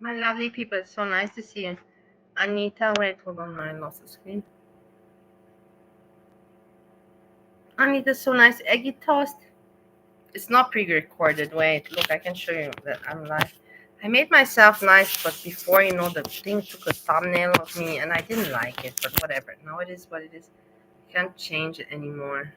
My lovely people, it's so nice to see you. Anita, wait, hold on, I lost the screen. Anita, so nice. Eggy toast. It's not pre-recorded. Wait, look, I can show you that I'm live. I made myself nice, but before, the thing took a thumbnail of me, and I didn't like it, but whatever. Now it is what it is. Can't change it anymore.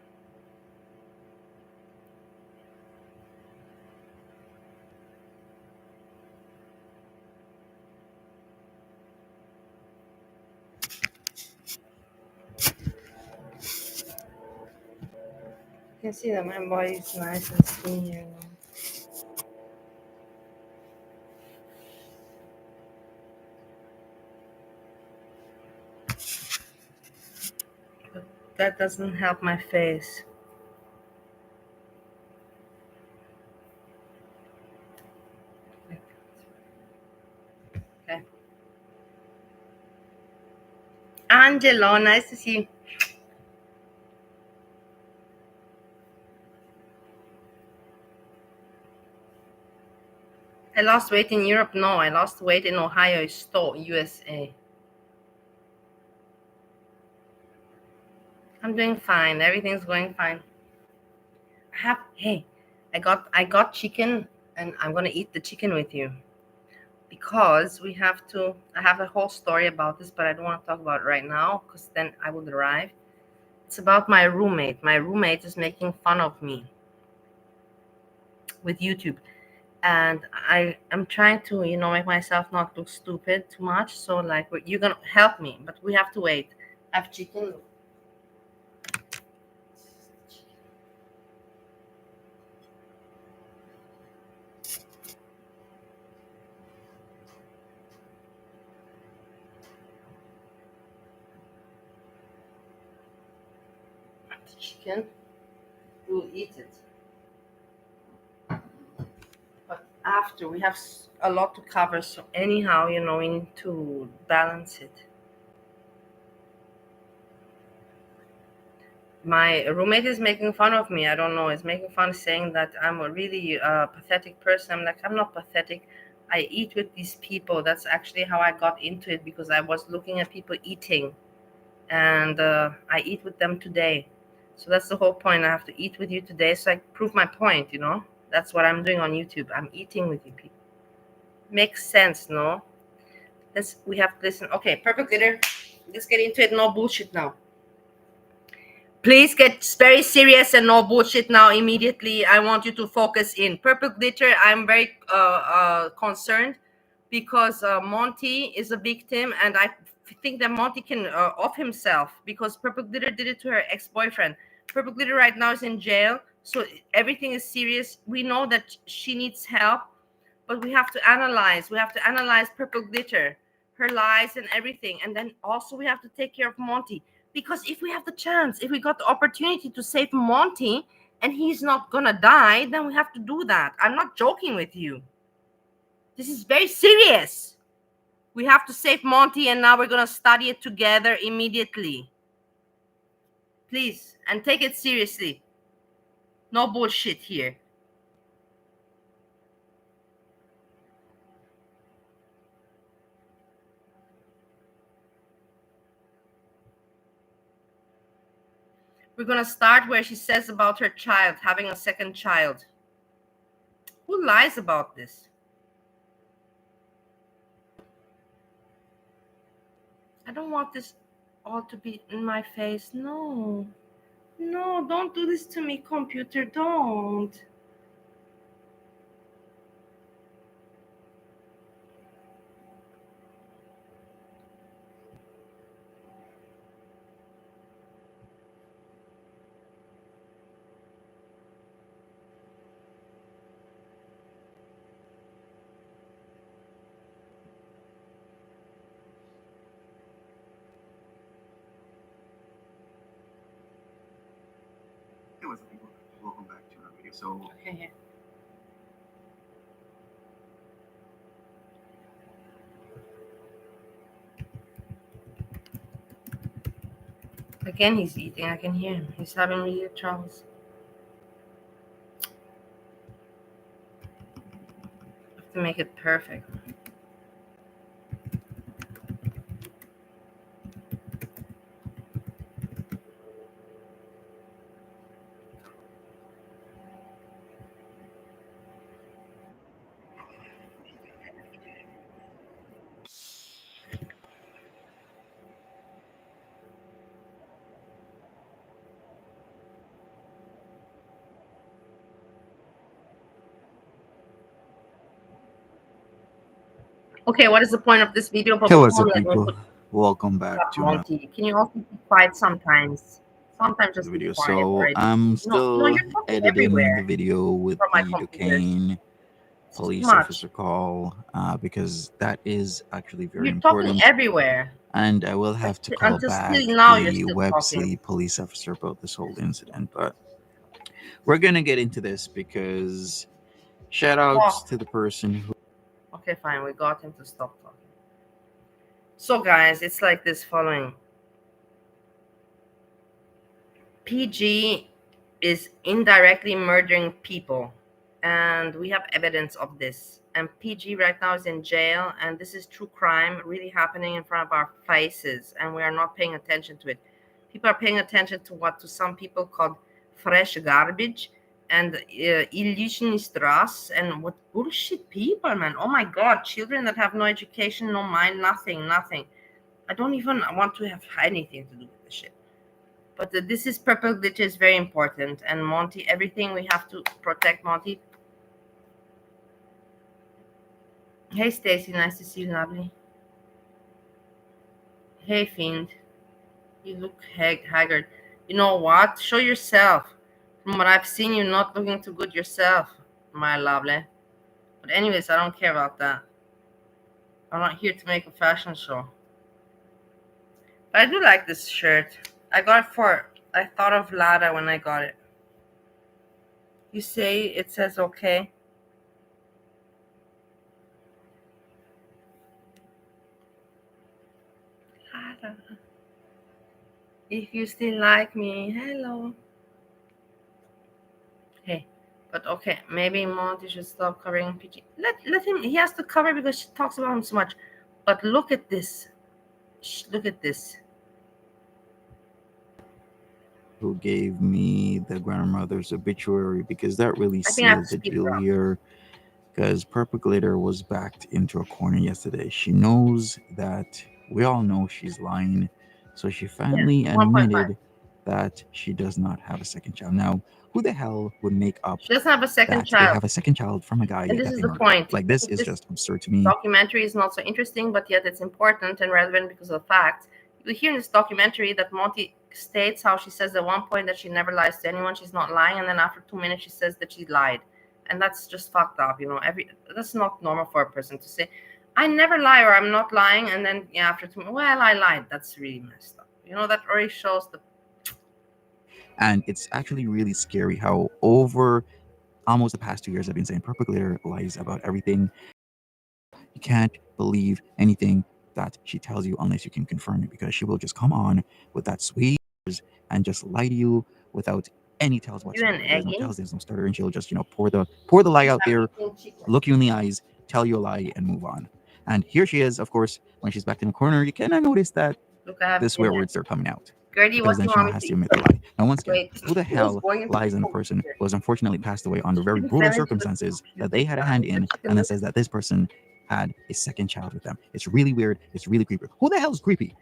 You can see that my body is nice and skinny. But that doesn't help my face. Okay. Angelo, nice to see you. I lost weight in Europe. No, I lost weight in Ohio, USA. I'm doing fine. Everything's going fine. Hey, I got chicken, and I'm gonna eat the chicken with you because we have to. I have a whole story about this, but I don't want to talk about it right now because then I would arrive. It's about my roommate. My roommate is making fun of me with YouTube, and I am trying to, make myself not look stupid too much. So like, you're gonna help me, but we have to wait. I have chicken. Chicken. We'll eat it. But after we have a lot to cover, so anyhow, we need to balance it. My roommate is making fun of me. I don't know. Is making fun, saying that I'm a really pathetic person. I'm like, I'm not pathetic. I eat with these people. That's actually how I got into it, because I was looking at people eating, and I eat with them today. So that's the whole point. I have to eat with you today, so I prove my point. That's what I'm doing on YouTube. I'm eating with you people. Makes sense, no? We have to listen. Okay, purple glitter. Let's get into it. No bullshit now. Please get very serious and no bullshit now immediately. I want you to focus in. Purple glitter, I'm very concerned because Monty is a victim, and I think that Monty can off himself because Purple glitter did it to her ex-boyfriend. Purple glitter right now is in jail, so everything is serious. We know that she needs help, but we have to analyze. We have to analyze Purple glitter, her lies and everything, and then also we have to take care of Monty. Because if we have the chance, if we got the opportunity to save Monty and he's not gonna die, then we have to do that. I'm not joking with you. This is very serious. We have to save Monty, and now we're gonna study it together immediately. Please, and take it seriously. No bullshit here. We're gonna start where she says about her child, having a second child. Who lies about this? I don't want this all to be in my face. No. No, don't do this to me, computer. Don't. Hey, what's up, people? Welcome back to another video. So, Okay. Again, he's eating. I can hear him. He's having real troubles. I have to make it perfect. Okay, what is the point of this video? Hey, But what's before up, let me people? put Welcome back up to another Monty. Can you also be quiet sometimes? Sometimes just be video. quiet So already. I'm No, still you're talking editing the everywhere video with from my the computers. Duquesne It's just too police much. officer call because that is actually very You're talking important, everywhere. and I will have to call Until back still now you're the still Web talking. City police officer about this whole incident. But we're gonna get into this because shout outs Talk. to the person who Okay, fine. We got him to stop talking. So, guys, it's like this following. PG is indirectly murdering people, and we have evidence of this. And PG right now is in jail, and this is true crime really happening in front of our faces, and we are not paying attention to it. People are paying attention to what to some people called fresh garbage and illusionist Ras and what bullshit people, man. Oh my god, children that have no education, no mind, nothing, nothing. I don't even want to have anything to do with this shit. But this is purple glitter is very important, and Monty, everything we have to protect Monty. Hey Stacy, nice to see you, lovely. Hey Fiend, you look haggard. You know what? Show yourself. From what I've seen, you're not looking too good yourself, my lovely. But anyways, I don't care about that. I'm not here to make a fashion show. But I do like this shirt. I got it for. I thought of Lada when I got it. You say it says okay. Lada. If you still like me, hello. Hey, but okay, maybe Monty should stop covering PG. Let him. He has to cover because she talks about him so much. But look at this. Look at this. who gave me the grandmother's obituary because that really I think I have sealed to the speed deal her up. here. Because Purple Glitter was backed into a corner yesterday. She knows that we all know she's lying, so she Yeah, finally 1.5. admitted that she does not have a second child. Now, who the hell would make up She doesn't have a second that they child, have a second child from a guy and this that is they the murdered? point. Like, I this think is this just absurd to me. documentary is not so interesting, but yet it's important and relevant because of the facts. You hear in this documentary that Monty states how she says at one point that she never lies to anyone, she's not lying, and then after 2 minutes she says that she lied, and that's just fucked up. That's not normal for a person to say, "I never lie" or "I'm not lying," and then yeah, after 2 minutes, well, I lied. That's really messed up. That already shows the. And it's actually really scary how over almost the past 2 years I've been saying Purple Glitter lies about everything. You can't believe anything that she tells you unless you can confirm it because she will just come on with that sweet and just lie to you without any tells You and whatsoever. There's no Eggy. tells, there's no stutter, and she'll just pour the lie out I'm there, eating chicken. look you in the eyes, tell you a lie, and move on. And here she is, of course, when she's back in the corner. You cannot notice that Look, I have the swear dinner. words are coming out Gertie, because what do then you she want now me has to to eat? admit the lie. Now, once again, Wait, who the who's hell going into lies the on a person computer? who has unfortunately passed away under very He brutal fell into the circumstances that they computer, had a hand guys. in, But you can and then look. says that this person had a second child with them? It's really weird. It's really creepy. Who the hell's creepy?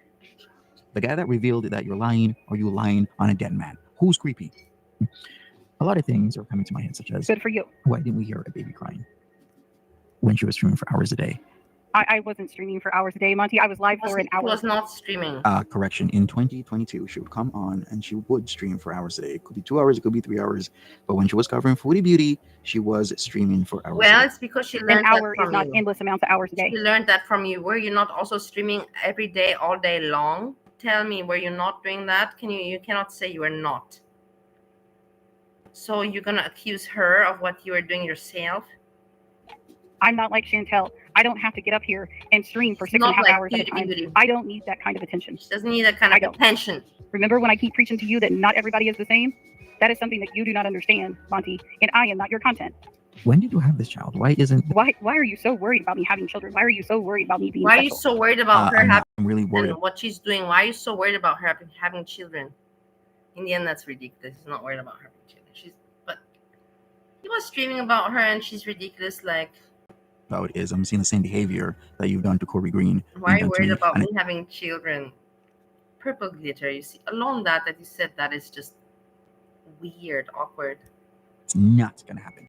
The guy that revealed that you're lying, or you lying on a dead man? Who's creepy? A lot of things are coming to my head, such as, good for you. why didn't we hear a baby crying when she was streaming for hours a day? I wasn't streaming for hours a day, Monty. I was live for an He hour. was not streaming. Correction, in 2022, she would come on and she would stream for hours a day. It could be 2 hours, it could be 3 hours. But when she was covering Foodie Beauty, she was streaming for hours a Well, day. it's because she An learned that hour is from not you. endless amounts of hours a day. She learned that from you. Were you not also streaming every day, all day long? Tell me, were you not doing that? You cannot say you were not. So you're gonna accuse her of what you were doing yourself? I'm not like Chantel. I don't have to get up here and stream for She's six and a not half like hours at a time. Beauty. I don't need that kind of attention. She doesn't need that kind I of don't. attention. Remember when I keep preaching to you that not everybody is the same? That is something that you do not understand, Monty, and I am not your content. When did you have this child? Why are you so worried about me having children? Why are you so worried about me being Why are you special? so worried about her having I'm really worried and what she's doing? Why are you so worried about her having children? In the end, that's ridiculous. He's not worried about her having children. But he was streaming about her, and she's ridiculous. Like, about is I'm seeing the same behavior that you've done to Corey Green. why are you done to worried me, about and me having children? Purple glitter. You see, alone that you said that is just weird, awkward. it's not gonna happen.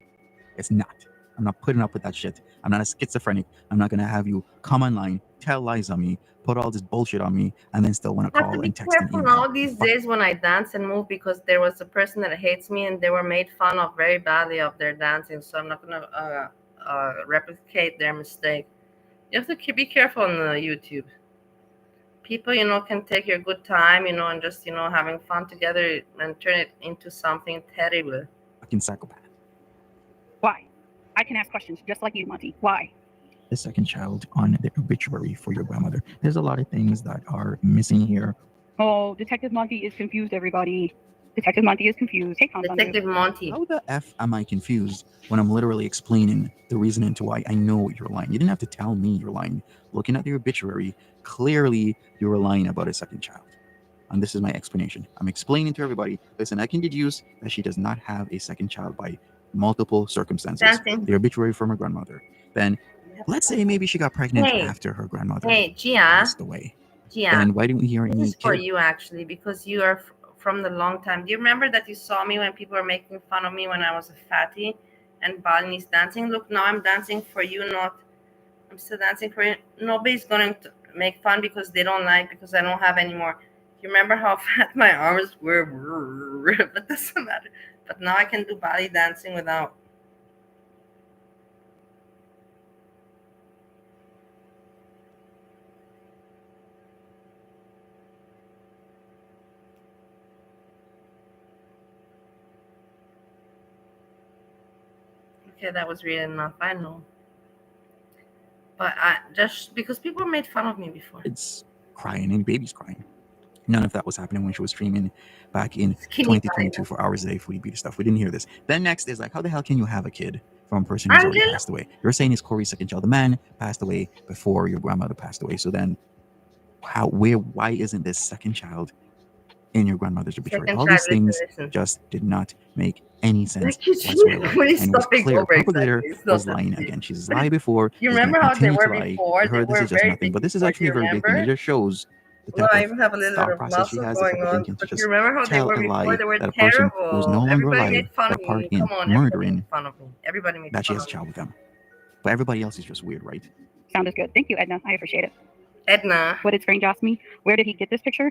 It's not. I'm not putting up with that shit. I'm not a schizophrenic. I'm not gonna have you come online, tell lies on me, put all this bullshit on me, and then still want to I have to call be and text and careful email. now these days when I dance and move, because there was a person that hates me and they were made fun of very badly of their dancing. So I'm not gonna replicate their mistake. You have to be careful on YouTube. People, can take your good time, and just, having fun together and turn it into something terrible. Fucking psychopath. Why? I can ask questions just like you, Monty. Why? The second child on the obituary for your grandmother. There's a lot of things that are missing here. Oh, Detective Monty is confused, everybody. Detective Monty is confused. Hey, Detective Monty. How the F am I confused when I'm literally explaining the reason into why I know you're lying? You didn't have to tell me you're lying. Looking at the obituary, clearly you were lying about a second child. And this is my explanation. I'm explaining to everybody, listen, I can deduce that she does not have a second child by multiple circumstances. Dancing. The obituary from her grandmother. Then let's say maybe she got pregnant after her grandmother passed away. Then why didn't we hear any This is for kid? you, actually, because you are from the long time. Do you remember that you saw me when people were making fun of me when I was a fatty and Balinese dancing? Look, now I'm dancing for you, I'm still dancing for you. Nobody's going to make fun because they don't like, because I don't have any more. You remember how fat my arms were? But doesn't matter. But now I can do belly dancing without. Okay, that was really enough. I know. But just because people made fun of me before. It's crying and babies crying. None of that was happening when she was streaming back in Skinny 2022 for hours a day for beauty stuff. We didn't hear this. Then next is like, how the hell can you have a kid from a person who's already passed away? You're saying it's Corey's second child. The man passed away before your grandmother passed away. So then why isn't this second child in your grandmother's obituary? All these things just did not make any sense whatsoever. And it was clear Purple Glitter was lying again. She's lied before. You She's going remember to how they continue were to lie. before? To her, this is just nothing. But this is actually a very big thing. It just shows the type I even have a of little thought bit of process she muscle has, the type going of on. thinking to But you just remember how they tell were a lie before? They were that a person terrible. who's no longer Everybody alive, made fun that of part me. in Come on, everybody murdering, made fun of me. Everybody made that she fun has of a me. child with them. But everybody else is just weird, right? Sound is good. Thank you, Edna. I appreciate it. Edna. What did Strange ask me? Where did he get this picture?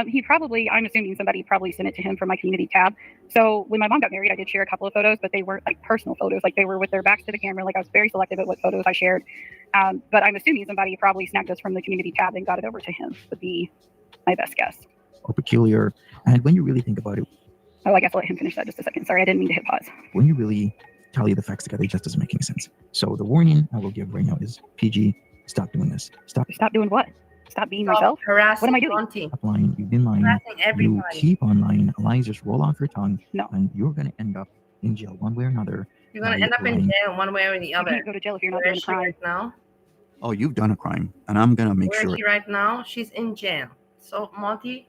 He probably, I'm assuming somebody probably sent it to him from my community tab. So when my mom got married, I did share a couple of photos, but they weren't like personal photos. Like they were with their backs to the camera. Like I was very selective at what photos I shared. But I'm assuming somebody probably snagged us from the community tab and got it over to him, would be my best guess. Or peculiar. And when you really think about it. Oh, I guess I'll let him finish that just a second. Sorry, I didn't mean to hit pause. When you really tally the facts together, it just doesn't make any sense. So the warning I will give right now is PG, stop doing this. Stop doing what? Stop being myself? Harassing what am I doing? Monty. Stop lying. You've been lying. You keep on lying. Lies just roll off your tongue. No. And you're going to end up in jail one way or another. You're going to end up in jail one way or the other. You can't go to jail if you're not doing a crime. Right now? Oh, you've done a crime. And I'm going to make sure. Where is she right now? She's in jail. So Monty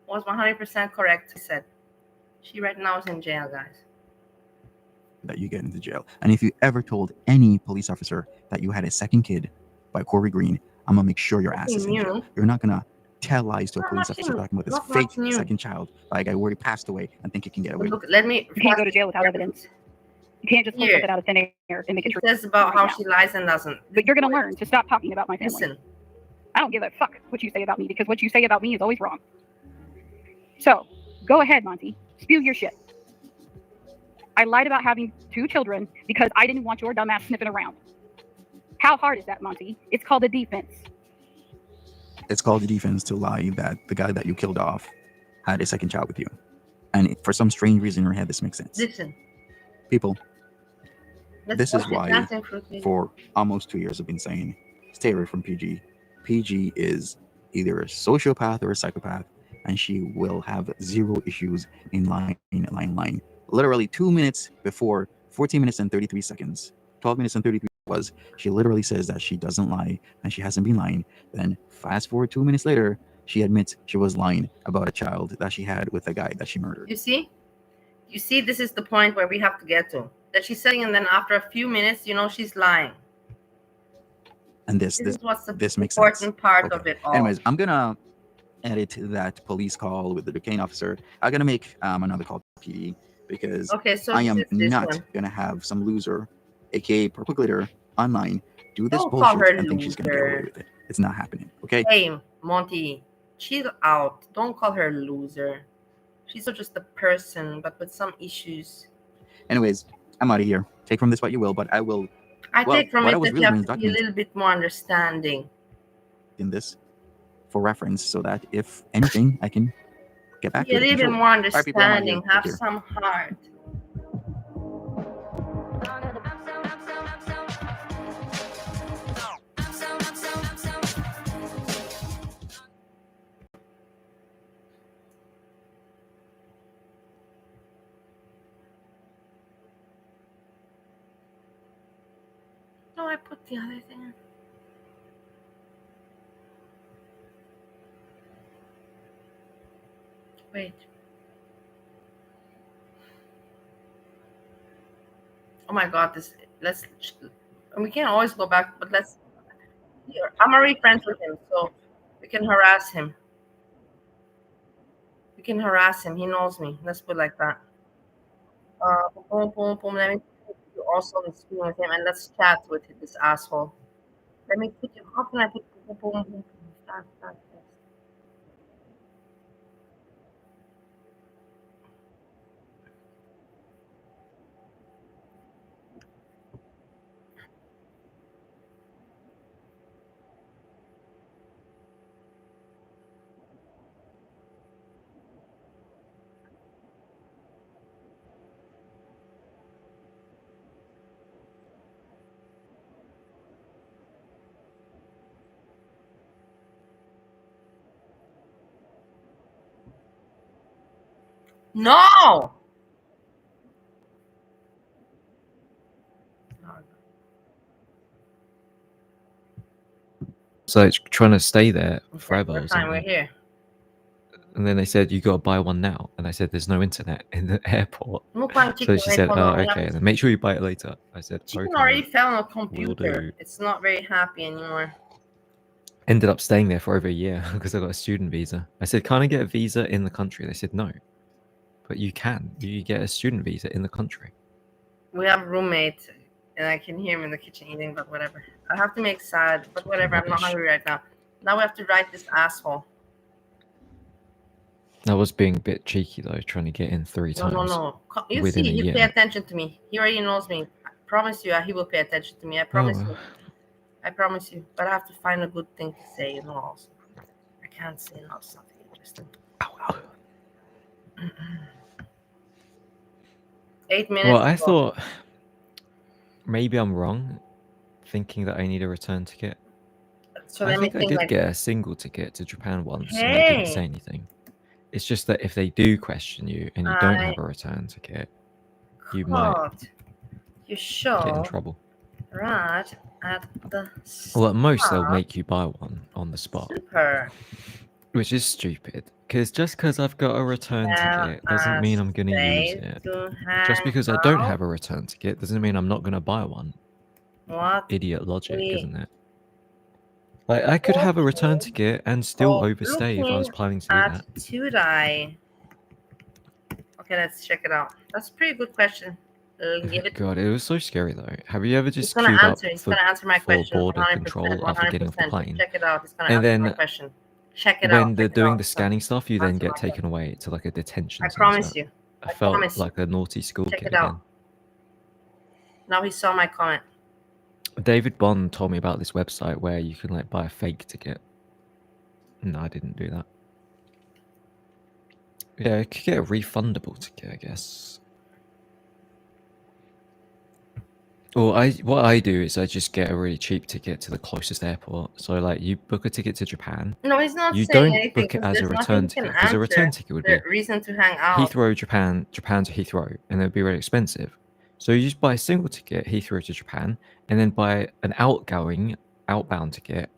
was 100% correct. He said she right now is in jail, guys. That you get into jail. And if you ever told any police officer that you had a second kid by Corey Green, I'm going to make sure your ass is in jail. You're not going to tell lies to a police officer talking about this fake second child by a guy who already passed away and think he can get away. Look, let me. You can't go to jail without evidence. You can't just pull something out of thin air and make it true. It says about how she lies and doesn't. But you're going to learn to stop talking about my family. Listen. I don't give a fuck what you say about me, because what you say about me is always wrong. So, go ahead, Monty. Spew your shit. I lied about having 2 children because I didn't want your dumbass sniffing around. How hard is that, Monty? It's called a defense. It's called a defense to lie that the guy that you killed off had a second child with you. And for some strange reason in your head, this makes sense. Listen. People, this is why for almost 2 years I've been saying, stay away from PG. PG is either a sociopath or a psychopath, and she will have 0 issues in lying. Literally 2 minutes before 14 minutes and 33 seconds, 12 minutes and 33 was, she literally says that she doesn't lie and she hasn't been lying. Then fast forward 2 minutes later, she admits she was lying about a child that she had with a guy that she murdered. You see, this is the point where we have to get to. That she's saying, and then after a few minutes, she's lying. And this makes sense. Important part of it all. Anyways, I'm gonna edit that police call with the Duquesne officer. I'm gonna make another call to PD because I am not gonna have some loser aka Purple Glitter, online, do this Don't call bullshit her and think she's gonna get away loser. with it. It's not happening, okay? Hey, Monty, chill out. Don't call her loser. She's not just a person, but with some issues. Anyways, I'm out of here. Take from this what you will, but I will. I Well, take from what I it was that you really doing have is to be a documenting little bit more understanding. this for reference, so that if anything, I can get back Be to a it. little bit Sure. more All right, people, I'm out of here. understanding. Take Have care. some heart. No, I put the other thing in. Wait. Oh my god, this. Let's. We can always go back, but let's. Here, I'm already friends with him, so we can harass him. We can harass him. He knows me. Let's put it like that. Boom, boom, boom. Let me put you also on the screen with him, and let's chat with this asshole. Let me put you. How can I put boom, boom, boom, boom? Fast, fast, fast. No. So it's trying to stay there Okay, forever we're or fine. We're something. here. And then they said, you got to buy one now. And I said, there's no internet in the airport. Mukbang So chicken. she Wait, said, hold oh, on. We have okay. to. And then make sure you buy it later. I said, Chicken okay, already fell on a will computer. do. It's not very happy anymore. Ended up staying there for over a year because I got a student visa. I said, can't I get a visa in the country? They said, no. But you can. You get a student visa in the country. We have a roommate, and I can hear him in the kitchen eating, but whatever. I have to make salad, but Talking whatever. I'm not rubbish. hungry right now. Now we have to write this asshole. I was being a bit cheeky though, trying to get in 3 No, times. You within see, a he year. pay attention to me. He already knows me. I promise you, he will pay attention to me. I promise Oh, you. I promise you. But I have to find a good thing to say, also. I can't say not something interesting. ow. 8 minutes. Well, I ago. thought maybe I'm wrong, thinking that I need a return ticket. So I let me think I think did like, get a single ticket to Japan once, and they didn't say hey, anything. It's just that if they do question you and you don't have a return ticket, you might caught you get in show trouble. right at the Well, at most they'll spot. make you buy one on the spot, Super. which is stupid. Because just because I've got a return ticket doesn't mean I'm going to use it. To Just hang because I don't out. have a return ticket doesn't mean I'm not going to buy one. What? Idiot logic, we isn't it? Like, I could have a return Okay. ticket and still Oh, overstay if I was looking planning to do at that. Tudai. Okay, let's check it out. That's a pretty good question. Give it. God, it was so scary though. Have you ever He's just gonna queued answer. up He's gonna answer my for question. border 100%. control after getting off the 100%. plane? Check it out. He's gonna And answer my then question. Check it out. when they're Check it doing out. the He's gonna scanning stuff, you then answer get my taken question. away to like a detention I center. promise you. I I felt promise you. like a naughty school Check kid it out. again. Now he saw my comment. David Bond told me about this website where you can like buy a fake ticket. No, I didn't do that. Yeah, I could get a refundable ticket, I guess. Well, what I do is I just get a really cheap ticket to the closest airport. So like you book a ticket to Japan. No, he's not You saying don't anything book it because as a there's nothing return he can ticket because a return answer. ticket would The be reason to hang out. Heathrow, Japan to Heathrow, and it would be really expensive. So you just buy a single ticket, Heathrow to Japan, and then buy an outbound ticket,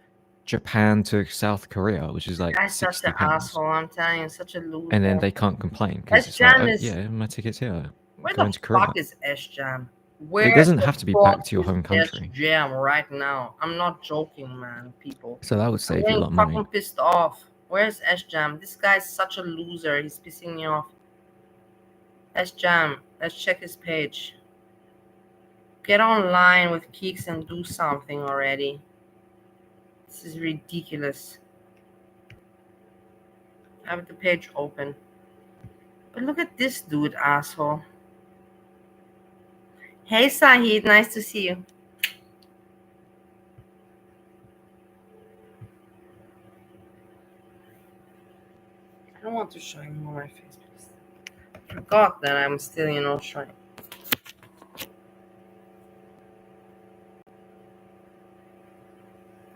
Japan to South Korea, which is like Guy's such an £60. asshole. I'm telling you, such a loser. And then they can't complain because it's S-Jam like, oh is. yeah, my ticket's here. Where Going the to Korea. fuck is S-Jam? Where It doesn't the have to be fuck back to your is home country. S-Jam right now? I'm not joking, man, people. So that would I'm save you a getting lot of fucking money. pissed off. Where's S-Jam? This guy's such a loser. He's pissing me off. S-Jam. Let's check his page. Get online with Keeks and do something already. This is ridiculous. I have the page open. But look at this dude, asshole. Hey, Sahid, nice to see you. I don't want to show you more my face. I forgot that I'm still, showing.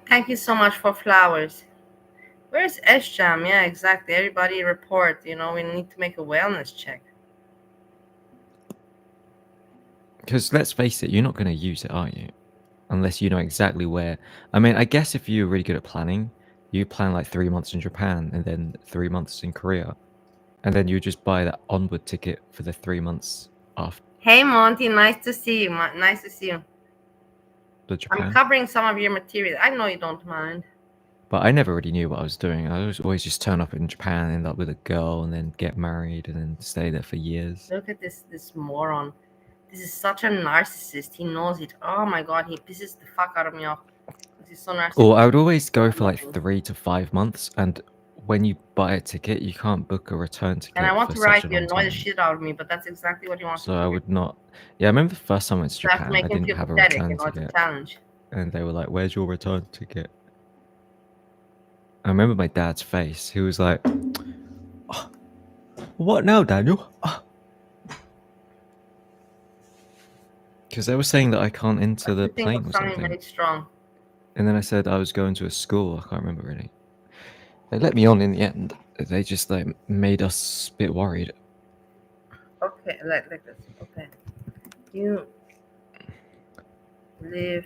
Thank you so much for flowers. Where's S-Jam? Yeah, exactly. Everybody report. We need to make a wellness check. Because let's face it, you're not going to use it, are you? Unless you know exactly where. I mean, I guess if you're really good at planning, you plan like 3 months in Japan and then 3 months in Korea. And then you just buy that onward ticket for the 3 months after Hey, Monty, nice to see you. Nice to see you. Japan. I'm covering some of your material. I know you don't mind. But I never really knew what I was doing. I was always just turn up in Japan, end up with a girl, and then get married, and then stay there for years. Look at this moron. This is such a narcissist. He knows it. Oh my god, he pisses the fuck out of me off. He's so narcissistic. Or I would always go for like 3 to 5 months, and when you buy a ticket, you can't book a return ticket. And I want for to such write a you, long annoy the time. shit out of me, but that's exactly what you want So to do. I would not. Yeah, I remember the first time I went to You have to Japan, make I him didn't feel have a pathetic, return it's a ticket, challenge. and they were like, "Where's your return ticket?" I remember my dad's face. He was like, "Oh, what now, Daniel?" Because they were saying that I can't enter the plane or something. Made strong. And then I said I was going to a school. I can't remember really. They let me on in the end. They just like made us a bit worried. Okay, like this. Okay. You live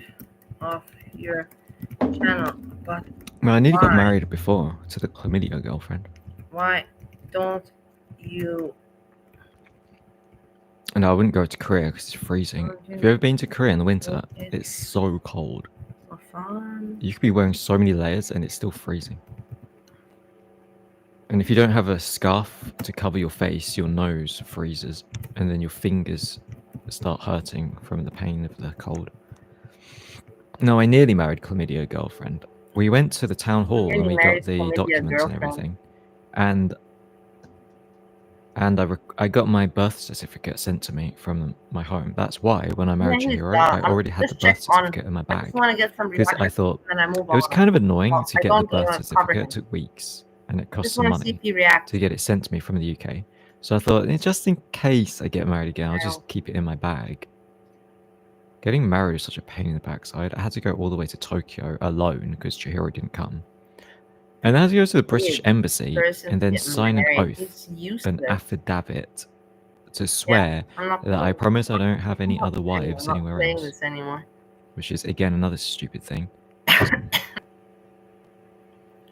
off your channel, but Well, I nearly got why? married before to the chlamydia girlfriend. Why don't you? And I wouldn't go to Korea because it's freezing. Have you ever been to Korea in the winter? It's so cold. For fun. You could be wearing so many layers and it's still freezing. And if you don't have a scarf to cover your face, your nose freezes, and then your fingers start hurting from the pain of the cold. No, I nearly married chlamydia girlfriend. We went to the town hall and we got the documents and everything, and I got my birth certificate sent to me from my home. That's why when I married Chihiro, I already had the birth certificate in my bag. Because I thought it was kind of annoying to get the birth certificate. It took weeks and it cost some money to get it sent to me from the UK. So I thought, just in case I get married again, I'll just keep it in my bag. Getting married is such a pain in the backside. I had to go all the way to Tokyo alone because Chihiro didn't come. And I had to go to the British embassy and then sign an oath, an affidavit, to swear that I promise I don't have any other wives anywhere else. Which is, again, another stupid thing.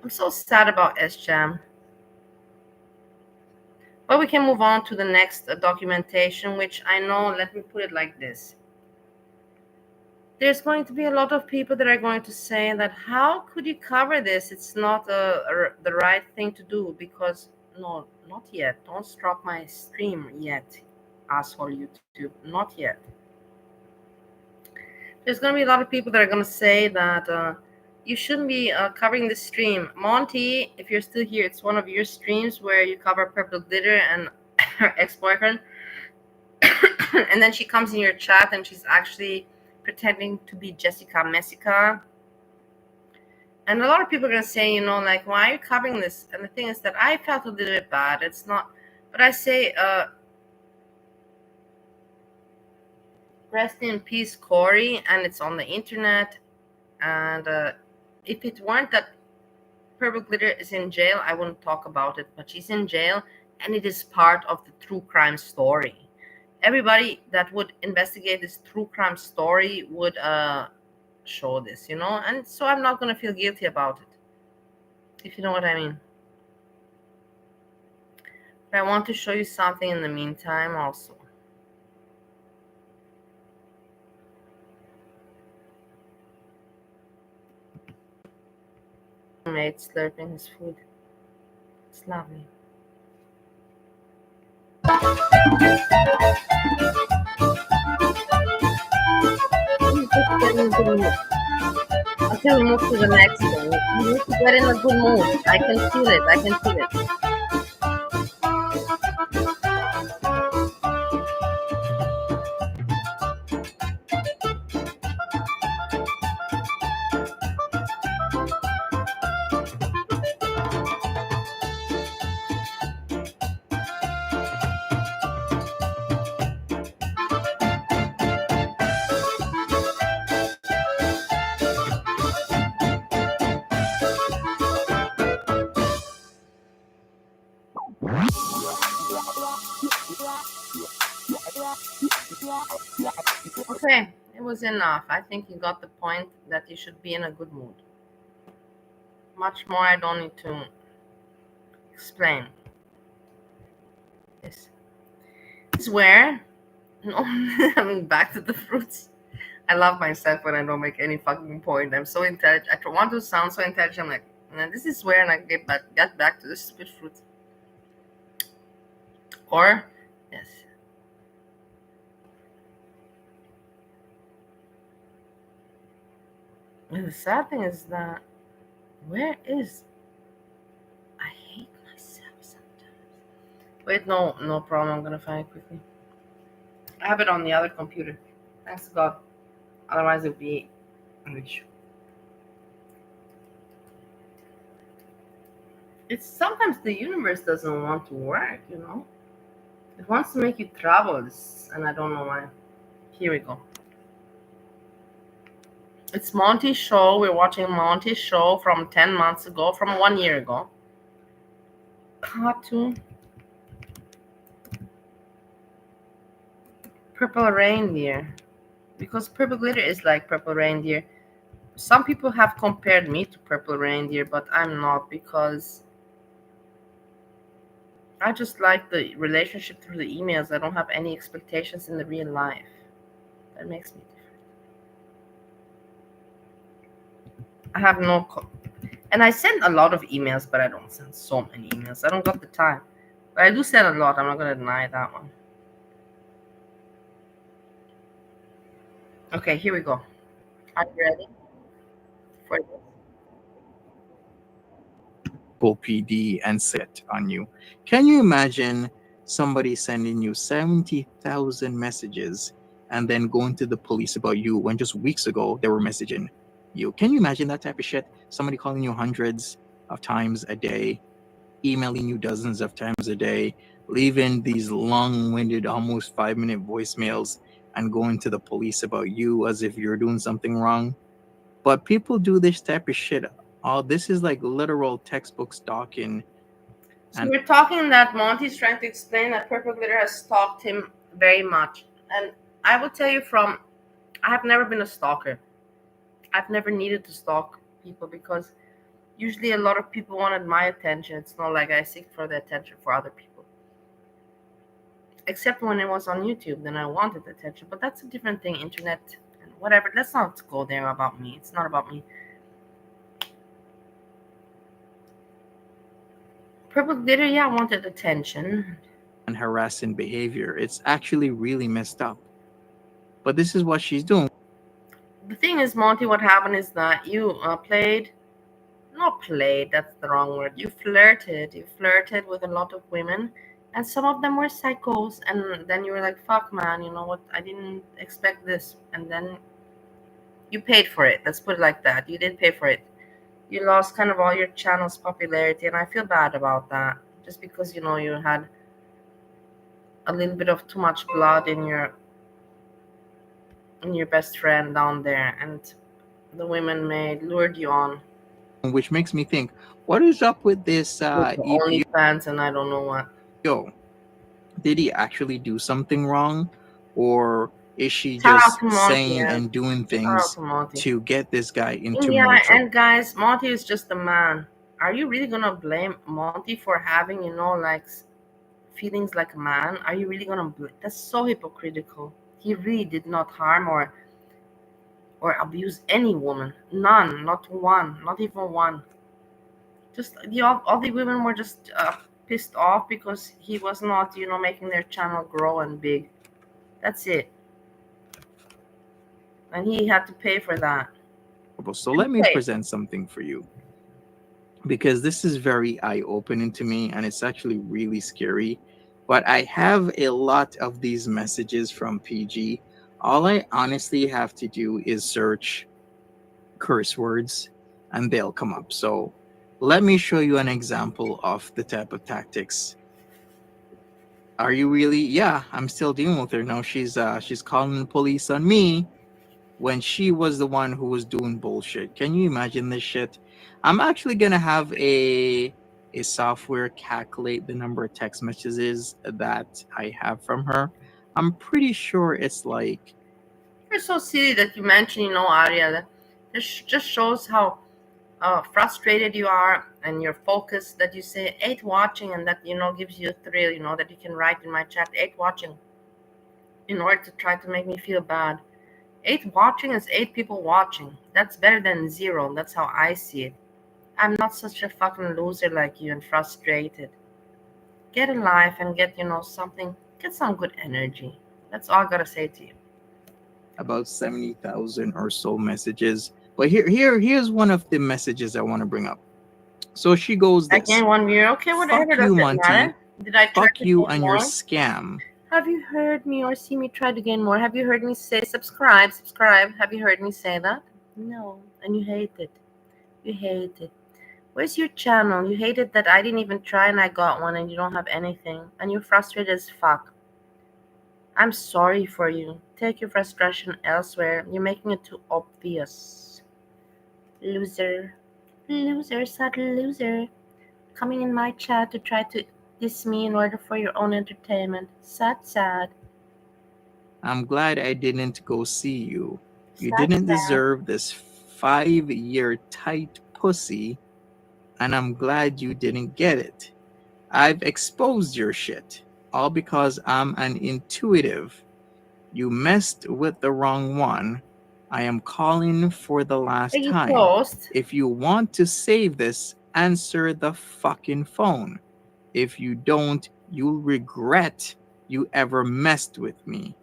I'm so sad about S-Jam. But we can move on to the next documentation, which I know, let me put it like this. There's going to be a lot of people that are going to say that, how could you cover this? It's not the right thing to do, because, no, not yet. Don't stop my stream yet, asshole YouTube. Not yet. There's going to be a lot of people that are going to say that you shouldn't be covering the stream. Monty, if you're still here, it's one of your streams where you cover Purple Glitter and her ex-boyfriend. And then she comes in your chat and she's actually pretending to be Jessica Messica. And a lot of people are going to say, like, why are you covering this? And the thing is that I felt a little bit bad. It's not, but I say, rest in peace, Corey, and it's on the internet. And if it weren't that Purple Glitter is in jail, I wouldn't talk about it. But she's in jail, and it is part of the true crime story. Everybody that would investigate this true crime story would show this, and so I'm not going to feel guilty about it, if you know what I mean. But I want to show you something in the meantime also. Mate slurping his food. It's lovely. get in a good mood. Until we move to the next thing, you need to get in a good mood. I can feel it. I can feel it. Okay, it was enough. I think you got the point that you should be in a good mood. Much more I don't need to explain. This is where, no, I mean, back to the fruits. I love myself when I don't make any fucking point. I'm so intelligent. I want to sound so intelligent. I'm like, and this is where, and I get back to the stupid fruit. Or, yes. And the sad thing is that, where is, I hate myself sometimes. Wait, no problem. I'm gonna find it quickly. I have it on the other computer. Thanks to God. Otherwise, it would be an issue. It's sometimes the universe doesn't want to work, you know? It wants to make you travel, and I don't know why. Here we go. It's Monty's show. We're watching Monty's show from 10 months ago, from 1 year ago. Cartoon. Purple reindeer. Because purple glitter is like purple reindeer. Some people have compared me to purple reindeer, but I'm not, because I just like the relationship through the emails. I don't have any expectations in the real life. That makes me different. I have no and I send a lot of emails, but I don't send so many emails. I don't got the time. But I do send a lot. I'm not going to deny that one. Okay, here we go. Are you ready for this? PD and sit on you. Can you imagine somebody sending you 70,000 messages and then going to the police about you when just weeks ago they were messaging you? Can you imagine that type of shit? Somebody calling you hundreds of times a day, emailing you dozens of times a day, leaving these long-winded, almost 5-minute voicemails and going to the police about you as if you're doing something wrong. But people do this type of shit. Oh, this is like literal textbook stalking. So we're talking that Monty's trying to explain that purple glitter has stalked him very much. And I will tell you I have never been a stalker. I've never needed to stalk people, because usually a lot of people wanted my attention. It's not like I seek for the attention for other people. Except when it was on YouTube, then I wanted attention. But that's a different thing, internet and whatever. Let's not go there about me. It's not about me. Purple glitter, yeah, wanted attention. And harassing behavior. It's actually really messed up. But this is what she's doing. The thing is, Monty, what happened is that you that's the wrong word. You flirted with a lot of women, and some of them were psychos, and then you were like, fuck, man, you know what, I didn't expect this. And then you paid for it. Let's put it like that. You did pay for it. You lost kind of all your channel's popularity, and I feel bad about that, just because, you know, you had a little bit of too much blood in your best friend down there, and the women lured you on. Which makes me think, what is up with this Only fans, and I don't know what. Yo, did he actually do something wrong, or is she Shout out just to Monty, saying yeah. and doing Shout out things to Monty. to get this guy into Yeah, more trouble? and guys, Monty is just a man. Are you really gonna blame Monty for having, you know, like feelings like a man? Are you really gonna that's so hypocritical. He really did not harm or abuse any woman. None, not one, not even one. Just all the women were just pissed off because he was not, making their channel grow and big. That's it. and he had to pay for that. So let me Wait. present something for you, because this is very eye-opening to me and it's actually really scary. But I have a lot of these messages from PG. All I honestly have to do is search curse words and they'll come up. So let me show you an example of the type of tactics. Are you really? Yeah, I'm still dealing with her. No, she's calling the police on me when she was the one who was doing bullshit. Can you imagine this shit? I'm actually gonna have a software calculate the number of text messages that I have from her. I'm pretty sure it's like You're so silly that you mention, Aria. This just shows how frustrated you are and your focus, that you say 8 watching, and that gives you a thrill, that you can write in my chat 8 watching in order to try to make me feel bad. 8 watching is 8 people watching. That's better than 0. That's how I see it. I'm not such a fucking loser like you and frustrated. Get a life and get something, get some good energy. That's all I gotta say to you. about 70,000 or so messages. But here's one of the messages I want to bring up. So she goes I this. gained 1 year. Okay, whatever. Fuck Does you, it Monty. matter? Did I try Fuck to you gain and your more? scam. Have you heard me or see me try to gain more? Have you heard me say subscribe, subscribe? Have you heard me say that? No. And you hate it. You hate it. Where's your channel? You hated that I didn't even try and I got one and you don't have anything. And you're frustrated as fuck. I'm sorry for you. Take your frustration elsewhere. You're making it too obvious. Loser. Loser, sad loser. Coming in my chat to try to diss me in order for your own entertainment. Sad, sad. I'm glad I didn't go see you. You Sad, didn't sad. deserve this 5-year tight pussy, and I'm glad you didn't get it. I've exposed your shit, all because I'm an intuitive. You messed with the wrong one. I am calling for the last Are you time. closed? If you want to save this, answer the fucking phone. If you don't, you'll regret you ever messed with me.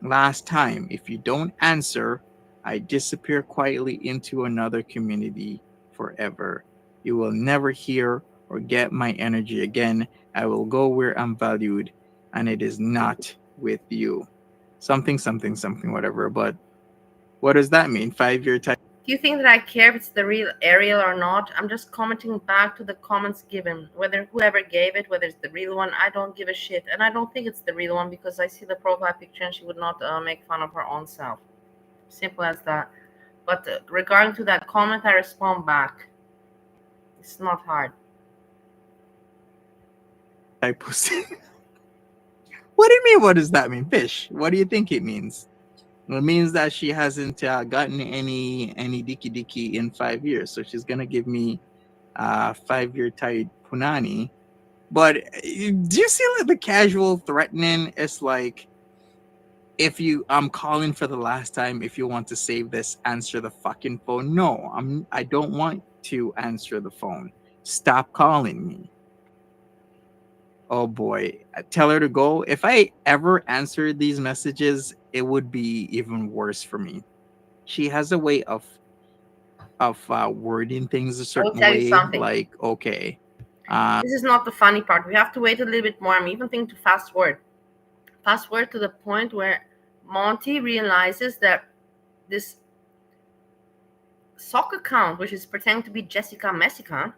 Last time, if you don't answer, I disappear quietly into another community forever. You will never hear or get my energy again. I will go where I'm valued, and it is not with you. Something, something, something, whatever. But what does that mean? 5-year time? Do you think that I care if it's the real Ariel or not? I'm just commenting back to the comments given. Whether whoever gave it, whether it's the real one, I don't give a shit. And I don't think it's the real one because I see the profile picture and she would not make fun of her own self. Simple as that. But regarding to that comment, I respond back. It's not hard. Pussy. What do you mean? What does that mean? Fish. What do you think it means? It means that she hasn't gotten any dicky dicky in 5 years, so she's gonna give me 5-year tight punani. But do you see like the casual threatening? It's like, if I'm calling for the last time. If you want to save this, answer the fucking phone. No, I don't want to answer the phone. Stop calling me. Oh boy, tell her to go. If I ever answered these messages, it would be even worse for me. She has a way of wording things a I will certain tell you way, something. like, okay, This is not the funny part. We have to wait a little bit more. I'm even thinking to fast forward. Fast forward to the point where Monty realizes that this sock account, which is pretending to be Jessica Messica,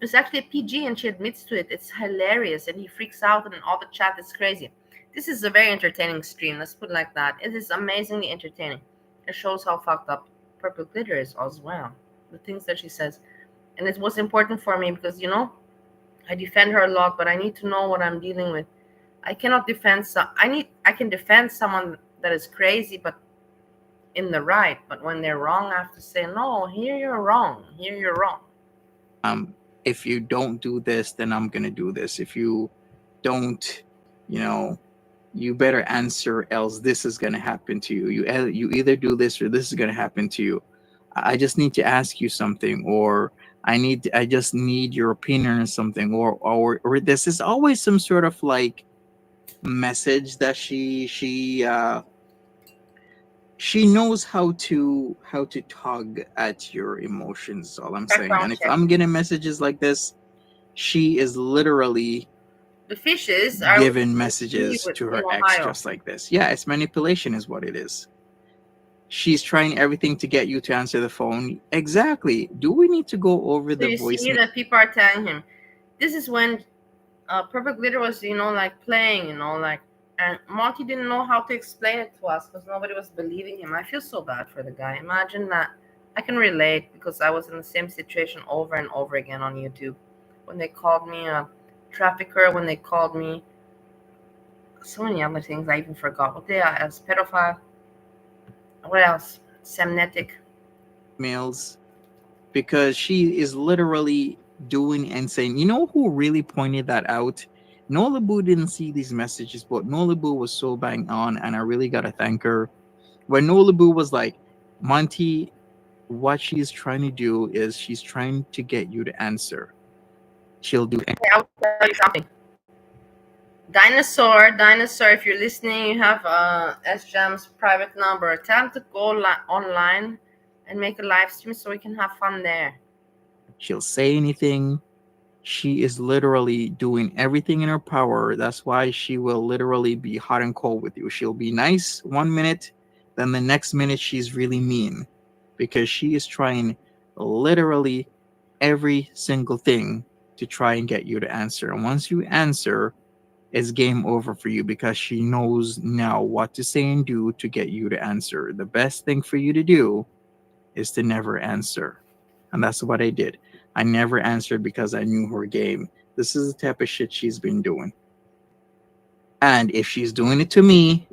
is actually a PG, and she admits to it. It's hilarious, and he freaks out, and all the chat is crazy. This is a very entertaining stream. Let's put it like that. It is amazingly entertaining. It shows how fucked up Purple Glitter is as well. The things that she says, and it was important for me because I defend her a lot, but I need to know what I'm dealing with. I cannot defend I can defend someone that is crazy, but in the right. But when they're wrong, I have to say, no, here you're wrong. Here you're wrong. If you don't do this, then I'm gonna do this. If you don't, you better answer, else this is gonna happen to you. You either do this or this is gonna happen to you. I just need to ask you something, or I just need your opinion on something, or this is always some sort of like message that she she knows how to tug at your emotions. All I'm saying. Background And if check. I'm getting messages like this, she is literally The fishes are giving with messages with, to in her ex Ohio. just like this. Yeah, it's manipulation, is what it is. She's trying everything to get you to answer the phone. Exactly. Do we need to go over So the you see voicemail? that people are telling him. This is when Perfect Glitter was, like playing, like, and Monty didn't know how to explain it to us because nobody was believing him. I feel so bad for the guy. Imagine that. I can relate because I was in the same situation over and over again on YouTube. When they called me a trafficker, when they called me so many other things I even forgot what they are, as pedophile. What else? Semnetic. Mails, because she is literally doing and saying, you know who really pointed that out? Nola Boo didn't see these messages, but Nola Boo was so bang on, and I really gotta thank her. When Nola Boo was like, Monty, what she's trying to do is she's trying to get you to answer. She'll do Okay, I'll tell you something. Dinosaur, if you're listening, you have S-Jam's private number. Tell him to go online and make a live stream so we can have fun there. she'll say anything. She is literally doing everything in her power. That's why she will literally be hot and cold with you. She'll be nice 1 minute, then the next minute she's really mean, because she is trying literally every single thing to try and get you to answer. And once you answer, it's game over for you, because she knows now what to say and do to get you to answer. The best thing for you to do is to never answer. And that's what I did. I never answered because I knew her game. This is the type of shit she's been doing. And if she's doing it to me,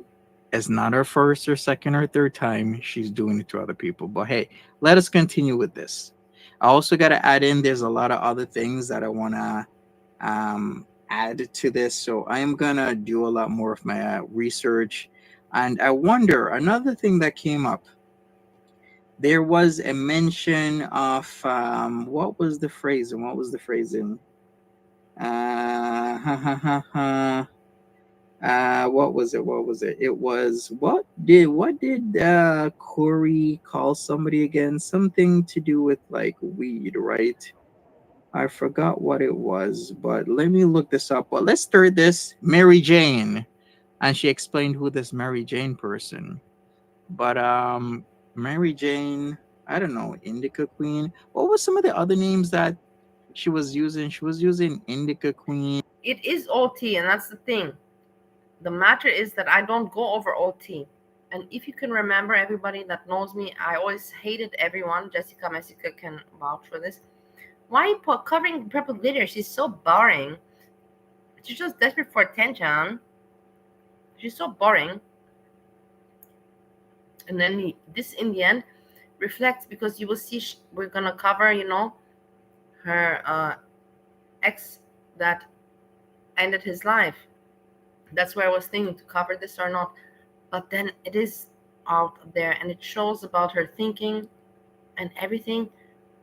it's not her first or second or third time. She's doing it to other people. But hey, let us continue with this. I also got to add in, there's a lot of other things that I want to add to this. So I am going to do a lot more of my research. And I wonder, another thing that came up, there was a mention of what was the phrase and what was the phrasing? What was it? What was it? It was what did Corey call somebody again? Something to do with like weed, right? I forgot what it was, but let me look this up. But let's start this. Mary Jane, and she explained who this Mary Jane person. But Mary Jane, I don't know, Indica Queen. What was some of the other names that she was using? She was using Indica Queen. It is OT, and that's the thing. The matter is that I don't go over OT. And if you can remember, everybody that knows me, I always hated everyone. Jessica Messica can vouch for this. Why covering Purple Glitter? She's so boring. She's just desperate for attention. She's so boring. And then this, in the end, reflects, because you will see we're gonna cover, her ex that ended his life. That's where I was thinking to cover this or not. But then it is out there, and it shows about her thinking and everything,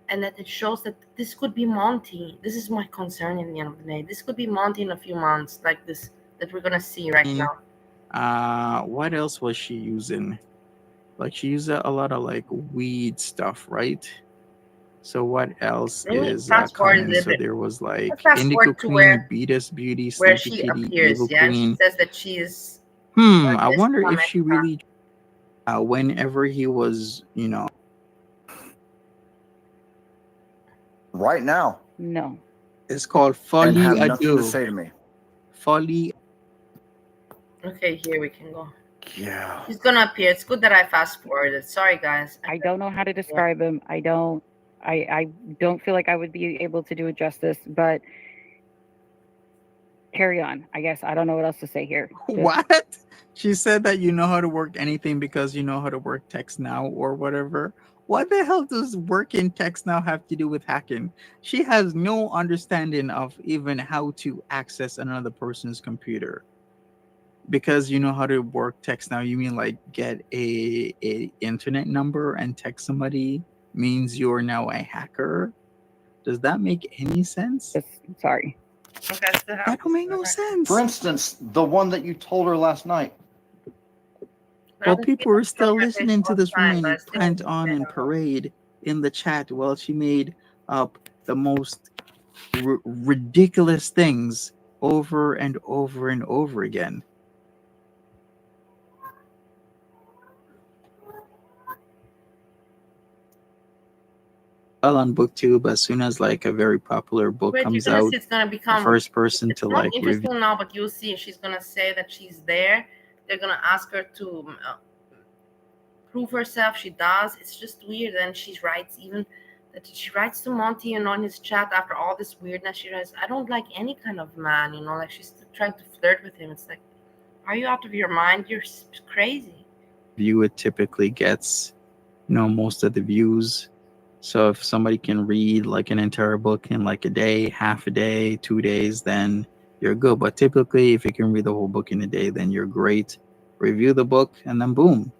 and that it shows that this could be Monty. This is my concern in the end of the day. This could be Monty in a few months, like this that we're gonna see right now. What else was she using? Like she used a lot of like weed stuff, right? So what else is coming? So there was like Fast Indigo forward to Queen, Beatus Beauty, where Sleepy she Kitty, appears, Evil yeah, and she Queen. says that she is. I wonder if she really, whenever he was, right now. No. It's called And Folie have à nothing to Deux. say to me. Folie. Okay, here we can go. Yeah. He's gonna appear. It's good that I fast forwarded. Sorry, guys. I don't know how to describe him. I don't feel like I would be able to do it justice, but carry on. I guess I don't know what else to say here. What? She said that you know how to work anything because you know how to work text now or whatever. What the hell does working text now have to do with hacking? She has no understanding of even how to access another person's computer. Because you know how to work text now, you mean like get a internet number and text somebody means you're now a hacker? Does that make any sense? Sorry. Okay, that don't make no sense. For instance, the one that you told her last night. But Well, obviously, people were I'm from still her page listening to all this the time, but I woman still want pant to on say and hello. parade in the chat while she made up the most ridiculous things over and over and over again. Well, on BookTube, as soon as like a very popular book Wait, you're comes gonna out, see it's gonna the become. first person It's to not like review interesting now, but you'll see. She's gonna say that she's there. They're gonna ask her to prove herself. She does. It's just weird. And she writes even that she writes to Monty and on his chat after all this weirdness. She writes, "I don't like any kind of man," like she's still trying to flirt with him. It's like, are you out of your mind? You're crazy. it typically gets most of the views. So if somebody can read like an entire book in like a day, half a day, 2 days, then you're good. But typically, if you can read the whole book in a day, then you're great. Review the book and then boom.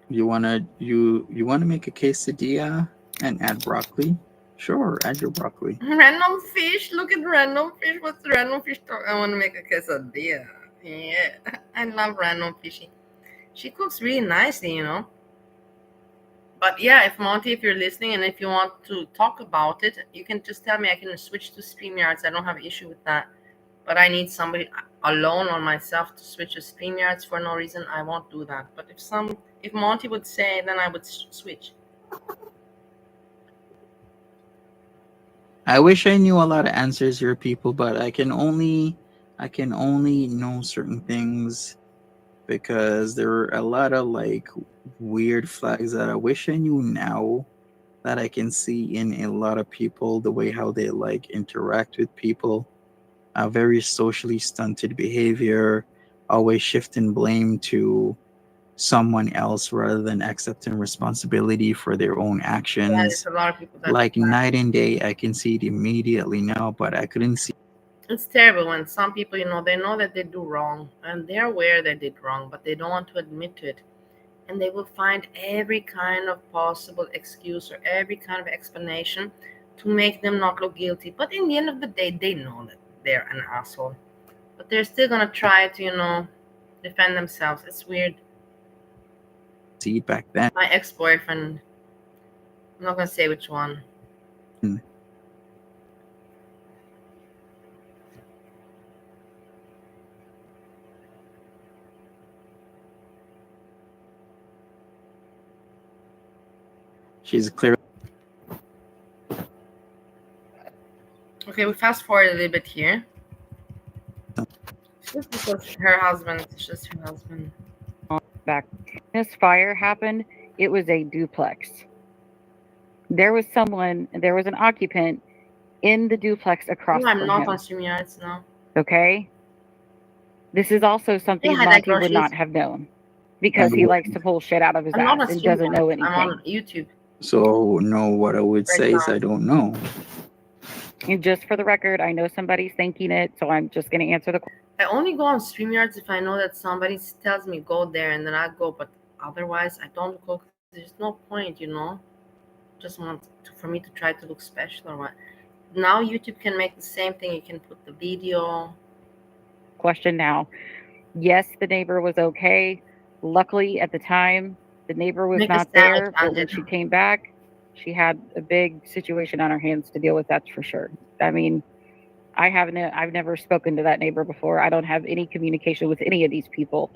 You wanna make a quesadilla and add broccoli? Sure, add your broccoli. Random fish. Look at random fish. What's the random fish talk? I want to make a quesadilla. Yeah, I love random fishy. She cooks really nicely. But yeah, if you're listening and if you want to talk about it, you can just tell me. I can switch to StreamYards. I don't have an issue with that. But I need somebody alone or myself to switch to StreamYards for no reason. I won't do that. But if Monty would say, then I would switch. I wish I knew a lot of answers here, people, but I can only know certain things because there are a lot of like weird flags that I wish I knew now that I can see in a lot of people, the way how they like interact with people, very socially stunted behavior, always shifting blame to someone else rather than accepting responsibility for their own Yeah, actions. there's a lot of people that Like night and day, I can see it immediately now, but I couldn't see. it's terrible when some people, they know that they do wrong and they're aware they did wrong, but they don't want to admit to it. And they will find every kind of possible excuse or every kind of explanation to make them not look guilty. But in the end of the day, they know that they're an asshole. But they're still gonna try to, defend themselves. It's weird. See it back then. My ex-boyfriend, I'm not gonna say which one. She's clearly. Okay, we fast forward a little bit here. It's just because her husband, it's just her husband. Back this fire happened, it was a duplex. There was an occupant in the duplex across No, I'm from not him. on StreamYards now. Okay? This is also something Yeah, Monty would not have known because he likes to pull shit out of his I'm not ass on and doesn't know StreamYards. anything. I'm on YouTube. So no, what I would Right say is now. I don't know. And just for the record, I know somebody's thinking it, so I'm just going to answer the question. I only go on StreamYards if I know that somebody tells me go there, and then I go. But otherwise, I don't go. There's no point, Just for me to try to look special or what. Now YouTube can make the same thing. You can put the video. Question now. Yes, the neighbor was okay. Luckily, at the time, the neighbor was Make a not sandwich there, but on when it. she came back, she had a big situation on her hands to deal with. That's for sure. I mean, I've never spoken to that neighbor before. I don't have any communication with any of these people.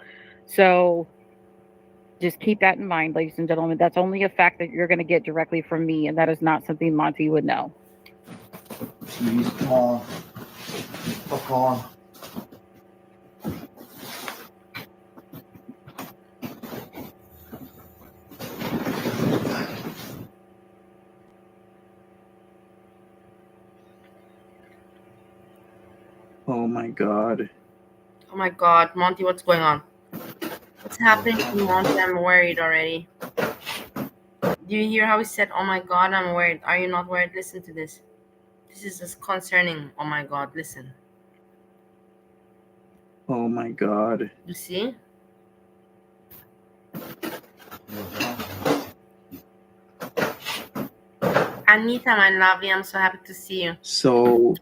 So just keep that in mind, ladies and gentlemen. That's only a fact that you're going to get directly from me, and that is not something Monty would know. Please, come on. Fuck on. Oh my god. Oh my God, Monty, what's going on? What's happening to Monty? I'm worried already. Do you hear how he said, "Oh my God, I'm worried"? Are you not worried? Listen to this. This is just concerning. Oh my God, listen. Oh my god. You see? Anita, my lovey, I'm so happy to see you. So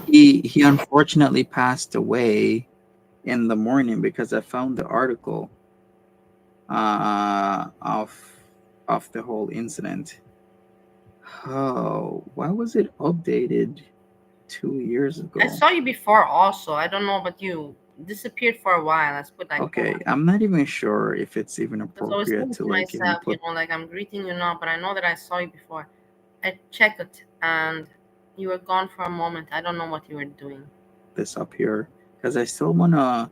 he unfortunately passed away in the morning because I found the article of the whole incident. Oh, why was it updated 2 years ago? I saw you before also. I don't know, but you disappeared for a while. Let's put like Okay, that. I'm not even sure if it's even Because I was appropriate thinking to to like even myself, put like I'm greeting you now, but I know that I saw you before. I checked it and you were gone for a moment. I don't know what you were doing. this up here because I still wanna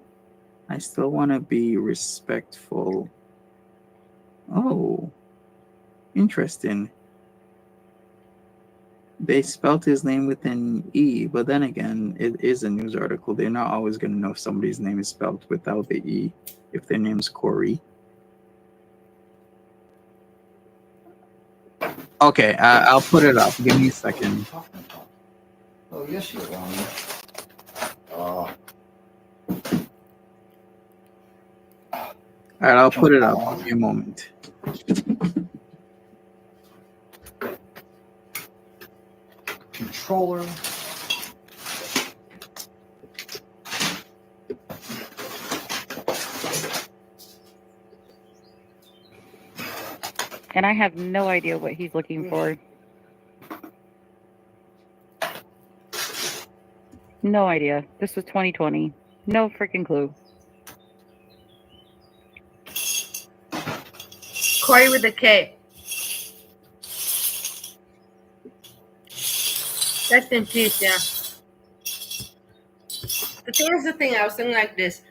be respectful. Oh, interesting. They spelt his name with an E, but then again, it is a news article. They're not always going to know if somebody's name is spelled without the E if their name's Corey. Okay, I'll put it up. Give me a second. Oh, yes, you're wrong. All right, I'll put it up. Give me a moment. Controller. And I have no idea what he's looking for. No idea. This was 2020. No freaking clue. Corey with a K. Rest in peace, yeah. The thing is, I was thinking like this.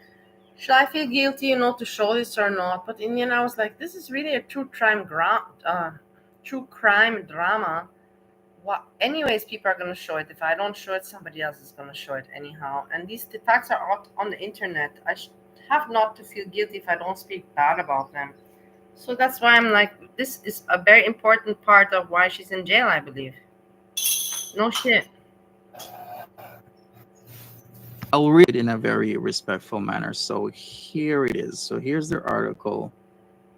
Should I feel guilty, to show this or not? But in the end, I was like, this is really a true crime drama. What? Anyways, people are gonna show it. If I don't show it, somebody else is gonna show it anyhow. And the facts are out on the internet. I have not to feel guilty if I don't speak bad about them. So that's why I'm like, this is a very important part of why she's in jail, I believe. No shit. I'll read it in a very respectful manner. So here it is. So here's their article.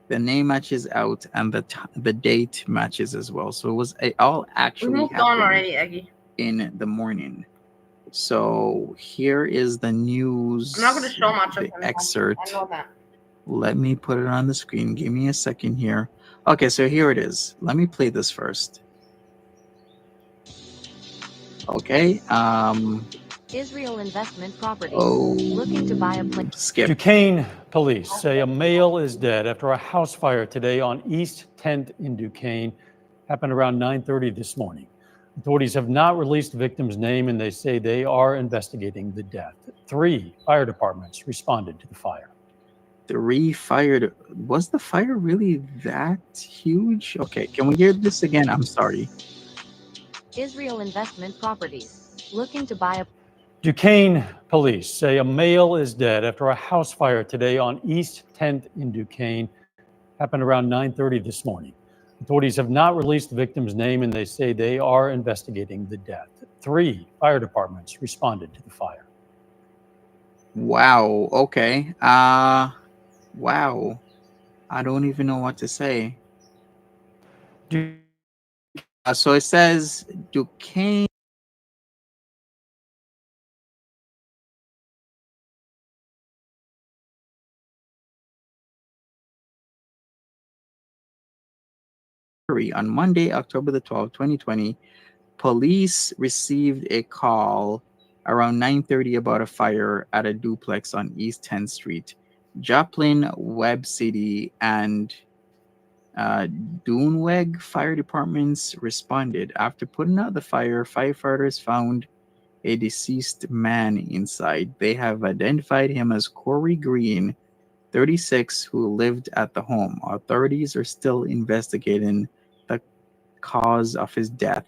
The name matches out, and the date matches as well. So it all We actually moved on happened already, Aggie. in the morning. So here is the news. I'm not gonna show much of the him. excerpt. I know that. Let me put it on the screen. Give me a second here. Okay, so here it is. Let me play this first. Okay. Israel Investment Properties Oh, looking to buy a place. skip. Duquesne police say a male is dead after a house fire today on East 10th in Duquesne. Happened around 9:30 this morning. Authorities have not released the victim's name, and they say they are investigating the death. 3 fire departments responded to the fire. 3 fired. Was the fire really that huge? Okay, can we hear this again? I'm sorry. Israel Investment Properties looking to buy a. Duquesne police say a male is dead after a house fire today on East 10th in Duquesne. Happened around 9:30 this morning. Authorities have not released the victim's name, and they say they are investigating the death. 3 fire departments responded to the fire. Wow. Okay. Wow. I don't even know what to say. So it says Duquesne. On Monday, October the 12th, 2020, police received a call around 9:30 about a fire at a duplex on East 10th Street. Joplin, Webb City, and Duneweg fire departments responded. After putting out the fire, firefighters found a deceased man inside. They have identified him as Corey Green, 36, who lived at the home. Authorities are still investigating the cause of his death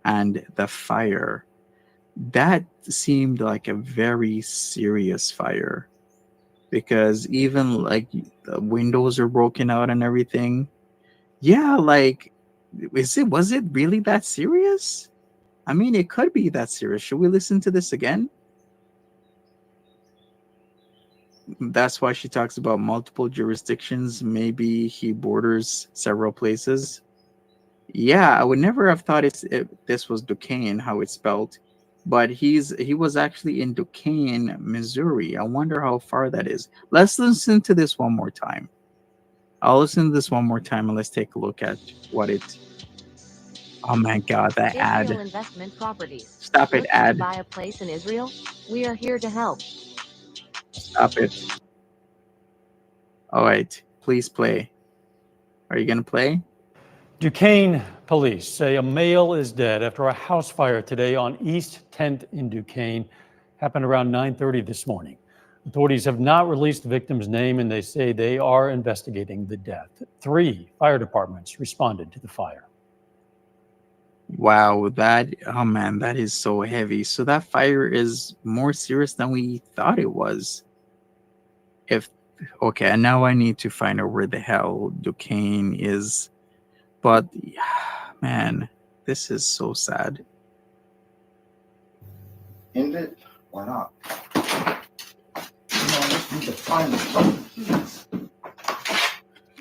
and the fire. That seemed like a very serious fire because even like the windows are broken out and everything. Yeah, like was it really that serious? I mean, it could be that serious. Should we listen to this again? That's why she talks about multiple jurisdictions. Maybe he borders several places. Yeah, I would never have thought this was Duquesne, how it's spelled, but he was actually in Duquesne, Missouri. I wonder how far that is. Let's listen to this one more time. I'll listen to this one more time and let's take a look at what it. Oh my God, that Israel ad! Investment Properties. Stop it, Looking to ad! buy a place in Israel? We are here to help. Stop it! All right, please play. Are you gonna play? Duquesne police say a male is dead after a house fire today on East 10th in Duquesne. Happened around 9:30 this morning. Authorities have not released the victim's name and they say they are investigating the death. 3 fire departments responded to the fire. Wow, oh man, that is so heavy. So that fire is more serious than we thought it was. If Okay, and now I need to find out where the hell Duquesne is. But man, this is so sad. End it or not? I just need to find the keys.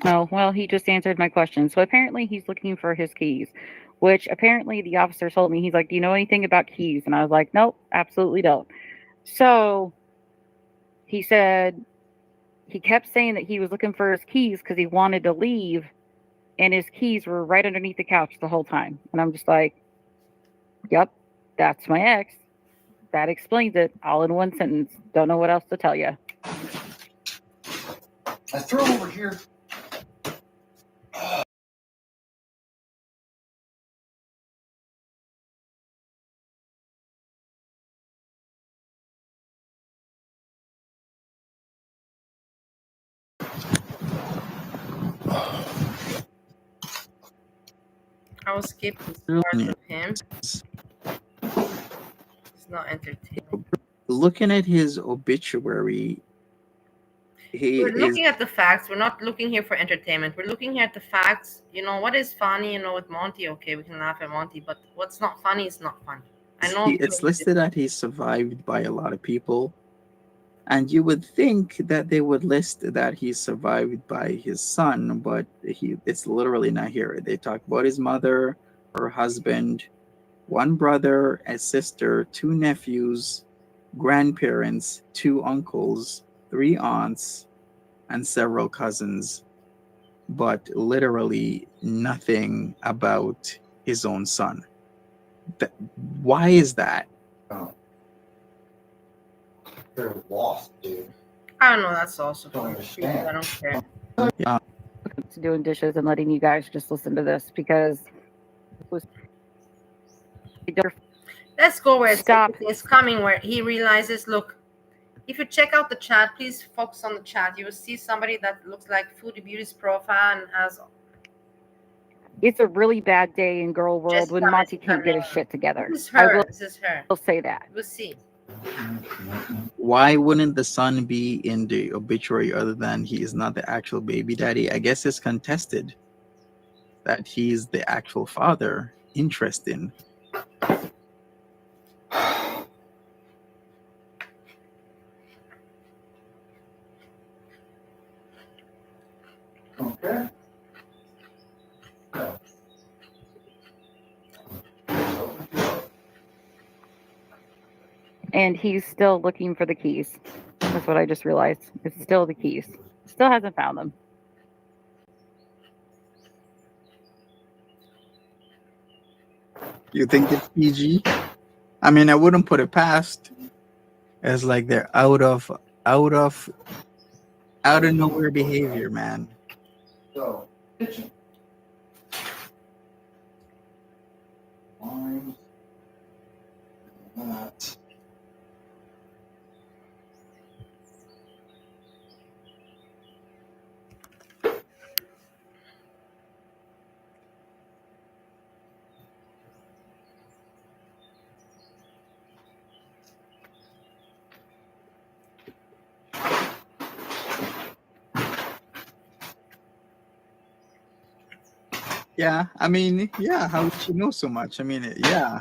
Oh, well, he just answered my question. So apparently he's looking for his keys, which apparently the officer told me. He's like, "Do you know anything about keys?" And I was like, "Nope, absolutely don't." So he said he kept saying that he was looking for his keys because he wanted to leave, and his keys were right underneath the couch the whole time. And I'm just like, "Yep, that's my ex. That explains it all in one sentence. Don't know what else to tell you." I throw over here. I will skip this part with him. It's not entertaining. Looking at his obituary, he We're is looking at the facts. We're not looking here for entertainment. We're looking here at the facts. You know, what is funny, with Monty, okay, we can laugh at Monty, but what's not funny is not funny. I know it's listed that he's survived by a lot of people. And you would think that they would list that he's survived by his son, but it's literally not here. They talk about his mother, her husband, one brother, a sister, 2 nephews, grandparents, 2 uncles, 3 aunts, and several cousins, but literally nothing about his own son. Why is that? Oh. They're lost, dude. I don't know. That's also Don't funny. understand. I don't care. Yeah, To doing dishes and letting you guys just listen to this because Let's go where Stop. it's coming, where he realizes, look, if you check out the chat, please focus on the chat. You will see somebody that looks like Foodie Beauty's profile and has it's a really bad day in girl world Just when Monty can't get his shit together. This is I her. will This is her. say that. We'll see. why wouldn't the son be in the obituary other than he is not the actual baby daddy? I guess it's contested that he's the actual father. Interesting. Okay. And he's still looking for the keys. That's what I just realized. It's still the keys. Still hasn't found them. You think it's PG? I mean, I wouldn't put it past. It's like they're out of nowhere behavior, man. So, kitchen. Lines. That. Yeah, I mean, yeah. How would you know so much? I mean, yeah.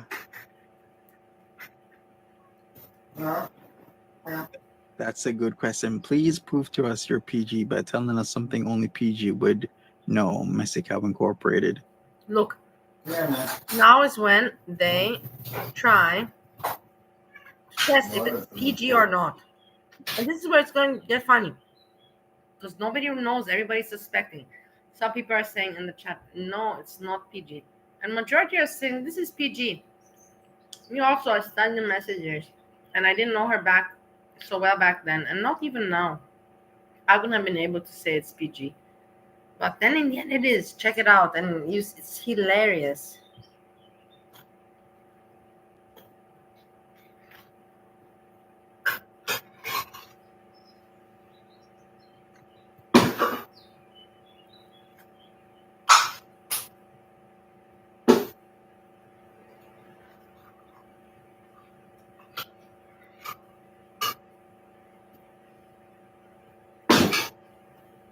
That's a good question. Please prove to us you're PG by telling us something only PG would know. Mystic Health Incorporated. Look, Yeah, man. Now is when they try to test if it's PG or not. And this is where it's going to get funny. Because nobody knows, everybody's suspecting. Some people are saying in the chat, no, it's not PG. And majority are saying this is PG. Me also, I studied the messages. And I didn't know her back so well back then. And not even now. I wouldn't have been able to say it's PG. But then in the end it is. Check it out. And it's hilarious.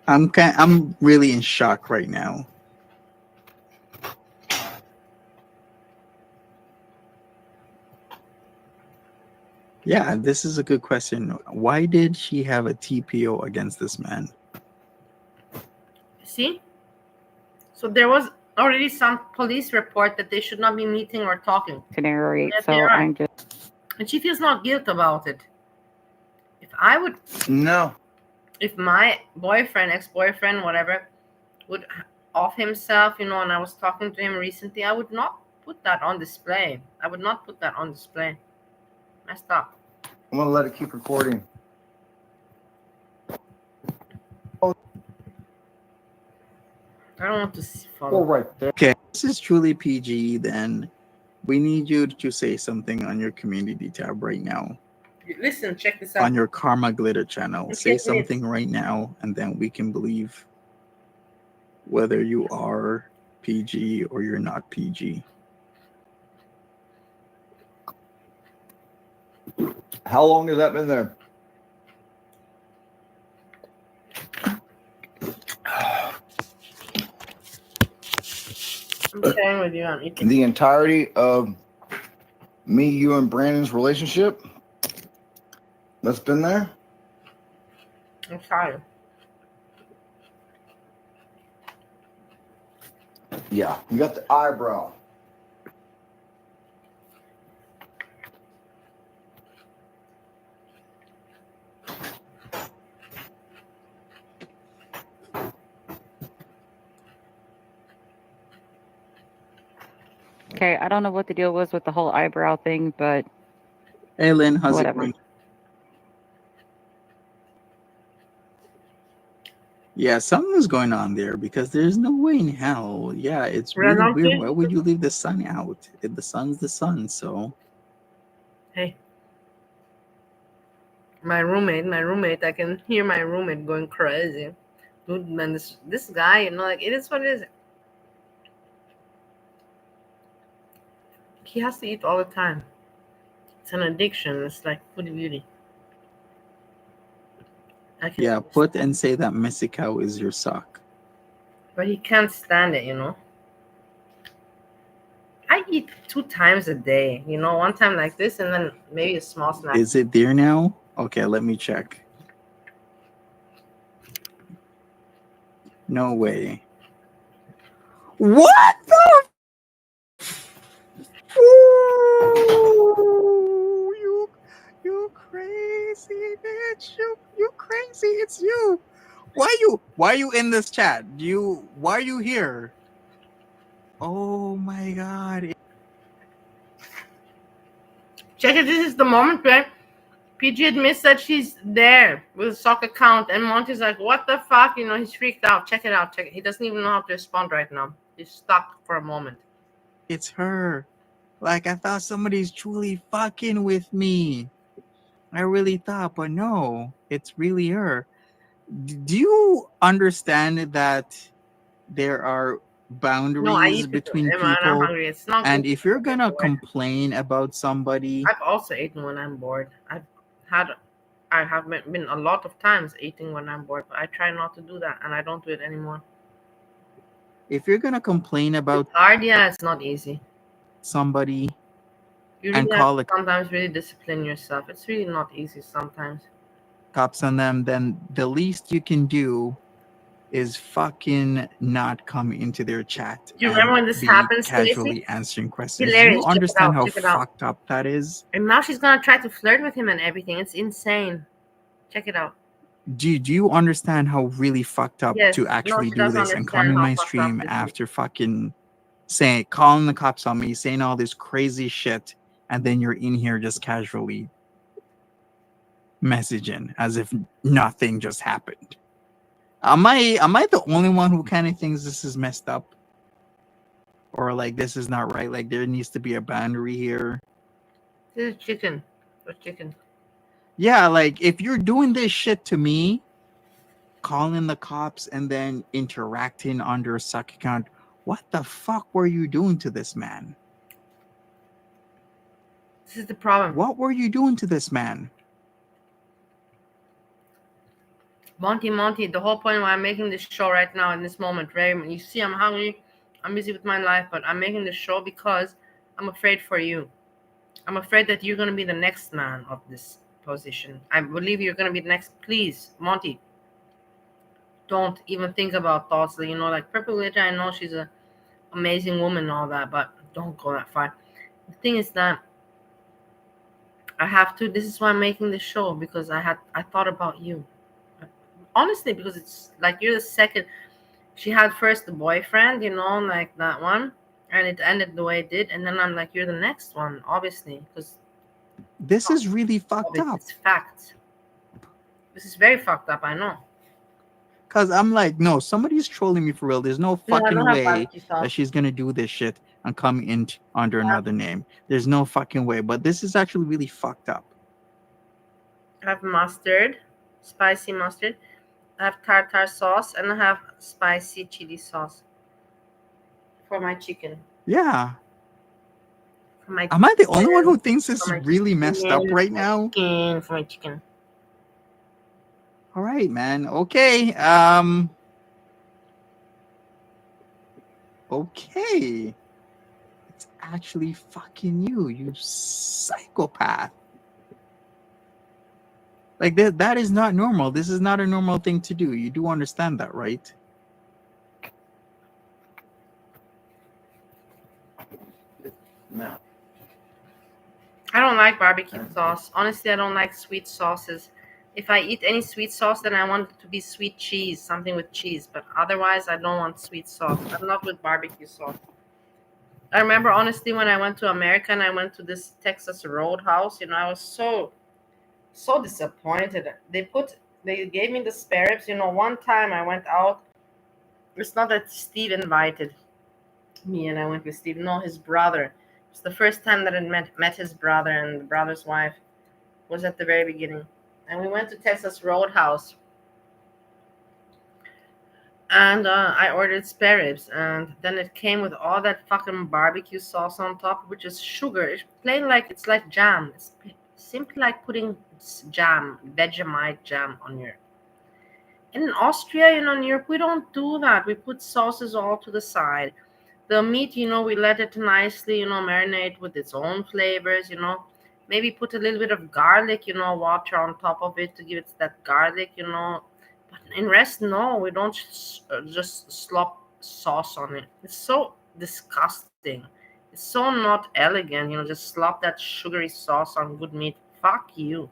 I'm really in shock right now. Yeah, this is a good question. Why did she have a TPO against this man? See? So there was already some police report that they should not be meeting or talking. To narrate, Yet so they are. I'm just. And she feels not guilt about it. If I would, No. if my boyfriend, ex-boyfriend, whatever, would off himself, and I was talking to him recently, I would not put that on display. I would not put that on display. Messed up. I'm gonna let it keep recording. I don't want to Oh, follow. right there. Okay, this is truly PG. Then we need you to say something on your community tab right now. Listen, check this out. On your Karma Glitter channel, Okay, say please. something right now, and then we can believe whether you are PG or you're not PG. How long has that been there? I'm sharing with you. I'm eating. The entirety of me, you, and Brandon's relationship that's been there? I'm sorry. Yeah. You got the eyebrow. Okay, I don't know what the deal was with the whole eyebrow thing, but Hey, Lynn, how's whatever. it going? Yeah, something's going on there because there's no way in hell. Yeah, it's really weird. Why would you leave the sun out? The sun's the sun, so. Hey. My roommate, I can hear my roommate going crazy. Dude, man, this guy, like, it is what it is. He has to eat all the time. It's an addiction. It's like food beauty. Yeah, put and say that Mexico is your sock. But he can't stand it, I eat 2 times a day, one time like this and then maybe a small snack. Is it there now? Okay, let me check. No way. What the? Ooh, you crazy bitch. You crazy. It's you. Why are you in this chat? Why are you here? Oh my god. Check it, this is the moment where PG admits that she's there with a sock account and Monty's like, what the fuck? He's freaked out. Check it out. He doesn't even know how to respond right now. He's stuck for a moment. It's her. Like, I thought somebody's truly fucking with me. I really thought, but no, it's really her. Do you understand that there are boundaries between people? It's not and if you're gonna complain about somebody, I've also eaten when I'm bored. I have been a lot of times eating when I'm bored, but I try not to do that, and I don't do it anymore. If you're gonna complain about it's hard, yeah, it's not easy. Somebody you really have to sometimes really discipline yourself. It's really not easy sometimes. Cops on them, then the least you can do is fucking not come into their chat Do you and remember when this be happened, Stacey? casually answering questions. Do Hilarious. you Check it understand out. how Check it out. fucked up that is? And now she's gonna try to flirt with him and everything. It's insane. Check it out. Do you understand how really fucked up Yes. to No, actually she do doesn't this and come understand in how my fucked up stream this is. after fucking saying, calling the cops on me, saying all this crazy shit, and then you're in here just casually messaging as if nothing just happened? Am I the only one who kind of thinks this is messed up? Or like this is not right? Like there needs to be a boundary here. This is chicken. What's chicken? Yeah, like if you're doing this shit to me, calling the cops and then interacting under a suck account, what the fuck were you doing to this man? This is the problem. What were you doing to this man? Monty, the whole point why I'm making this show right now in this moment, right? You see, I'm hungry, I'm busy with my life, but I'm making this show because I'm afraid for you. I'm afraid that you're gonna be the next man of this position. I believe you're gonna be the next. Please, Monty, don't even think about thoughts that like Purple Glitter. I know she's an amazing woman and all that, but don't go that far. The thing is that I have to. This is why I'm making this show, because I thought about you. Honestly, because it's like you're the second. She had first the boyfriend, like that one, and it ended the way it did. And then I'm like, you're the next one, obviously, because This is really fucked up. it's fact. This is very fucked up, I know. Cause I'm like, no, somebody's trolling me for real. There's no No, I fucking don't have way barbecue sauce. that she's gonna do this shit and come in under another name. There's no fucking way. But this is actually really fucked up. I have mustard, spicy mustard. I have tartar sauce, and I have spicy chili sauce for my chicken. Yeah. For my Am I the only one chicken, who thinks this is for my really messed up chicken, right now? Chicken for my chicken. All right, man. Okay. Okay. It's actually fucking you psychopath. Like that is not normal. This is not a normal thing to do. You do understand that, right? No. I don't like barbecue sauce. Honestly, I don't like sweet sauces. If I eat any sweet sauce, then I want it to be sweet cheese, something with cheese. But otherwise, I don't want sweet sauce. I'm not with barbecue sauce. I remember, honestly, when I went to America and I went to this Texas Roadhouse, I was so disappointed. They gave me the spare ribs. One time I went out. It's not that Steve invited me and I went with Steve. No, his brother. It's the first time that I met his brother, and the brother's wife was at the very beginning. And we went to Texas Roadhouse. And I ordered spare ribs, and then it came with all that fucking barbecue sauce on top, which is sugar. It's plain it's like jam. It's simply like putting jam, Vegemite jam on your. In Austria, in Europe, we don't do that. We put sauces all to the side. The meat, we let it nicely, marinate with its own flavors, Maybe put a little bit of garlic, water on top of it to give it that garlic, But in rest, no, we don't just slop sauce on it. It's so disgusting. It's so not elegant, just slop that sugary sauce on good meat. Fuck you.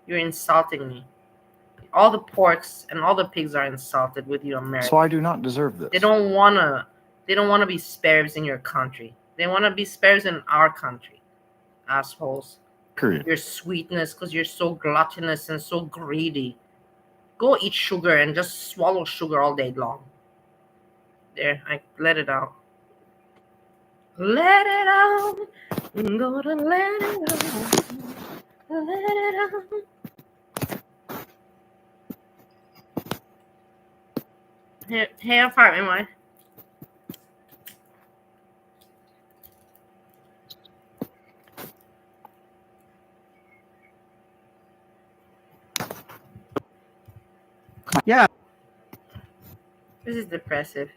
You're insulting me. All the porks and all the pigs are insulted with you, Americans. So I do not deserve this. They don't wanna be spares in your country. They wanna be spares in our country. Assholes. Period. Your sweetness, because you're so gluttonous and so greedy. Go eat sugar and just swallow sugar all day long. There, I let it out. Let it out. I'm gonna let it out. Let it out. Hey, apartment wife. Yeah. This is depressive.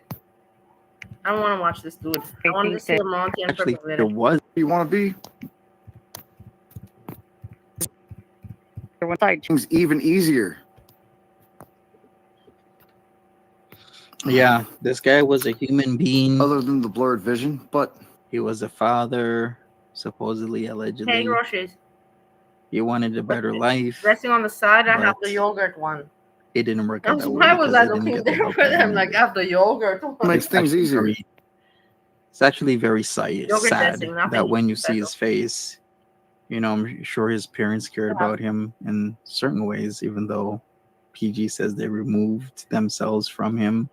I don't want to watch this dude. I want to see a Monty and Actually, Purple Glitter. there was. You want to be? One side. Things even easier. Yeah, this guy was a human being. Other than the blurred vision, but He was a father, supposedly, Hey, allegedly. groceries. He wanted a better life. Dressing on the side, I have but the yogurt one. It didn't work out that way Why was because I they didn't looking get the there help for that he them? Like, needed. I have the yogurt one. makes things Actually easier. It's actually very Yogurt sad dressing, nothing that when you see special. his face, I'm sure his parents cared Yeah. about him in certain ways, even though PG says they removed themselves from him.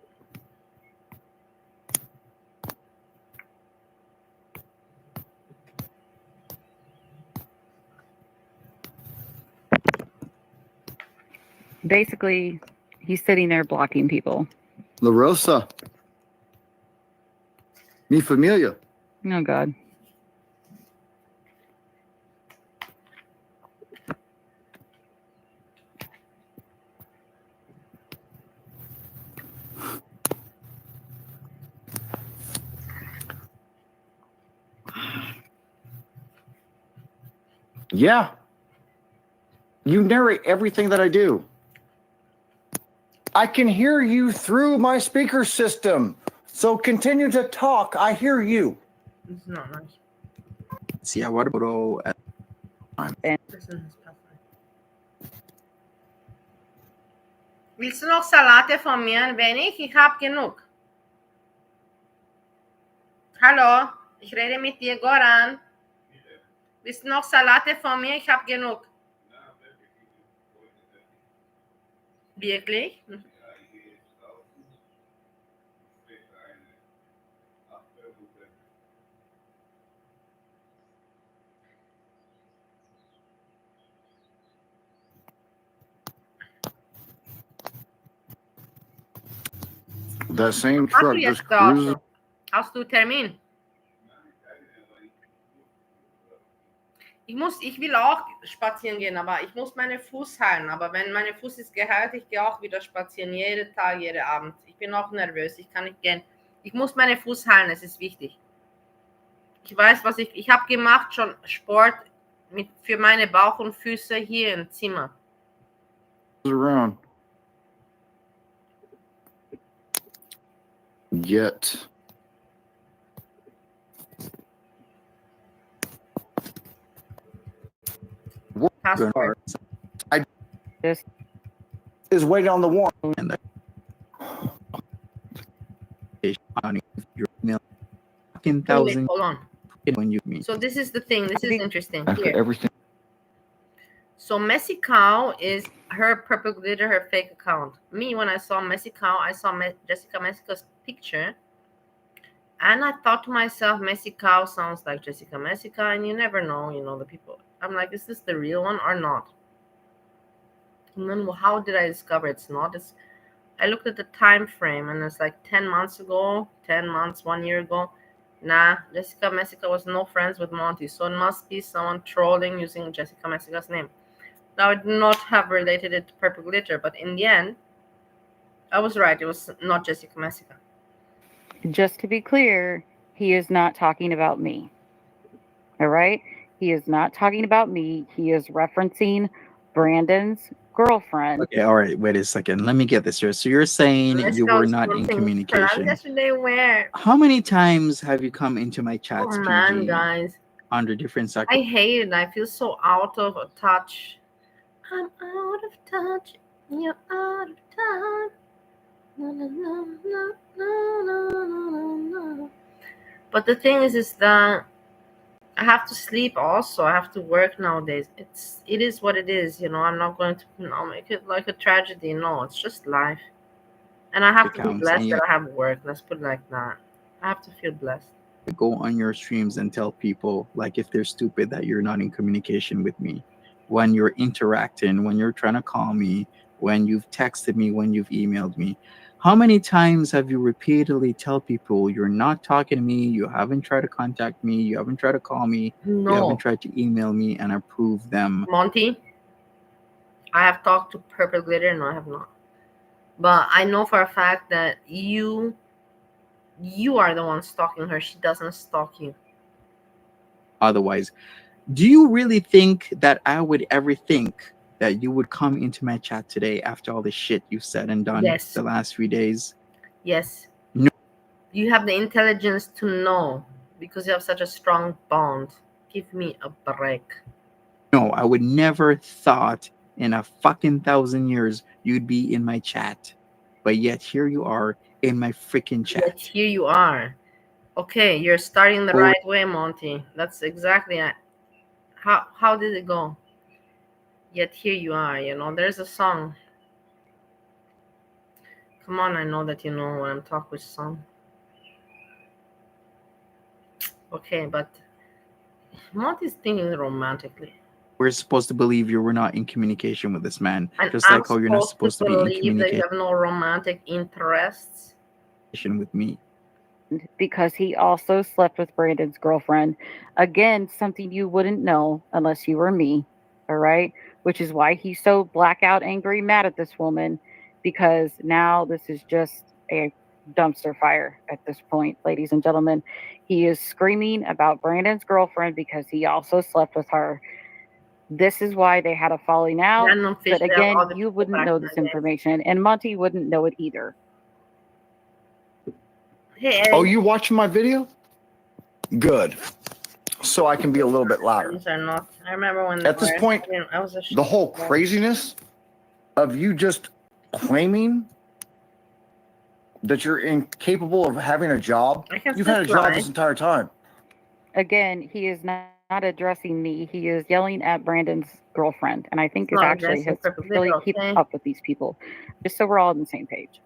Basically, he's sitting there blocking people. La Rosa. Mi familia. Oh, God. Yeah. You narrate everything that I do. I can hear you through my speaker system. So continue to talk. I hear you. It's not nice. See, I want to go at This is his password. Willst du noch Salate von mir ein wenig? Ich hab genug. Hallo, ich rede mit dir, Goran. Willst du noch Salate von mir? Ich hab genug. Wirklich? That same Machst du truck jetzt just da? cruises. Hast du Termin? Ich will auch spazieren gehen, aber ich muss meine Fuß heilen. Aber wenn meine Fuß ist geheilt, ich gehe auch wieder spazieren, jeden Tag, jeden Abend. Ich bin auch nervös, ich kann nicht gehen. Ich muss meine Fuß heilen, es ist wichtig. Ich weiß, was ich habe gemacht, schon Sport für meine Bauch und Füße hier im Zimmer. Around. Yet. Passport. This Is waiting on the warrant. and on your email. Wait, 10,000 hold on. when you meet. So this is the thing. This is interesting. After Here. everything. So Messy Cow is her purple glitter, her fake account. Me, when I saw Messy Cow, I saw Jessica Messica's picture. And I thought to myself, Messy Cow sounds like Jessica Messica, and you never know, the people. I'm like, is this the real one or not? And then how did I discover it's not? I looked at the time frame, and it's like 10 months ago, 10 months, 1 year ago. Nah, Jessica Messica was no friends with Monty, so it must be someone trolling using Jessica Messica's name. Now, I would not have related it to purple glitter, but in the end, I was right. It was not Jessica Messica. just to be clear, he is not talking about me. All right? He is not talking about me. He is referencing Brandon's girlfriend. Okay, all right, wait a second. Let me get this here. So you're saying Let's you go were with not in something communication. yesterday where? How many times have you come into my chats, Oh man, PG, guys. under different I hate it. I feel so out of touch. I'm out of touch. You're out of time. No, no, no, no, no, no, no, no. But the thing is that I have to sleep also. I have to work nowadays. It is what it is, I'm not going to make it like a tragedy. No, it's just life. And I have to be accounts, blessed and that I have work. Let's put it like that. I have to feel blessed. go on your streams and tell people, like, if they're stupid, that you're not in communication with me. When you're interacting, when you're trying to call me, when you've texted me, when you've emailed me. How many times have you repeatedly tell people you're not talking to me, you haven't tried to contact me, you haven't tried to call me, you haven't No, tried to email me, and approve them? Monty, I have talked to Purple Glitter. No, I have not. But I know for a fact that you are the one stalking her. She doesn't stalk you. Otherwise, do you really think that I would ever think that you would come into my chat today after all the shit you've said and done Yes. the last few days? Yes. No. You have the intelligence to know because you have such a strong bond. Give me a break. No, I would never thought in a fucking 1,000 years you'd be in my chat. But yet here you are in my freaking Yet chat. here you are. Okay, you're starting the Or- right way, Monty. That's exactly it. How did it go? Yet here you are, there's a song. Come on, I know that you know when I'm talking with song. Okay, but Monty's thinking romantically. We're supposed to believe you were not in communication with this man. And Just I'm like how you're not supposed to be in believe that you communication have no romantic interests. with me. Because he also slept with Brandon's girlfriend. Again, something you wouldn't know unless you were me. All right. Which is why he's so blackout angry, mad at this woman, because now this is just a dumpster fire at this point, ladies and gentlemen. He is screaming about Brandon's girlfriend because he also slept with her. This is why they had a falling out. Random fish, But they have all again, the you people wouldn't back know in the this day. information, and Monty wouldn't know it either. Hey, Oh, you watching my video? Good. So I can be a little bit louder. These are not. I remember when At this point, I was the whole craziness of you just claiming that you're incapable of having a job. You've had a job this entire time. Again, he is not addressing me. He is yelling at Brandon's girlfriend, and I think it's not actually his addressing perfectly, really keep okay. up with these people, just so we're all on the same page.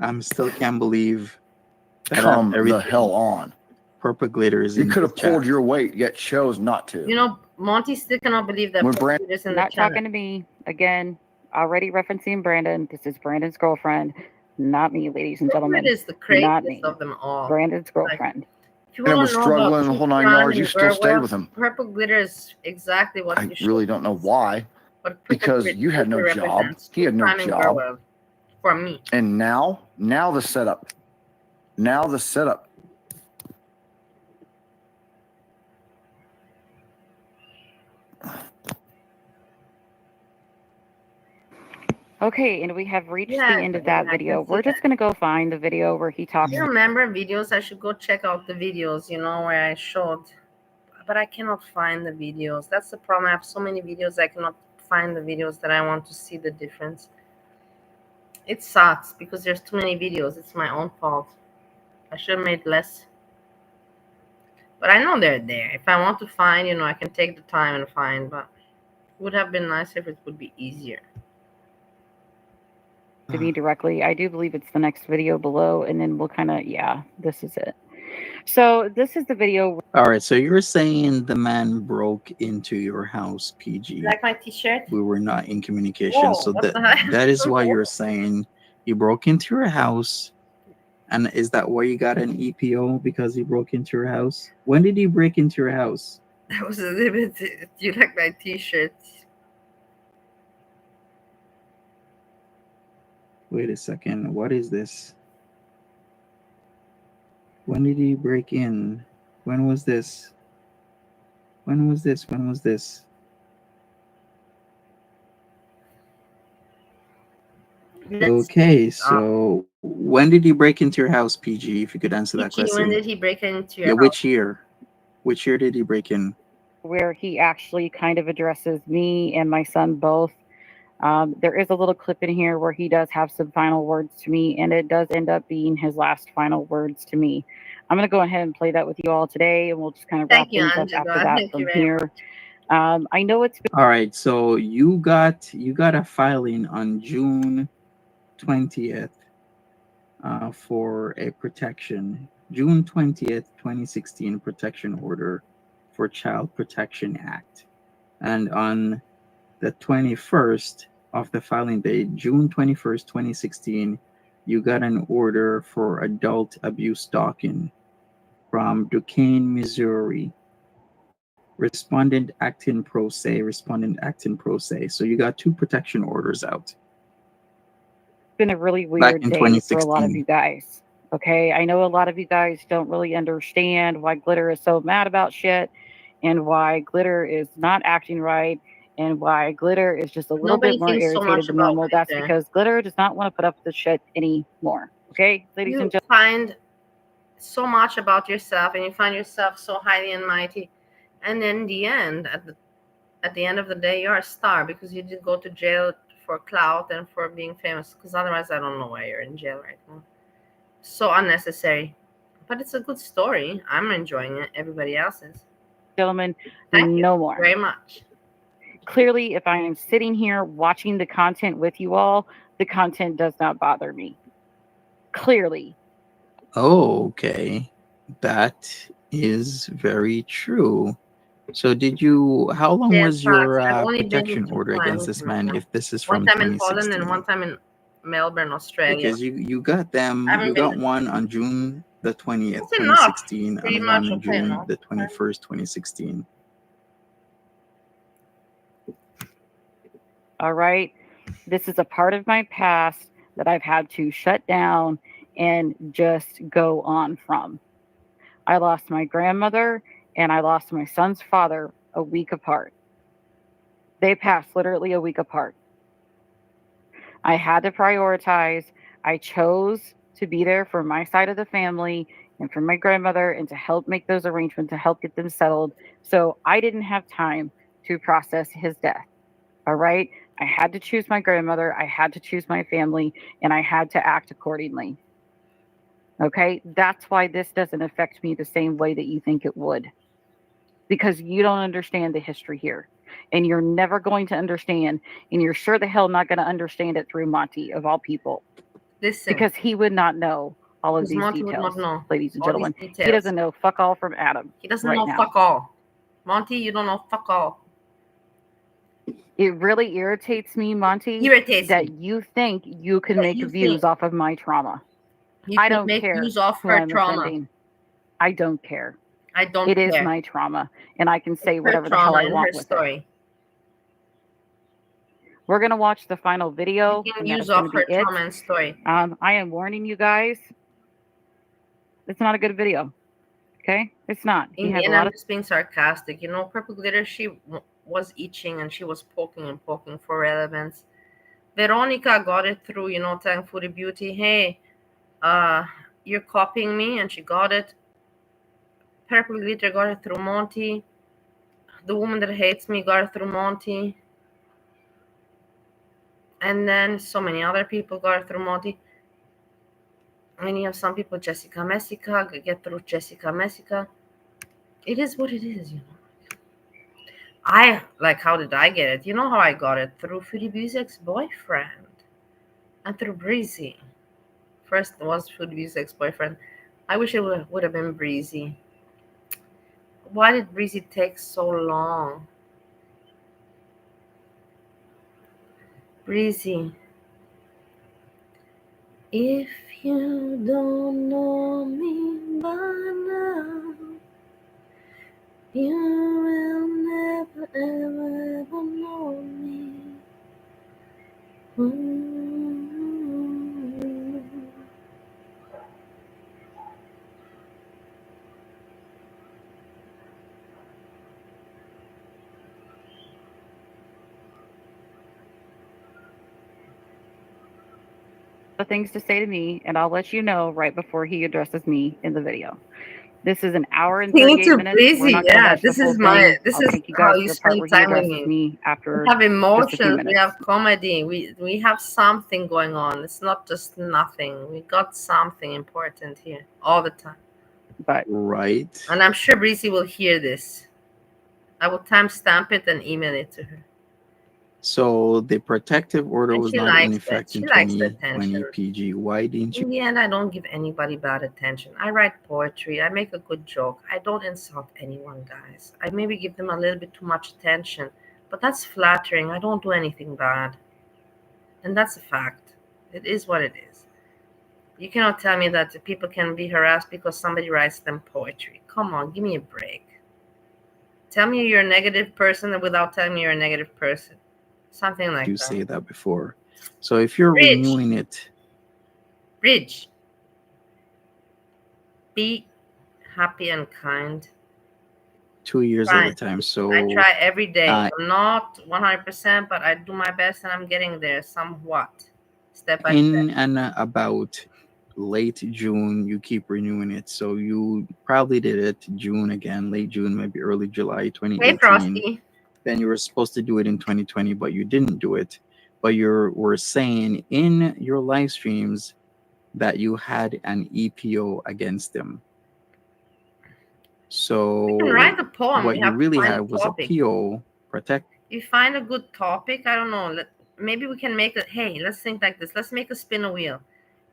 I'm still can't believe that Come the hell on. Purple Glitter is You in could the have pulled chat. your weight, yet chose not to. Monty still cannot believe that When Purple Glitter's in the Not chat. talking to me. Again, already referencing Brandon. This is Brandon's girlfriend, not me, ladies and Purple gentlemen. Glitter is the Not craziest me. of them all. Brandon's girlfriend. If you And it want was to know struggling about the whole true 9 crime yards. and You still stayed werewolves, with him. Purple Glitter is exactly what I you should. really don't know why. What Purple Because Glitter you had no job. represents. He had True no crime and job. werewolf for me. And now the setup. Now the setup. Okay, and we have reached Yeah, the end of yeah, that I can video. see We're just that. going to go find the video where he talks. You remember videos? I should go check out the videos, where I showed. But I cannot find the videos. That's the problem. I have so many videos, I cannot find the videos that I want to see the difference. It sucks because there's too many videos. It's my own fault. I should have made less. But I know they're there. If I want to find, I can take the time and find. But it would have been nicer if it would be easier. To me directly. I do believe it's the next video below, and then we'll kind of, this is it. So this is the video. All right, so you're saying the man broke into your house, PG. Like my t-shirt? We were not in communication. Whoa, So what the heck? that is why you're saying he broke into your house. And is that why you got an EPO? Because he broke into your house? When did he break into your house? That was a little bit. Do you like my t-shirt? Wait a second. What is this? When did he break in? When was this? When was this? When was this? Okay, so when did he break into your house, PG? If you could answer that question. When did he break into your Yeah, house? which year? Which year did he break in? Where he actually kind of addresses me and my son both. There is a little clip in here where he does have some final words to me, and it does end up being his last final words to me. I'm going to go ahead and play that with you all today, and we'll just kind of wrap things up after that from here. I know it's been... All right, so you got a filing on June 20th for a protection. June 20th, 2016 protection order for Child Protection Act. And on the 21st of the filing date, June 21st, 2016, you got an order for adult abuse stalking from Duquesne, Missouri. Respondent acting pro se. So you got 2 protection orders out. It's been a really weird day for a lot of you guys. Okay, I know a lot of you guys don't really understand why Glitter is so mad about shit and why Glitter is not acting right and why Glitter is just a little Nobody bit more thinks so much irritated than about normal. That's Glitter. because Glitter does not want to put up with this shit anymore. Okay, ladies You and gentlemen. find so much about yourself, and you find yourself so highly and mighty, and in the end, at the end of the day, you're a star because you did go to jail for clout and for being famous. Because otherwise, I don't know why you're in jail right now. So unnecessary, but it's a good story. I'm enjoying it. Everybody else is. Gentlemen, Thank you no more. very much. Clearly, if I am sitting here watching the content with you all, the content does not bother me. Clearly. Oh, okay. That is very true. So how long Yeah, was your I've only been protection 2 order against times. this man if this is One from time in Poland and 2016? one time in Melbourne, Australia. Because you got them, you got one on June the 20th, That's enough. 2016, Pretty and much one on okay, June no? the 21st, 2016. All right. This is a part of my past that I've had to shut down and just go on from. I lost my grandmother and I lost my son's father a week apart. They passed literally a week apart. I had to prioritize. I chose to be there for my side of the family and for my grandmother and to help make those arrangements, to help get them settled. So I didn't have time to process his death. All right. I had to choose my grandmother. I had to choose my family, and I had to act accordingly. Okay. That's why this doesn't affect me the same way that you think it would, because you don't understand the history here, and you're never going to understand, and you're sure the hell not going to understand it through Monty, of all people. Listen. Because he would not know all of these Monty details, would not know ladies and all gentlemen. these He details. doesn't know fuck all from Adam. He doesn't right know now. fuck all. Monty, you don't know fuck all. It really irritates me, Monty, that you think you can make views off of my trauma. I don't care views off who her I'm trauma. offending. I don't care. I don't It care. is my trauma, and I can say Her whatever the hell trauma I and want her with story. it. We're going to watch the final video, You can and that use is going off to be her it. trauma and story. I am warning you guys, it's not a good video. Okay? It's not. In the end, I'm just being sarcastic. You know, Purple Glitter, she was itching and she was poking and poking for relevance. Veronica got it through, you know, telling Foodie Beauty, hey, you're copying me, and she got it. Purple Glitter got it through Monty. The woman that hates me got it through Monty. And then so many other people got it through Monty. And you have some people, Jessica Messica, get through Jessica Messica. It is what it is, you know. How did I get it? You know how I got it? Through Foodie Beauty's ex-boyfriend. And through Breezy. First was Foodie Beauty's ex-boyfriend. I wish it would have been Breezy. Why did Breezy take so long? Breezy. If you don't know me by now, you will never, ever, ever know me. Things to say to me, and I'll let you know right before he addresses me in the video. This is an hour and 38 minutes. Breezy, We're not going to watch the whole thing. This I'll is take you how guys you to the part spend where he time with addresses me after We have just a few emotions. minutes. We have comedy. We have something going on. It's not just nothing. We got something important here all the time. But right. And I'm sure Breezy will hear this. I will timestamp it and email it to her. So the protective order And was she not in likes effect it. in She likes the 2020 attention. PG. Why didn't you? In the end, I don't give anybody bad attention. I write poetry. I make a good joke. I don't insult anyone, guys. I maybe give them a little bit too much attention, but that's flattering. I don't do anything bad. And that's a fact. It is what it is. You cannot tell me that people can be harassed because somebody writes them poetry. Come on, give me a break. Tell me you're a negative person without telling me you're a negative person. Something like that. You say that before. So if you're Bridge. renewing it. Bridge. Be happy and kind. 2 years at a Fine. time. I So try every day. uh, I'm not 100%, but I do my best and I'm getting there somewhat, step by step. in and about late June, you keep renewing it. So you probably did it June again, late June, maybe early July Hey, 2018. Frosty. Then you were supposed to do it in 2020, but you didn't do it. But you were saying in your live streams that you had an EPO against them. We can write So a poem. what We you have to really find had a was a topic. PO protect. You find a good topic. I don't know. Maybe we can make it. Hey, let's think like this. Let's make a spin a wheel.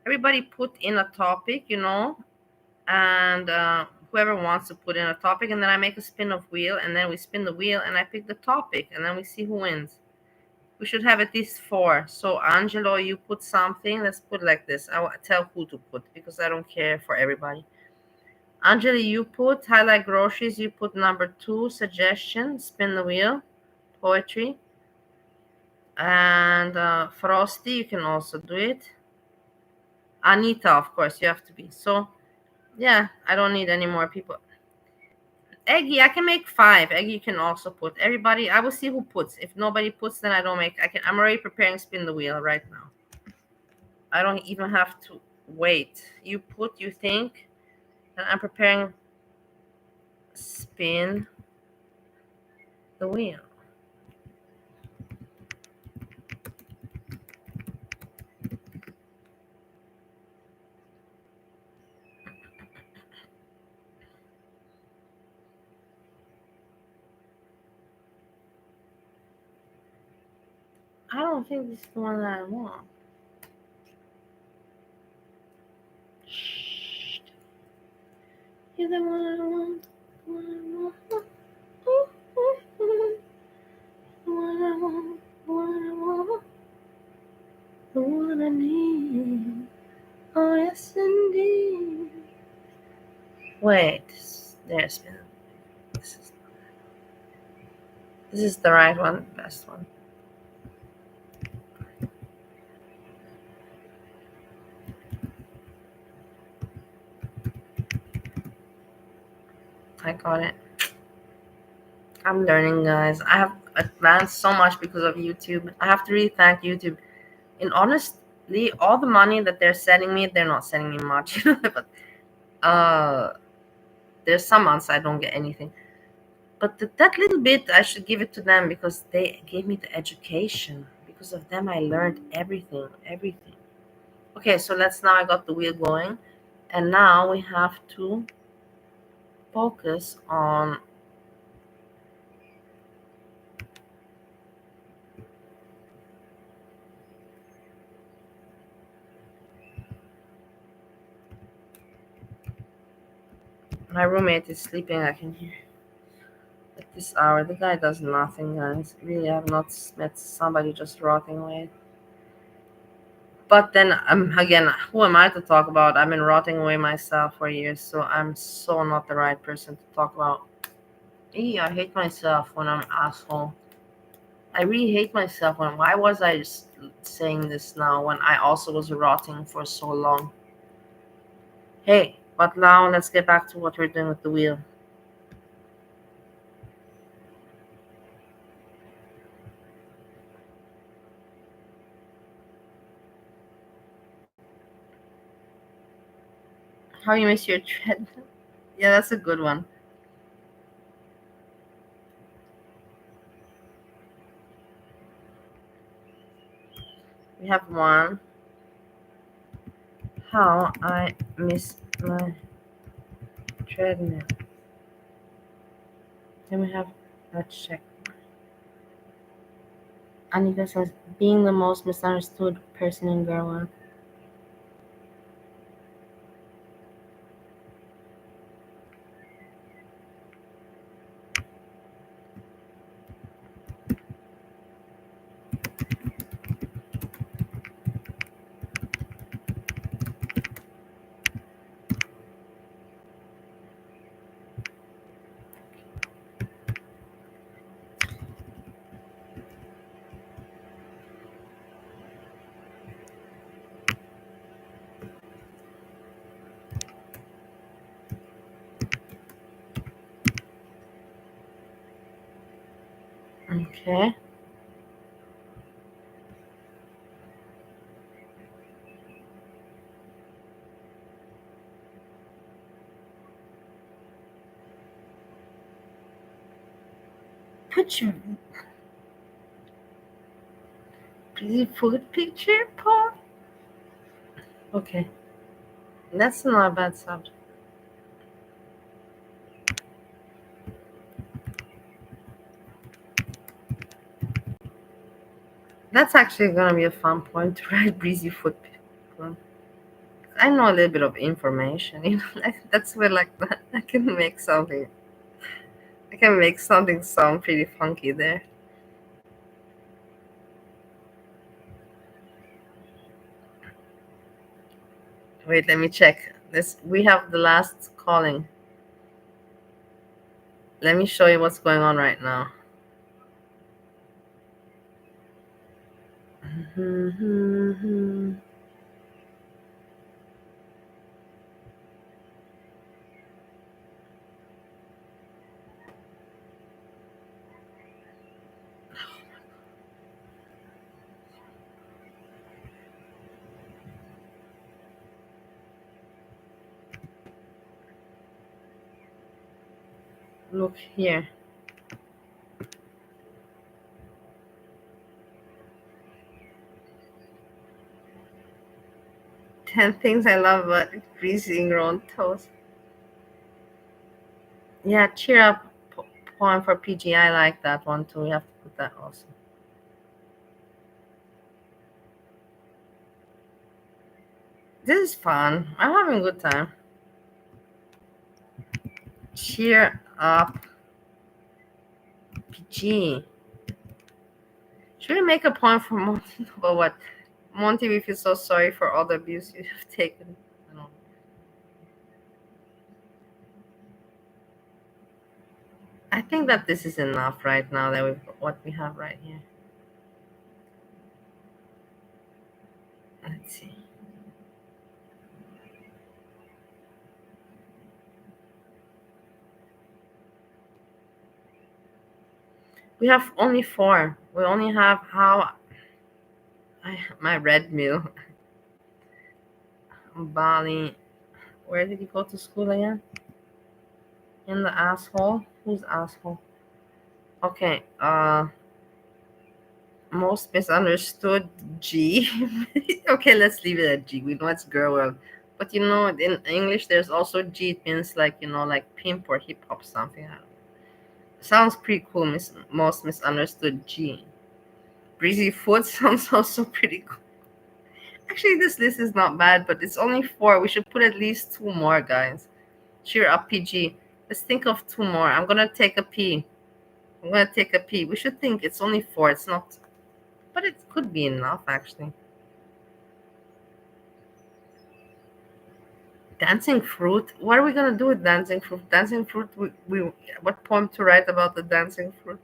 Everybody put in a topic, and whoever wants to put in a topic, and then I make a spin of wheel, and then we spin the wheel, and I pick the topic, and then we see who wins. We should have at least 4. So Angelo, you put something. Let's put like this. I will tell who to put because I don't care for everybody. Angela, you put highlight groceries. You put number 2 suggestion. Spin the wheel. Poetry. And Frosty, you can also do it. Anita, of course, you have to be. So yeah, I don't need any more people. Eggy, I can make 5. Eggy, you can also put. Everybody, I will see who puts. If nobody puts, then I don't make. I'm already preparing spin the wheel right now. I don't even have to wait. You put, you think, and I'm preparing spin the wheel. I don't think this is the one that I want. Shh. You're the one I want. The one I want. Ooh, ooh, ooh. The one I want. The one I want. The one I need. Oh, yes, indeed. Wait. There's been. This is the right one, the best one. I got it. I'm learning, guys. I have advanced so much because of YouTube. I have to really thank YouTube. And honestly, all the money that they're sending me, they're not sending me much. But there's some months I don't get anything. But that little bit, I should give it to them because they gave me the education. Because of them, I learned everything. Okay, so now I got the wheel going. And now we have to focus on my roommate is sleeping. I can hear at this hour. The guy does nothing, guys. Really, I've not met somebody just rotting away. But then, again, who am I to talk about? I've been rotting away myself for years, so I'm so not the right person to talk about. I hate myself when I'm an asshole. I really hate myself. Why was I just saying this now when I also was rotting for so long? Hey, but now let's get back to what we're doing with the wheel. How you miss your tread? Yeah, that's a good one. We have one. How I miss my treadmill. Then we have, let's check. Anika says, being the most misunderstood person in girl one. Okay. Put your pretty food picture, Paul. Okay. That's not a bad subject. That's actually gonna be a fun point to write breezy food picture. I know a little bit of information, you know. That's where like I can make something. I can make something sound pretty funky there. Wait, let me check. This we have the last calling. Let me show you what's going on right now. Look here. Ten things I love about greasing grown toast. Yeah, cheer up poem for PG. I like that one too. We have to put that also. This is fun. I'm having a good time. Cheer up, PG. Should we make a poem for Monty about what? Monty, we feel so sorry for all the abuse you have taken. I don't- I think that this is enough right now that what we have right here. Let's see. We have only 4. We only have my red meal. Bali. Where did he go to school again? In the asshole? Who's asshole? Okay. Most misunderstood G. Okay, let's leave it at G. We know it's girl world. But you know, in English, there's also G. It means like, you know, like pimp or hip hop something. Sounds pretty cool. Most misunderstood G. Breezy food sounds also pretty cool. Actually, this list is not bad, but it's only 4. We should put at least 2 more, guys. Cheer up, PG. Let's think of 2 more. I'm gonna take a pee. We should think it's only 4. It's not, but it could be enough actually. Dancing fruit. What are we gonna do with dancing fruit? Dancing fruit. We what poem to write about the dancing fruit?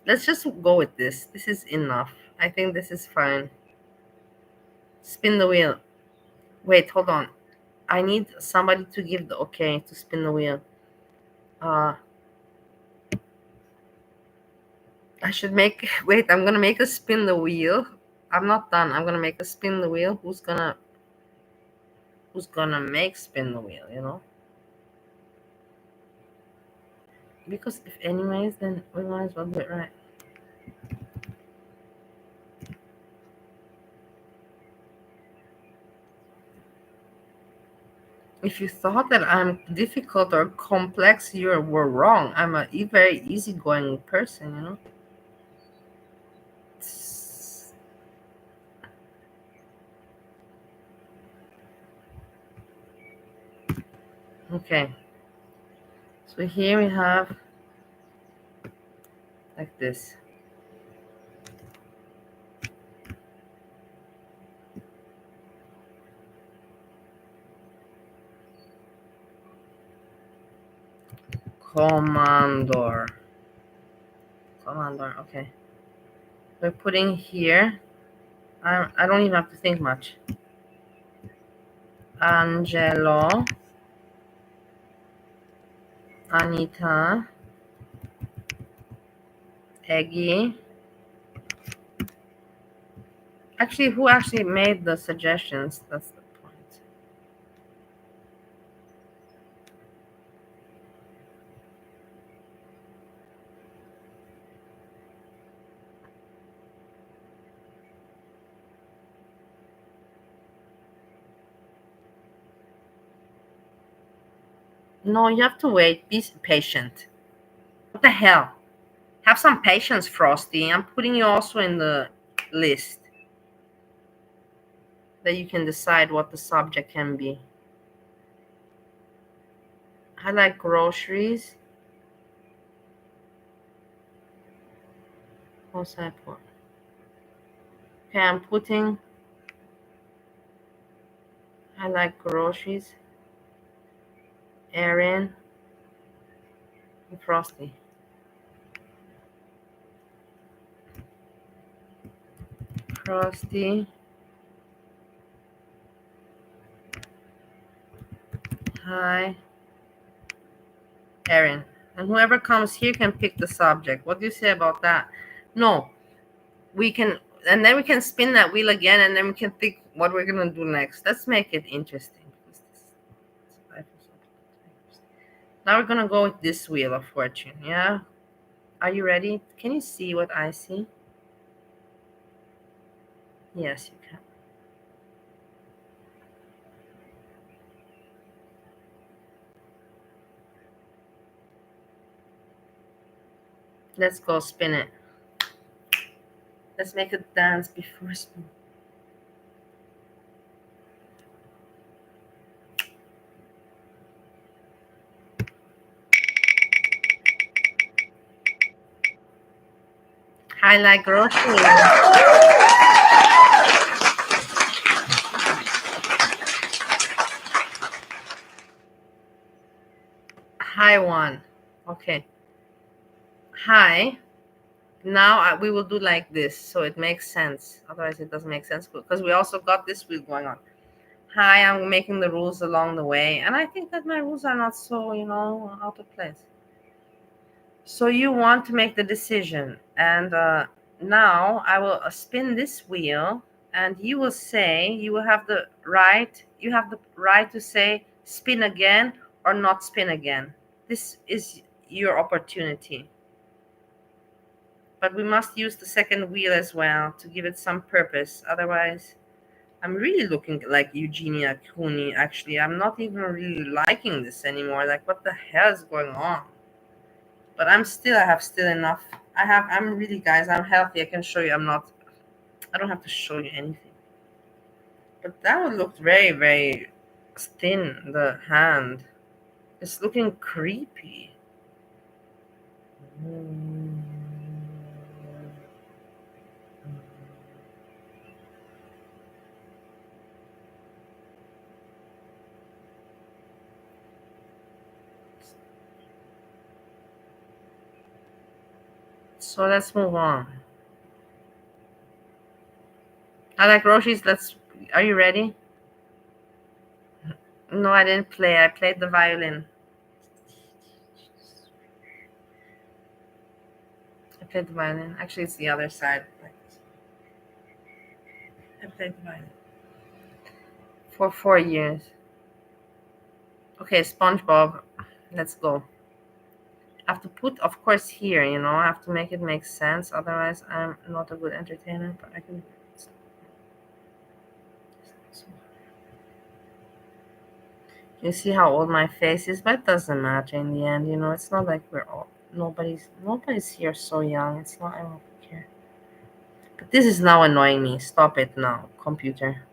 Let's just go with this. This is enough. I think this is fine. Spin the wheel. Wait, hold on. I need somebody to give the okay to spin the wheel. I should make. Wait, I'm gonna make a spin the wheel. I'm not done. I'm gonna make a spin the wheel. Who's gonna make spin the wheel? You know. Because if anyways, then we might as well do it right. If you thought that I'm difficult or complex, you were wrong. I'm a very easygoing person, you know. Okay. So here we have like this. Commander. Okay. We're putting here. I don't even have to think much. Angelo, Anita, Peggy. Actually, who actually made the suggestions? That's the point. No, you have to wait. Be patient. What the hell? Have some patience, Frosty. I'm putting you also in the list that you can decide what the subject can be. I like groceries. What's that for? Okay, I'm putting. I like groceries. Erin and Frosty. Frosty. Hi. Erin. And whoever comes here can pick the subject. What do you say about that? No. We can, and then we can spin that wheel again, and then we can think what we're gonna do next. Let's make it interesting. Now we're gonna go with this wheel of fortune. Yeah, are you ready? Can you see what I see? Yes, you can. Let's go spin it. Let's make it dance before spin. I like groceries. Hi, one. Okay. Hi. Now we will do like this, so it makes sense. Otherwise, it doesn't make sense because we also got this wheel going on. Hi, I'm making the rules along the way, and I think that my rules are not so, out of place. So you want to make the decision, and now I will spin this wheel, and you will say you have the right to say spin again or not spin again. This is your opportunity. But we must use the second wheel as well to give it some purpose. Otherwise, I'm really looking like Eugenia Cooney, actually. I'm not even really liking this anymore. Like, what the hell is going on? But I have still enough. I'm really, guys, I'm healthy. I can show you. I don't have to show you anything. But that would look very, very thin, the hand. It's looking creepy. So let's move on. I like groceries. Are you ready? No, I didn't play. I played the violin. I played the violin. Actually, it's the other side. I played the violin for 4 years. Okay, SpongeBob, let's go. I have to put, of course, here, I have to make it make sense. Otherwise, I'm not a good entertainer, but I can. You see how old my face is, but it doesn't matter in the end. It's not like we're all nobody's here so young. It's not. I don't care. But this is now annoying me. Stop it now, computer.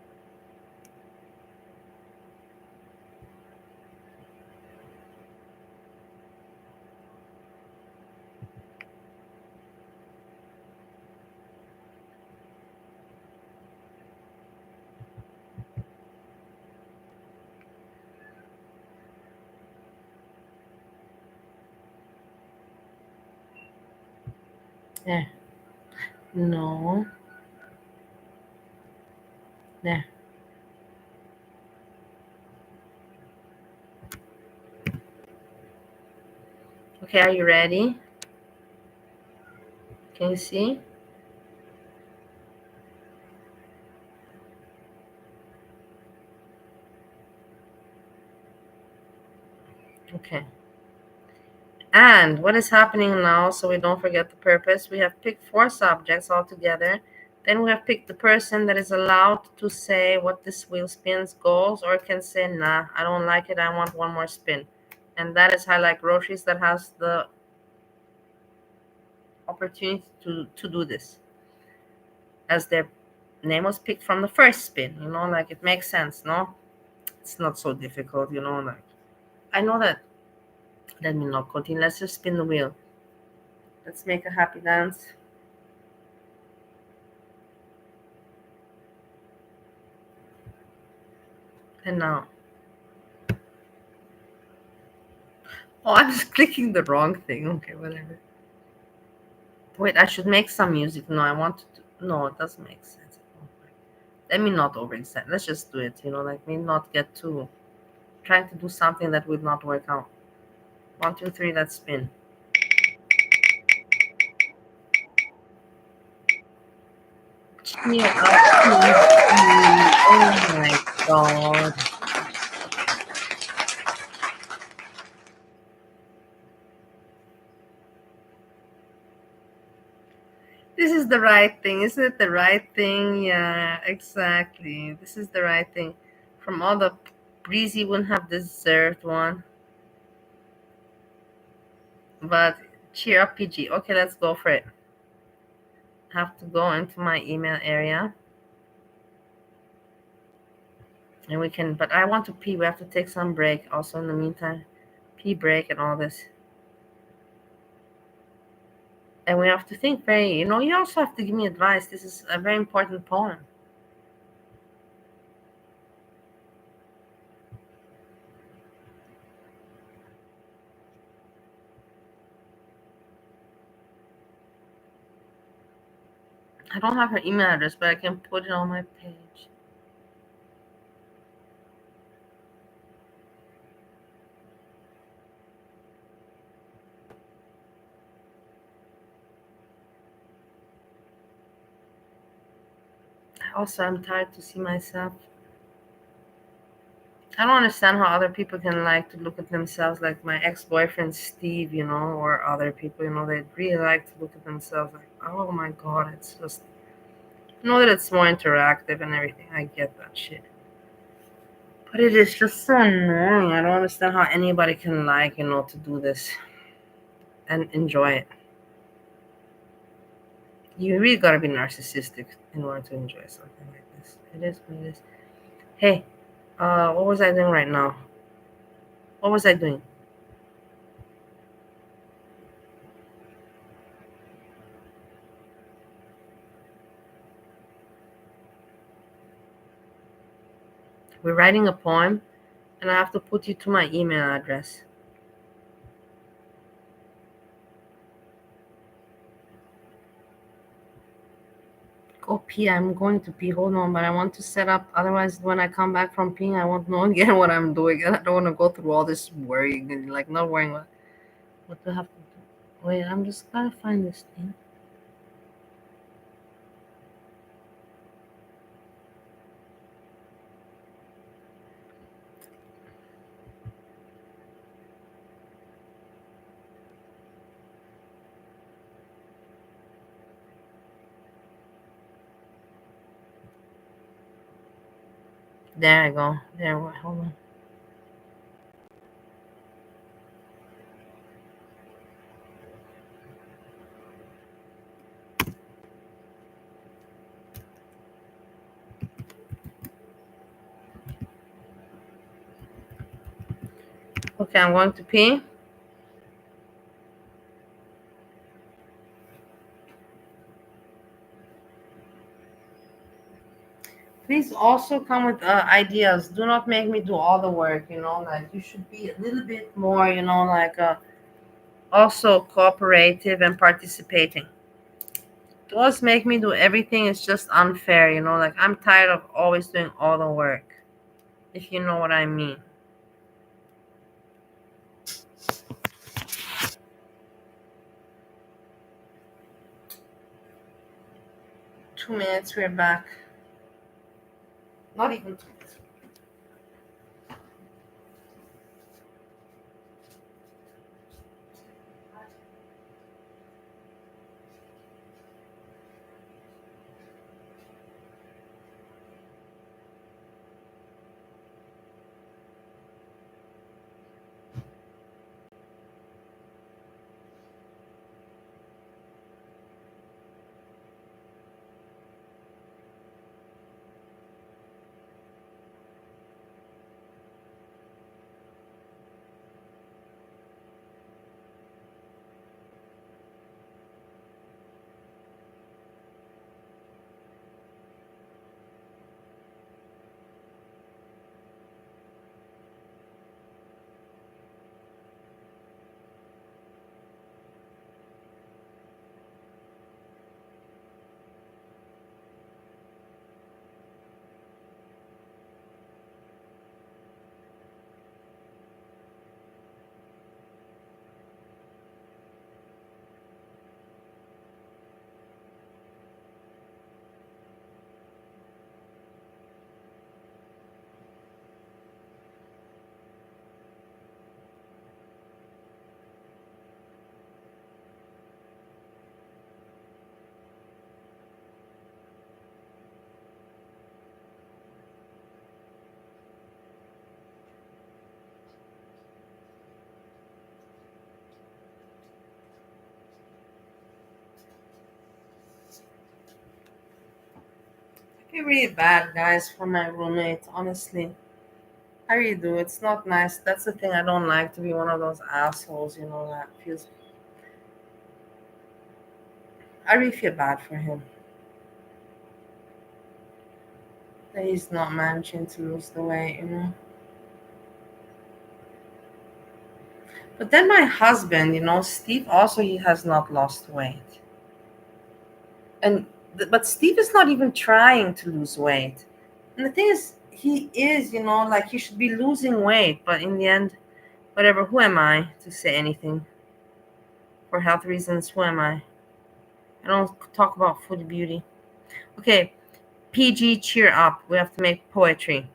There. No. There. Okay, are you ready? Can you see? Okay. And what is happening now, so we don't forget the purpose, we have picked 4 subjects altogether. Then we have picked the person that is allowed to say what this wheel spins goes, or can say, nah, I don't like it, I want one more spin. And that is Highlight Groceries that has the opportunity to do this, as their name was picked from the first spin. Like, it makes sense, no? It's not so difficult, like, I know that. Let me not continue. Let's just spin the wheel. Let's make a happy dance. And now. Oh, I'm just clicking the wrong thing. Okay, whatever. Wait, I should make some music. No, I want to. No, it doesn't make sense. Let me not overextend. Let's just do it. Like, me not get too. Trying to do something that would not work out. 1, 2, 3. Let's spin. Cheer up, oh my god. This is the right thing. Isn't it the right thing? Yeah, exactly. This is the right thing. From all the Breezy wouldn't have deserved one. But cheer up, PG. Okay, let's go for it. Have to go into my email area. And we can, but I want to pee. We have to take some break also in the meantime. Pee break and all this. And we have to think very, you also have to give me advice. This is a very important poem. I don't have her email address, but I can put it on my page. Also, I'm tired to see myself. I don't understand how other people can like to look at themselves, like my ex-boyfriend Steve, or other people, they really like to look at themselves like, oh my god, it's just, that it's more interactive and everything. I get that shit. But it is just so annoying. I don't understand how anybody can like, to do this and enjoy it. You really gotta be narcissistic in order to enjoy something like this. It is what it is. Hey, what was I doing right now? What was I doing? We're writing a poem, and I have to put you to my email address. Go pee. I'm going to pee. Hold on, but I want to set up. Otherwise, when I come back from peeing, I won't know again what I'm doing. And I don't want to go through all this worrying and like not worrying what do I have to do. Wait, I'm just gotta find this thing. There I go. There, hold on. Okay, I'm going to pee. Please also come with ideas. Do not make me do all the work, like you should be a little bit more, like also cooperative and participating. To us, make me do everything is just unfair, like I'm tired of always doing all the work, if you know what I mean. 2 minutes, we're back. Not even 2 minutes. I feel really bad, guys, for my roommate, honestly. I really do. It's not nice. That's the thing I don't like, to be one of those assholes, that feels. I really feel bad for him. That he's not managing to lose the weight. But then my husband, Steve, also, he has not lost weight. But Steve is not even trying to lose weight. And the thing is, he is, like he should be losing weight. But in the end, whatever, who am I to say anything? For health reasons, who am I? I don't talk about food beauty. Okay, PG, cheer up. We have to make poetry.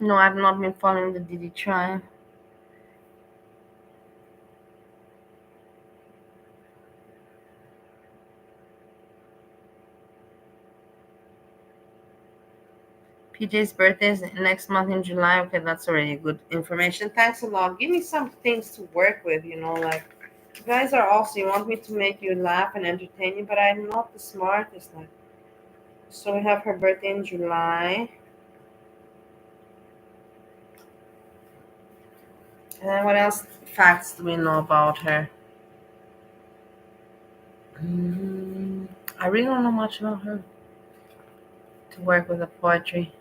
No, I've not been following the Diddy trial. PJ's birthday is next month in July. Okay, that's already good information. Thanks a lot. Give me some things to work with, like you guys are also, you want me to make you laugh and entertain you, but I'm not the smartest. So we have her birthday in July. And what else facts do we know about her? I really don't know much about her to work with the poetry.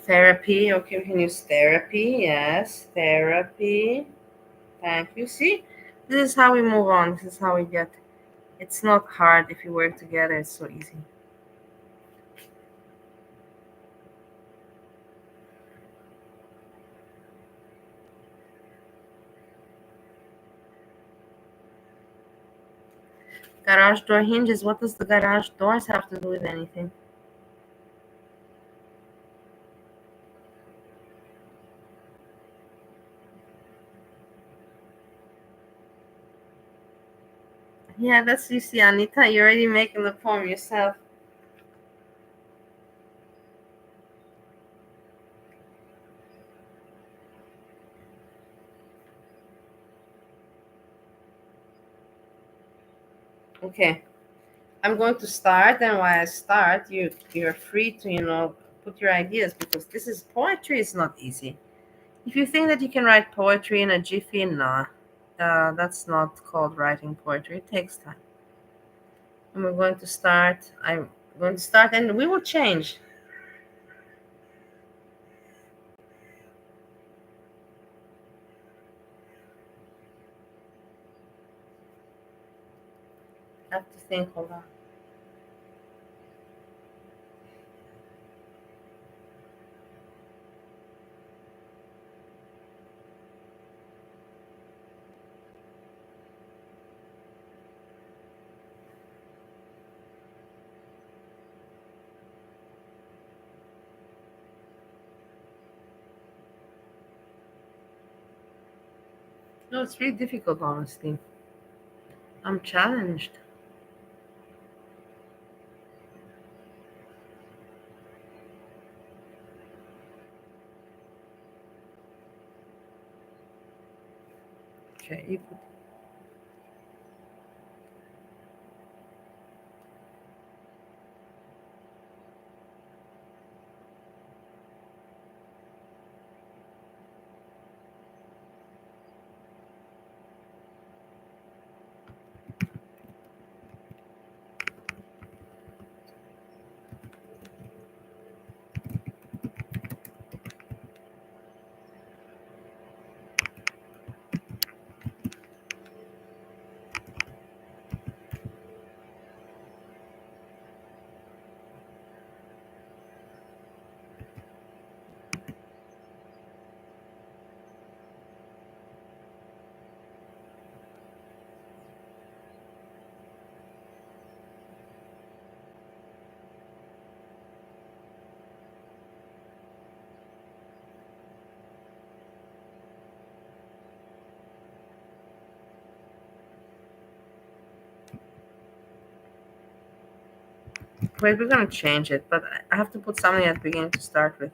Therapy. Okay, we can use therapy. Yes, therapy. Thank you. See, this is how we move on. This is how we get. It's not hard if you work together. It's so easy. Garage door hinges. What does the garage doors have to do with anything? Yeah, that's you see, Anita. You're already making the poem yourself. Okay, I'm going to start, and while I start, you're free to put your ideas, because this is poetry. Is not easy. If you think that you can write poetry in a jiffy, nah, that's not called writing poetry. It takes time. And we're going to start. I'm going to start, and we will change. I have to think. Hold on. No, it's really difficult, honestly. I'm challenged. Okay, you put Wait, we're gonna change it, but I have to put something at the beginning to start with.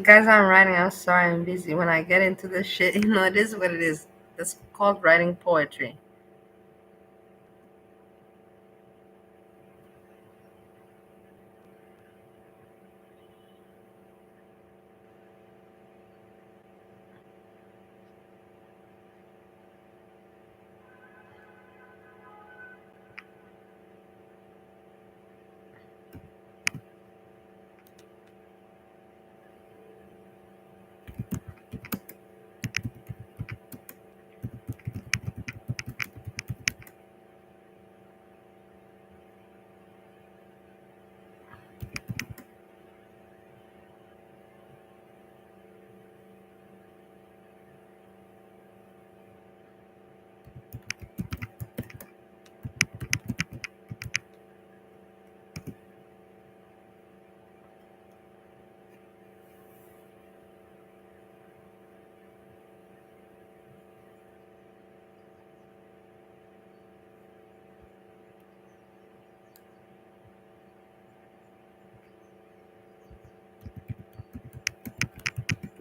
Guys, I'm writing. I'm sorry, I'm busy. When I get into this shit, it is what it is. It's called writing poetry.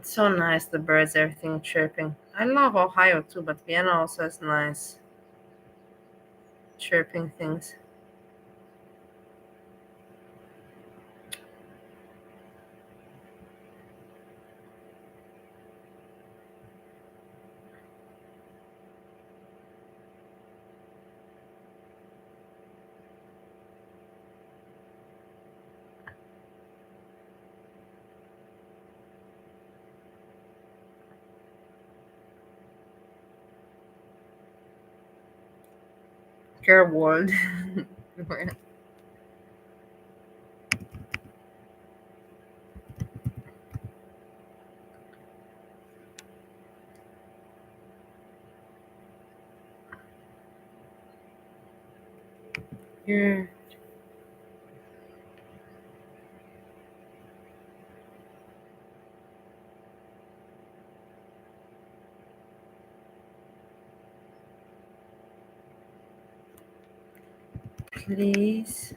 It's so nice, the birds, everything chirping. I love Ohio too, but Vienna also has nice chirping things. her world. Yeah. Please.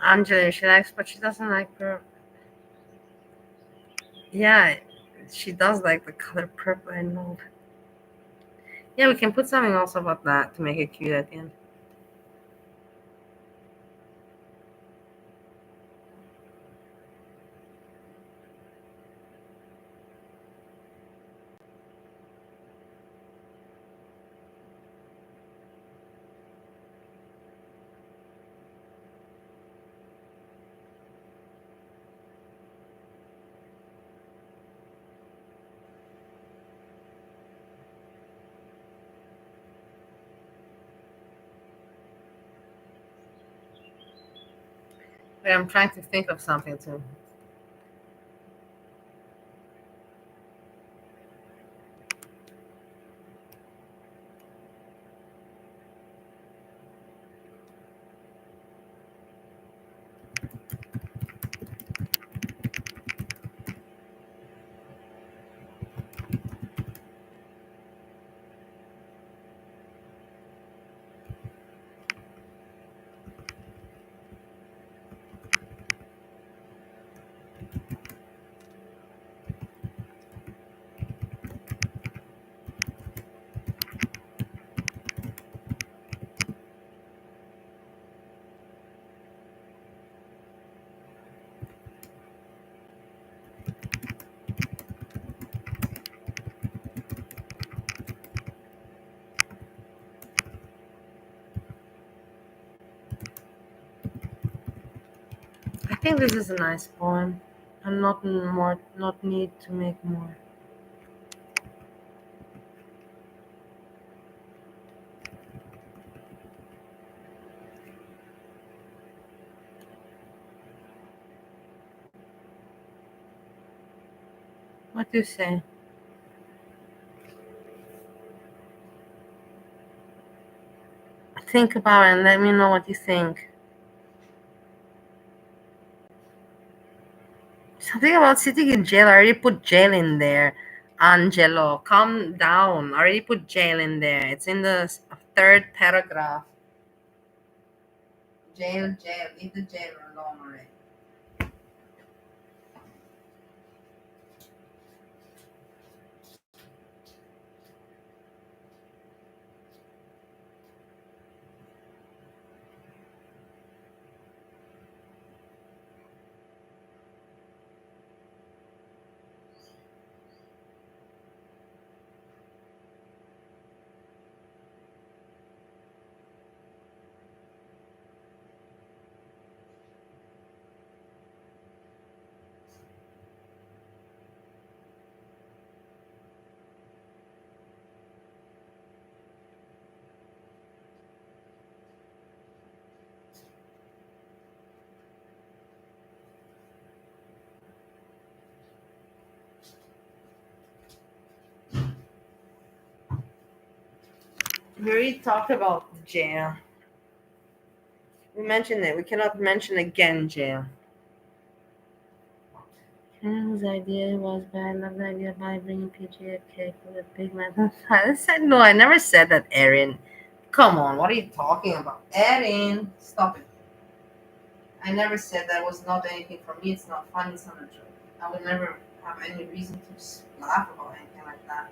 Angela, she likes, but she doesn't like her. Yeah, she does like the color purple. I know. Yeah, we can put something else about that to make it cute at the end. But I'm trying to think of something too. I think this is a nice poem. I'm not need to make more. What do you say? Think about it and let me know what you think. Something about sitting in jail. I already put jail in there. Angelo, calm down. I already put jail in there. It's in the third paragraph. Jail. Leave the jail alone already. We already talked about jail. We mentioned it. We cannot mention again jail. Whose idea was bad? I love the idea by bringing PG a cake with a big man. I said no. I never said that, Erin. Come on, what are you talking about, Erin? Stop it. I never said that was not anything for me. It's not funny. It's not a joke. I would never have any reason to laugh about anything like that.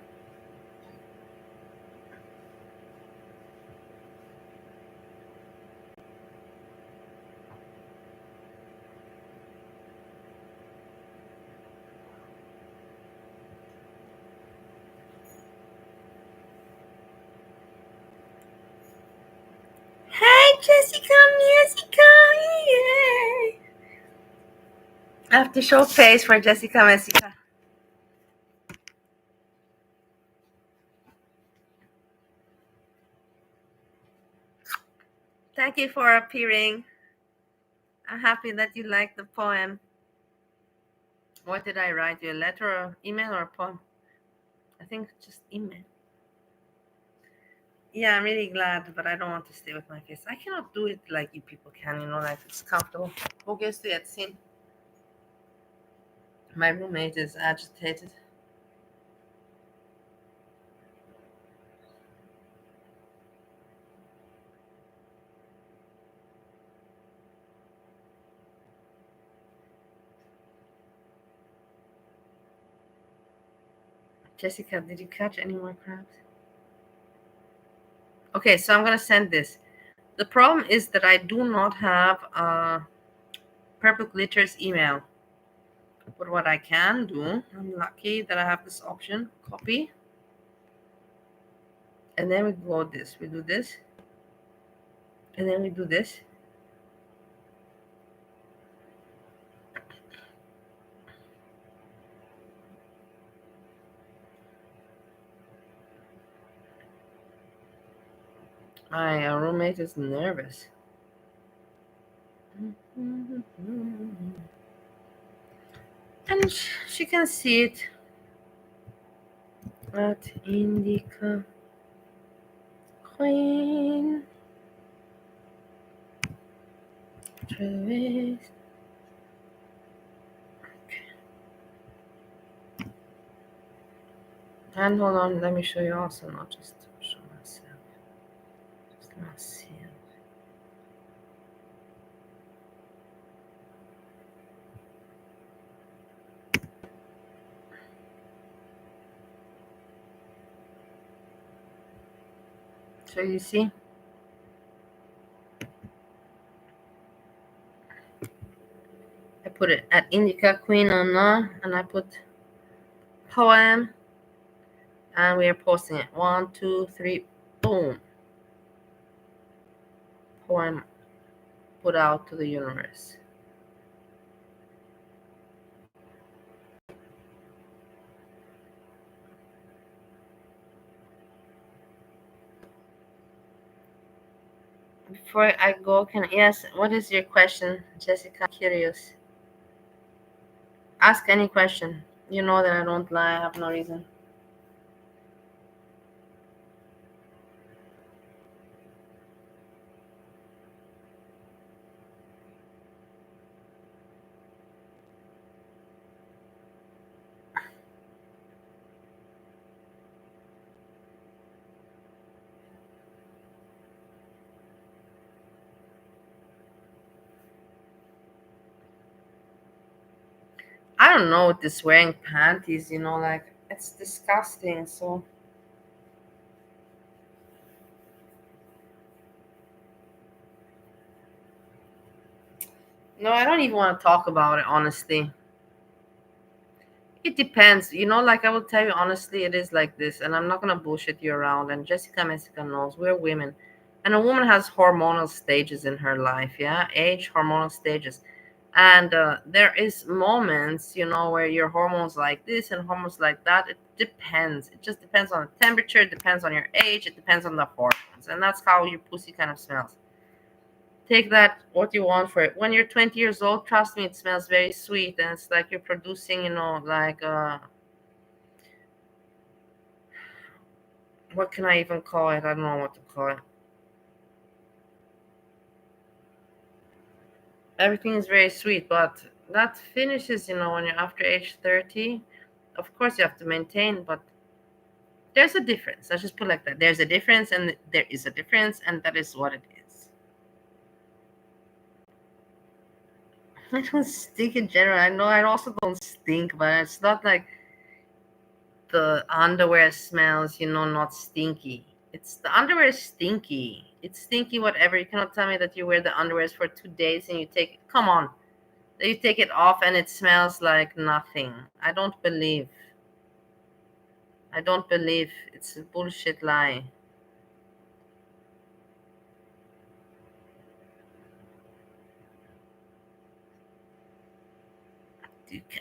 Jessica, yay! I have to show face for Jessica. Thank you for appearing. I'm happy that you liked the poem. What did I write you? A letter or email or a poem? I think just email. Yeah, I'm really glad, but I don't want to stay with my face. I cannot do it like you people can, like it's comfortable. Who gets to get seen? My roommate is agitated. Jessica, did you catch any more crabs? Okay, so I'm gonna send this. The problem is that I do not have Purple Glitter's email. But what I can do, I'm lucky that I have this option, copy. And then we go this, we do this. And then we do this. My roommate is nervous. And she can see it at Indica Queen. Trace. Okay. And hold on, let me show you also, not just show myself. Just myself. So you see, I put it at Indica Queen Anna, and I put poem, and we are posting it. 1, 2, 3, boom. Poem put out to the universe. Before I go, yes, what is your question, Jessica? I'm curious. Ask any question. You know that I don't lie, I have no reason. I don't know with this wearing panties, like it's disgusting. So no, I don't even want to talk about it, honestly. It depends, like I will tell you honestly, it is like this, and I'm not gonna bullshit you around. And Jessica Messica knows we're women, and a woman has hormonal stages in her life, yeah, age, hormonal stages. And there is moments, where your hormones like this and hormones like that. It depends. It just depends on the temperature. It depends on your age. It depends on the hormones, and that's how your pussy kind of smells. Take that what you want for it. When you're 20 years old, trust me, it smells very sweet, and it's like you're producing, like what can I even call it? I don't know what to call it. Everything is very sweet, but that finishes, when you're after age 30. Of course, you have to maintain, but there's a difference. Let's just put it like that. There's a difference, and there is a difference, and that is what it is. I don't stink in general. I know I also don't stink, but it's not like the underwear smells, not stinky. It's the underwear is stinky. It's stinky, whatever. You cannot tell me that you wear the underwears for 2 days and you take it. Come on. You take it off and it smells like nothing. I don't believe. It's a bullshit lie.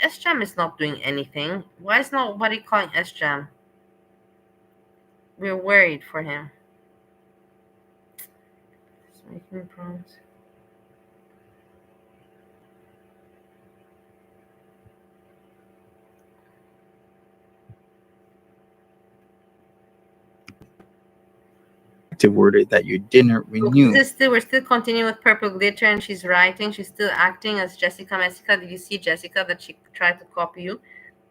S-Jam is not doing anything. Why is nobody calling S-Jam? We're worried for him. He's making promise. Order that you didn't renew. We're still continuing with Purple Glitter, and she's writing. She's still acting as Jessica Messica. Did you see, Jessica, that she tried to copy you?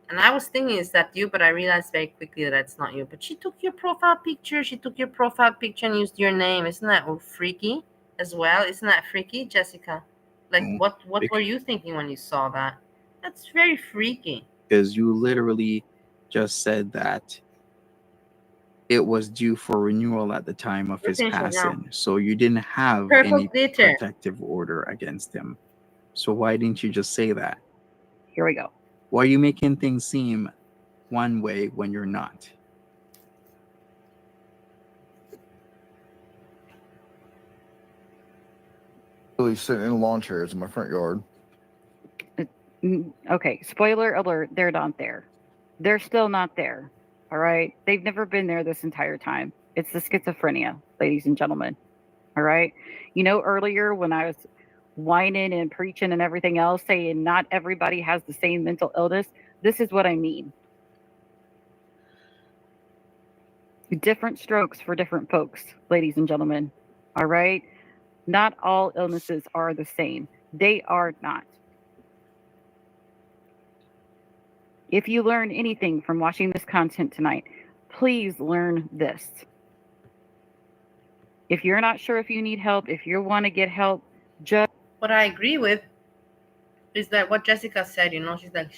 And I was thinking, is that you? But I realized very quickly that it's not you. But she took your profile picture. She took your profile picture and used your name. Isn't that freaky as well? Isn't that freaky, Jessica? Like, what were you thinking when you saw that? That's very freaky. Because you literally just said that it was due for renewal at the time of his passing. So you didn't have any protective order against him. So why didn't you just say that? Here we go. Why are you making things seem one way when you're not? Really sitting in lawn chairs in my front yard. Okay, spoiler alert, they're not there. They're still not there. All right? They've never been there this entire time. It's the schizophrenia, ladies and gentlemen. All right? You know, earlier when I was whining and preaching and everything else, saying not everybody has the same mental illness, this is what I mean. Different strokes for different folks, ladies and gentlemen. All right? Not all illnesses are the same. They are not. If you learn anything from watching this content tonight, please learn this. If you're not sure if you need help, if you want to get help, just... What I agree with is that what Jessica said, she's like,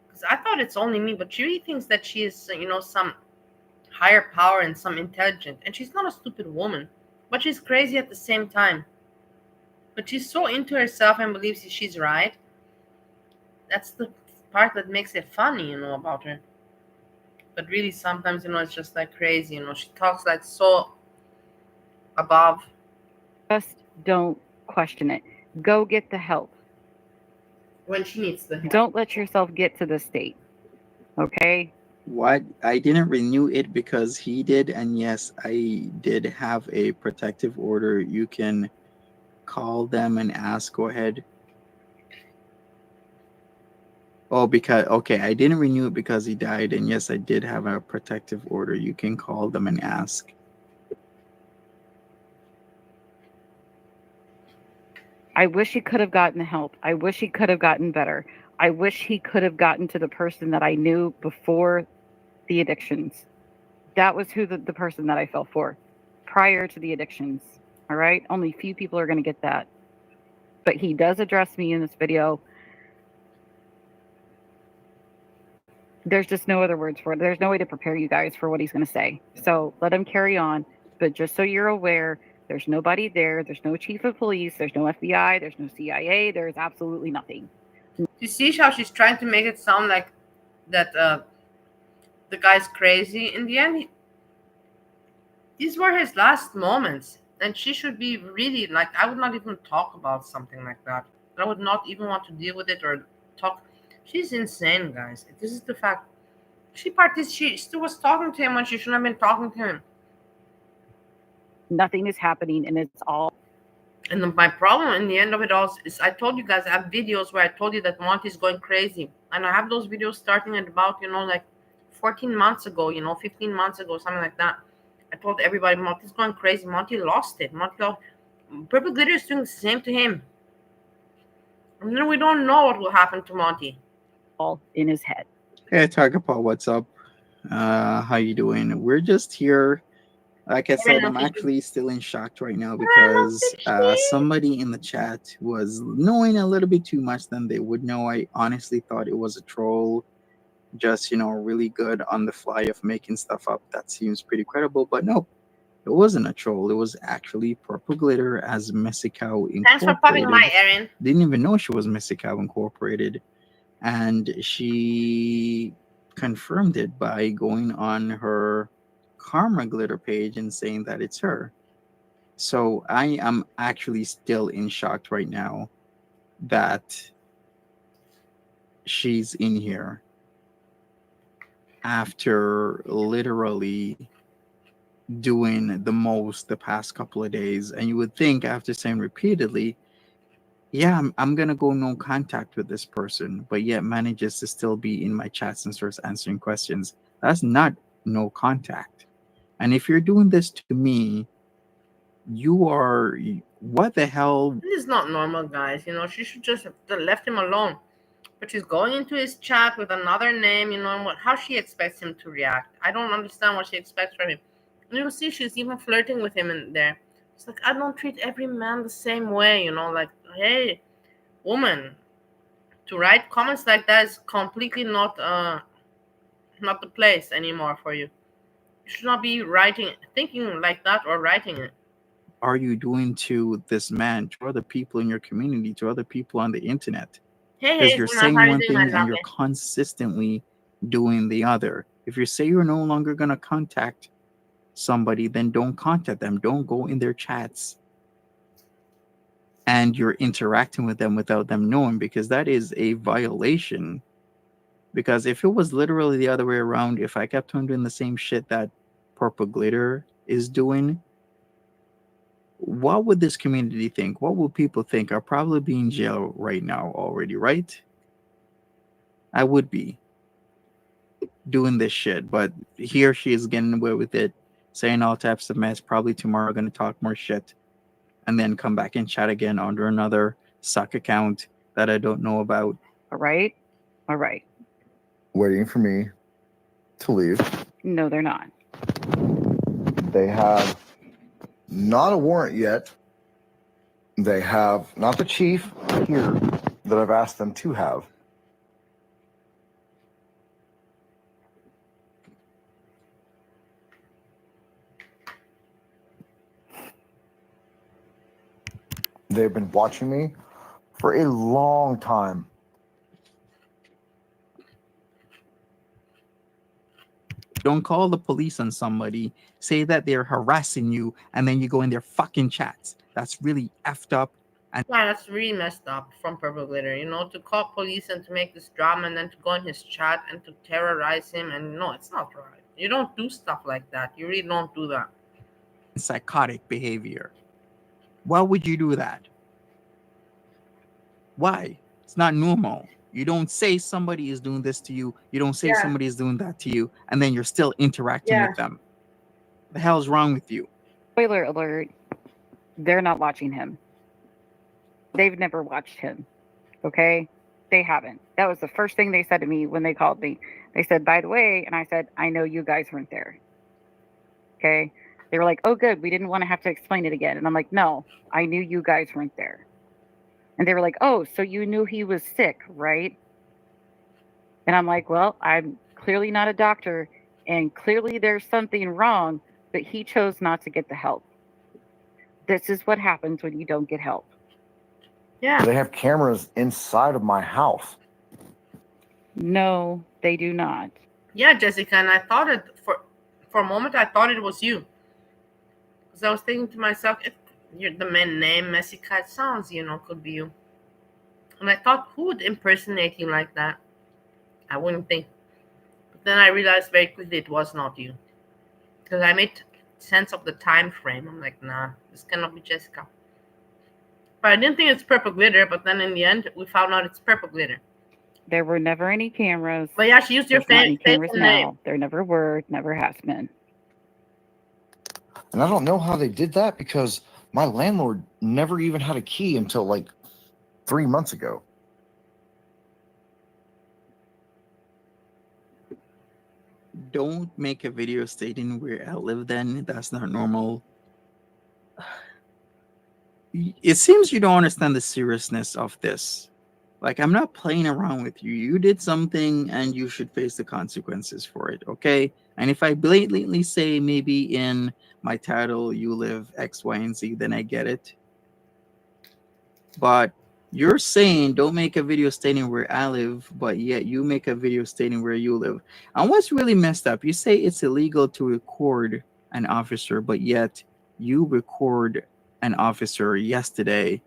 because I thought it's only me, but she really thinks that she is, some higher power and some intelligent. And she's not a stupid woman, but she's crazy at the same time. But she's so into herself and believes she's right. That's the part that makes it funny, about her. But really, sometimes, it's just like crazy, she talks like so above. Just don't question it. Go get the help. When she needs the help. Don't let yourself get to this state. Okay? What? I didn't renew it because he did, and yes, I did have a protective order. You can call them and ask. Go ahead. Oh, okay, I didn't renew it because he died, and yes, I did have a protective order. You can call them and ask. I wish he could have gotten help. I wish he could have gotten better. I wish he could have gotten to the person that I knew before the addictions. That was who the person that I fell for prior to the addictions. All right? Only few people are going to get that. But he does address me in this video. There's just no other words for it. There's no way to prepare you guys for what he's going to say. So let him carry on. But just so you're aware, there's nobody there. There's no chief of police. There's no FBI. There's no CIA. There's absolutely nothing. You see how she's trying to make it sound like that the guy's crazy? In the end, these were his last moments. And she should be really, like, I would not even talk about something like that. I would not even want to deal with it or talk. She's insane, guys. This is the fact. She still was talking to him when she shouldn't have been talking to him. Nothing is happening, and it's all. And my problem in the end of it all is I told you guys, I have videos where I told you that Monty's going crazy. And I have those videos starting at about, like 14 months ago, 15 months ago, something like that. I told everybody, Monty's going crazy. Monty lost it. Purple Glitter is doing the same to him. And then we don't know what will happen to Monty. All in his head. Hey, Tagapa, what's up? How you doing? We're just here. Like I said, I'm actually still in shock right now because somebody in the chat was knowing a little bit too much than they would know. I honestly thought it was a troll, just, really good on the fly of making stuff up. That seems pretty credible, but no, it wasn't a troll. It was actually Purple Glitter as Messy Cow Incorporated. Thanks for popping by, Erin. Didn't even know she was Messy Cow Incorporated. And she confirmed it by going on her Karma Glitter page and saying that it's her. So I am actually still in shock right now that she's in here after literally doing the most the past couple of days, and you would think after saying repeatedly, yeah, I'm gonna go no contact with this person, but yet manages to still be in my chats and starts answering questions. That's not no contact. And if you're doing this to me, you are, what the hell? This is not normal, guys. She should just have left him alone. But she's going into his chat with another name, and how she expects him to react. I don't understand what she expects from him. And you'll see she's even flirting with him in there. It's like, I don't treat every man the same way, like, hey, woman, to write comments like that is completely not the place anymore for you. You should not be thinking like that or writing it. Are you doing to this man, to other people in your community, to other people on the internet? Because you're saying one thing and you're consistently doing the other. If you say you're no longer going to contact somebody, then don't contact them. Don't go in their chats. And you're interacting with them without them knowing, because that is a violation. Because if it was literally the other way around, if I kept on doing the same shit that Purple Glitter is doing, what would this community think? What would people think? I'll probably be in jail right now already, right? I would be doing this shit, but here she is getting away with it, saying all types of mess. Probably tomorrow going to talk more shit and then come back and chat again under another suck account that I don't know about. All right. Waiting for me to leave. No, they're not. They have not a warrant yet. They have not the chief here that I've asked them to have. They've been watching me for a long time. Don't call the police on somebody, say that they're harassing you, and then you go in their fucking chats. That's really effed up. And yeah, that's really messed up from Purple Glitter, to call police and to make this drama and then to go in his chat and to terrorize him. And no, it's not right. You don't do stuff like that. You really don't do that. Psychotic behavior. Why would you do that? Why? It's not normal. You don't say somebody is doing this to you. You don't say somebody is doing that to you, and then you're still interacting with them. The hell is wrong with you? Spoiler alert. They're not watching him. They've never watched him. Okay? They haven't. That was the first thing they said to me when they called me. They said, by the way, and I said, I know you guys weren't there. Okay? They were like, oh, good. We didn't want to have to explain it again. And I'm like, no, I knew you guys weren't there. And they were like, oh, so you knew he was sick, right? And I'm like, well, I'm clearly not a doctor, and clearly there's something wrong, but he chose not to get the help. This is what happens when you don't get help. Yeah. They have cameras inside of my house. No, they do not. Yeah, Jessica, and I thought it, for a moment, I thought it was you. Because I was thinking to myself, if you're the man name Messica, it sounds, could be you. And I thought, who would impersonate you like that? I wouldn't think. But then I realized very quickly it was not you. Because I made sense of the time frame. I'm like, nah, this cannot be Jessica. But I didn't think it's Purple Glitter, but then in the end, we found out it's Purple Glitter. There were never any cameras. But yeah, she used your face and now. name. There never were, never has been. And I don't know how they did that, because my landlord never even had a key until like 3 months ago. Don't make a video stating where I live then. That's not normal. It seems you don't understand the seriousness of this. Like, I'm not playing around with you. You did something and you should face the consequences for it, okay? And if I blatantly say maybe in my title you live X, Y, and Z, then I get it. But you're saying don't make a video stating where I live, but yet you make a video stating where you live. And what's really messed up, you say it's illegal to record an officer, but yet you record an officer yesterday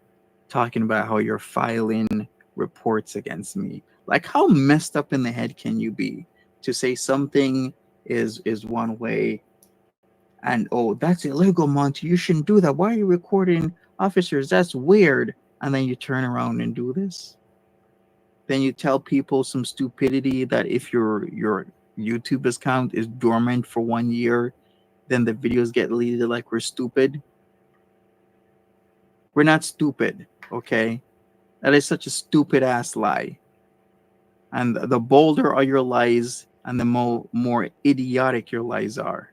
talking about how you're filing reports against me. Like, how messed up in the head can you be to say something is one way and, oh, that's illegal, Monty, you shouldn't do that, why are you recording officers, that's weird, and then you turn around and do this? Then you tell people some stupidity that if your YouTube account is dormant for 1 year, then the videos get deleted like we're stupid. We're not stupid, okay? That is such a stupid ass lie. And the bolder are your lies, and the more idiotic your lies are.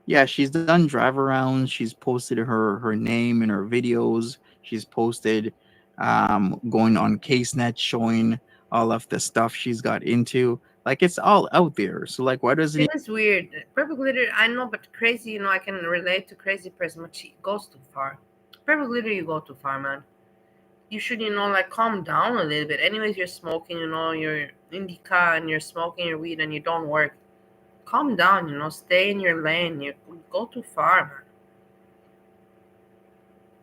Yeah, she's done drive arounds. She's posted her name in her videos. She's posted going on CaseNet showing all of the stuff she's got into. Like, it's all out there. So like, why doesn't It is weird. Purple glitter, I know, but crazy, you know, I can relate to crazy person, but she goes too far. Purple glitter, you go too far, man. You should, you know, like, calm down a little bit. Anyways, you're smoking, you know, you're indica and you're smoking your weed and you don't work. Calm down, you know, stay in your lane. You go too far, man.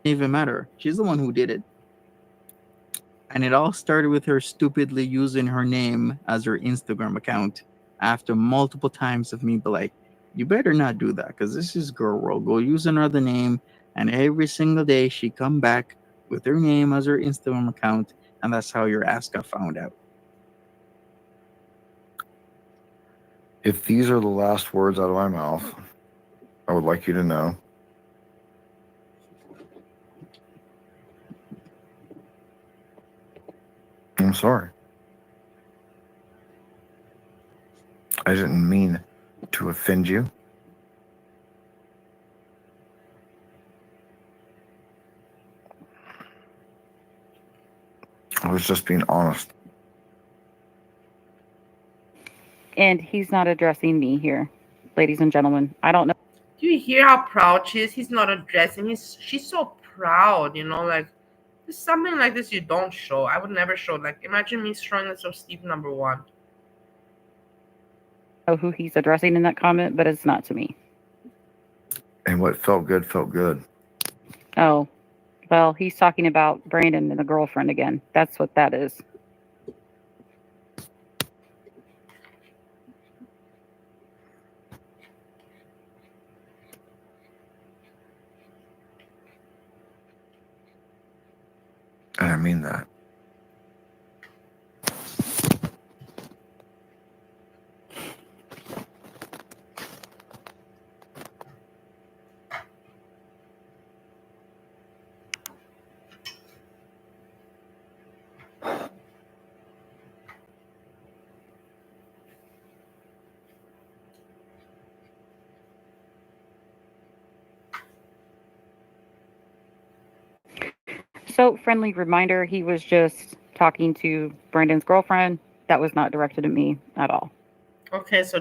even matter? She's the one who did it. And it all started with her stupidly using her name as her Instagram account after multiple times of me be like, you better not do that because this is girl world. Go use another name. And every single day she come back with her name as her Instagram account. And that's how your ass got found out. If these are the last words out of my mouth, I would like you to know I'm sorry. I didn't mean to offend you. I was just being honest. And he's not addressing me here, ladies and gentlemen. I don't know. Do you hear how proud she is? He's not addressing. She's so proud, you know, like, there's something like this you don't show. I would never show. Like, imagine me showing this of Steve number 1. Know who he's addressing in that comment, but it's not to me. And what felt good felt good. Oh, well, he's talking about Brandon and the girlfriend again. That's what that is. And I mean that. So, friendly reminder, he was just talking to Brandon's girlfriend. That was not directed at me at all. Okay, so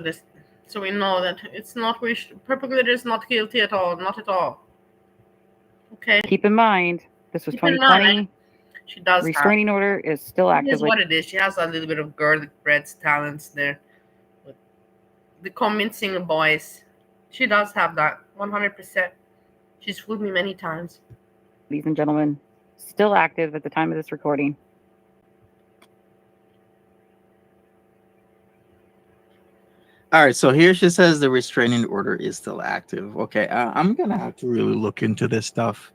we know that it's not Purple Glitter is not guilty at all, not at all. Okay. Keep in mind, this was 2020. She does restraining order is still active. Here's what it is. She has a little bit of garlic bread's talents there. With the convincing voice. She does have that, 100%. She's fooled me many times. Ladies and gentlemen, still active at the time of this recording. All right, so here she says the restraining order is still active. Okay, I'm gonna have to really look into this stuff.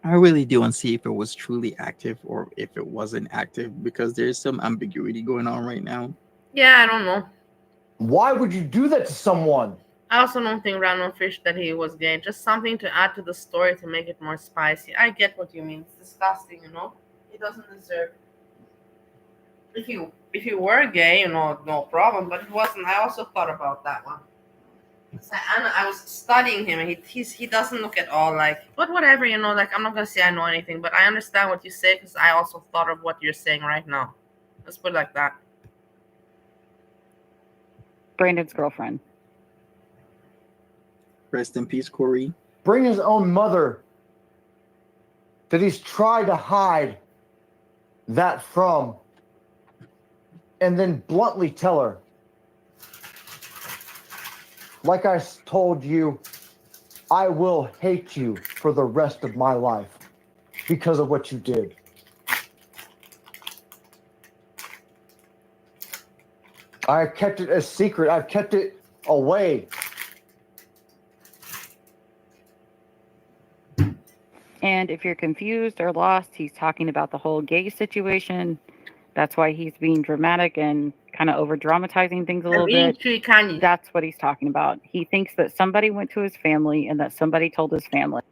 I really do want to see if it was truly active or if it wasn't active, because there's some ambiguity going on right now. Yeah, I don't know. Why would you do that to someone? I also don't think Random Fish that he was gay. Just something to add to the story to make it more spicy. I get what you mean. It's disgusting, you know? He doesn't deserve. If you were gay, you know, no problem. But it wasn't. I also thought about that one. I was studying him, and he doesn't look at all like. But whatever, you know. Like, I'm not gonna say I know anything, but I understand what you say because I also thought of what you're saying right now. Let's put it like that. Brandon's girlfriend. Rest in peace, Corey. Bring his own mother that he's tried to hide that from, and then bluntly tell her, like I told you, I will hate you for the rest of my life because of what you did. I kept it a secret. I've kept it away. And if you're confused or lost, he's talking about the whole gay situation. That's why he's being dramatic and kind of over dramatizing things a little bit. That's what he's talking about. He thinks that somebody went to his family and that somebody told his family.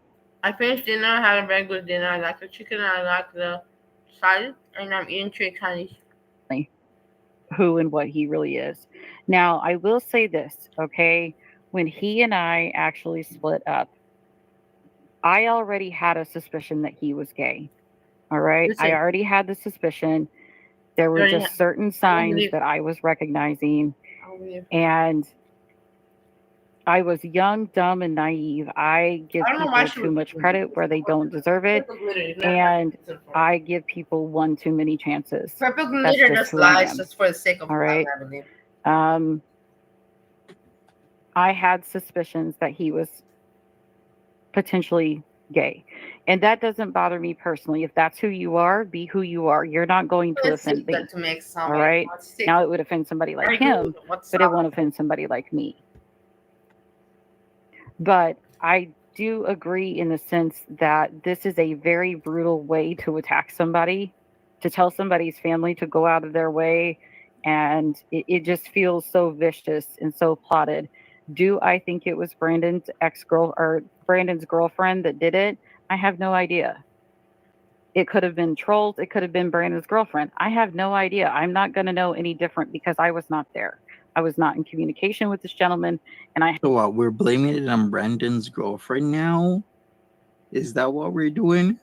I finished dinner, I had a very good dinner. I like the chicken, I like the salad, and I'm eating 3 candies. Who and what he really is. Now, I will say this, okay? When he and I actually split up, I already had a suspicion that he was gay. All right? Listen. I already had the suspicion. There were just certain signs that I was recognizing. And I was young, dumb, and naive. I give people too much credit where they don't deserve it. And I give people one too many chances. Purple glitter just lies just for the sake of all right. I believe. I had suspicions that he was potentially gay. And that doesn't bother me personally. If that's who you are, be who you are. You're not going to offend me. All right. Now it would offend somebody like him, but it won't offend somebody like me. But I do agree in the sense that this is a very brutal way to attack somebody, to tell somebody's family to go out of their way. And it just feels so vicious and so plotted. Do I think it was Brandon's girlfriend that did it? I have no idea. It could have been trolls. It could have been Brandon's girlfriend. I have no idea. I'm not going to know any different because I was not there. I was not in communication with this gentleman, and So what? We're blaming it on Brandon's girlfriend now? Is that what we're doing?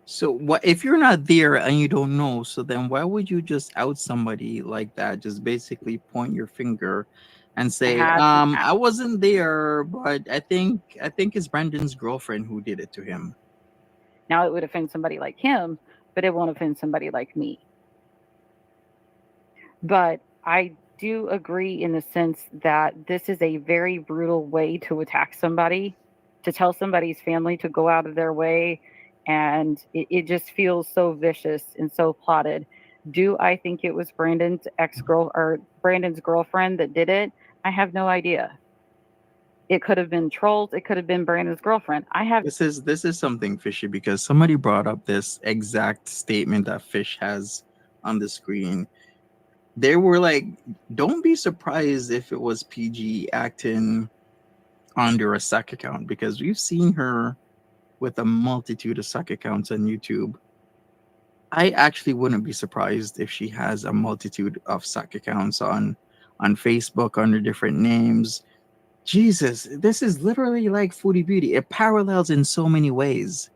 So what if you're not there and you don't know? So then why would you just out somebody like that? Just basically point your finger and say, I wasn't there, but I think it's Brandon's girlfriend who did it to him. Now it would offend somebody like him, but it won't offend somebody like me. But I do agree in the sense that this is a very brutal way to attack somebody, to tell somebody's family to go out of their way. And it just feels so vicious and so plotted. Do I think it was Brandon's girlfriend that did it? I have no idea. It could have been trolls. It could have been Brandon's girlfriend. This is something fishy because somebody brought up this exact statement that Fish has on the screen. They were like, don't be surprised if it was PG acting under a suck account, because we've seen her with a multitude of suck accounts on YouTube. I actually wouldn't be surprised if she has a multitude of suck accounts on Facebook under different names. Jesus, this is literally like Foodie Beauty. It parallels in so many ways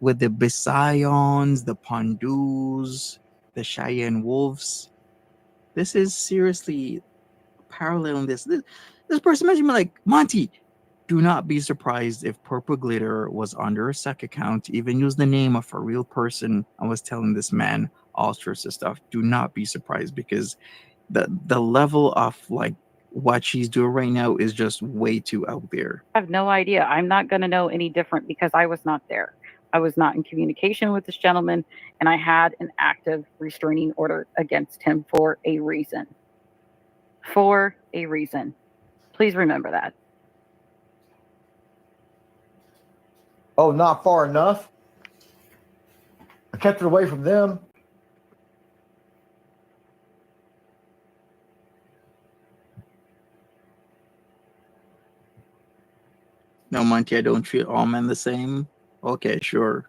with the Bisayons, the Pondus, the Cheyenne Wolves. This is seriously paralleling this. This person mentioned me like, Monty, do not be surprised if Purple Glitter was under a suck account, even use the name of a real person and was telling this man all sorts of stuff. Do not be surprised, because the level of like what she's doing right now is just way too out there. I have no idea. I'm not going to know any different because I was not there. I was not in communication with this gentleman, and I had an active restraining order against him for a reason. For a reason. Please remember that. Oh, not far enough? I kept it away from them. No, Monty, I don't treat all men the same. Okay, sure.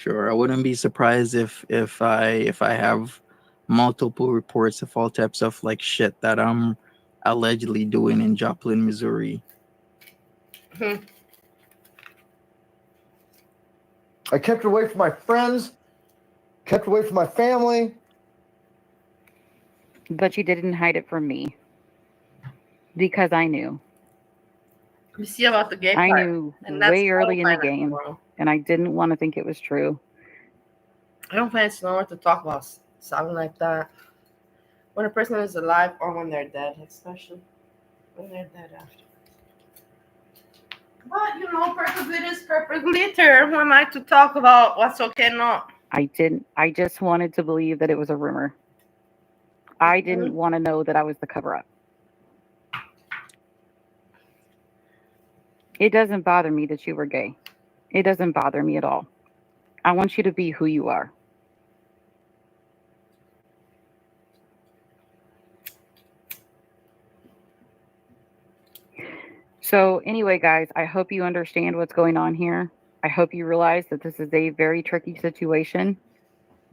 I wouldn't be surprised if I have multiple reports of all types of like shit that I'm allegedly doing in Joplin, Missouri. I kept it away from my friends, kept away from my family. But you didn't hide it from me. Because I knew. You see about the gay part. I knew way early in the game, and I didn't want to think it was true. I don't find it's nowhere to talk about something like that. when a person is alive or when they're dead, especially when they're dead after. But you know, perfect glitter is perfect glitter. Who am I to talk about what's okay and not? I didn't. I just wanted to believe that it was a rumor. I didn't want to know that I was the cover up. It doesn't bother me that you were gay. It doesn't bother me at all. I want you to be who you are. So, anyway, guys, I hope you understand what's going on here. I hope you realize that this is a very tricky situation.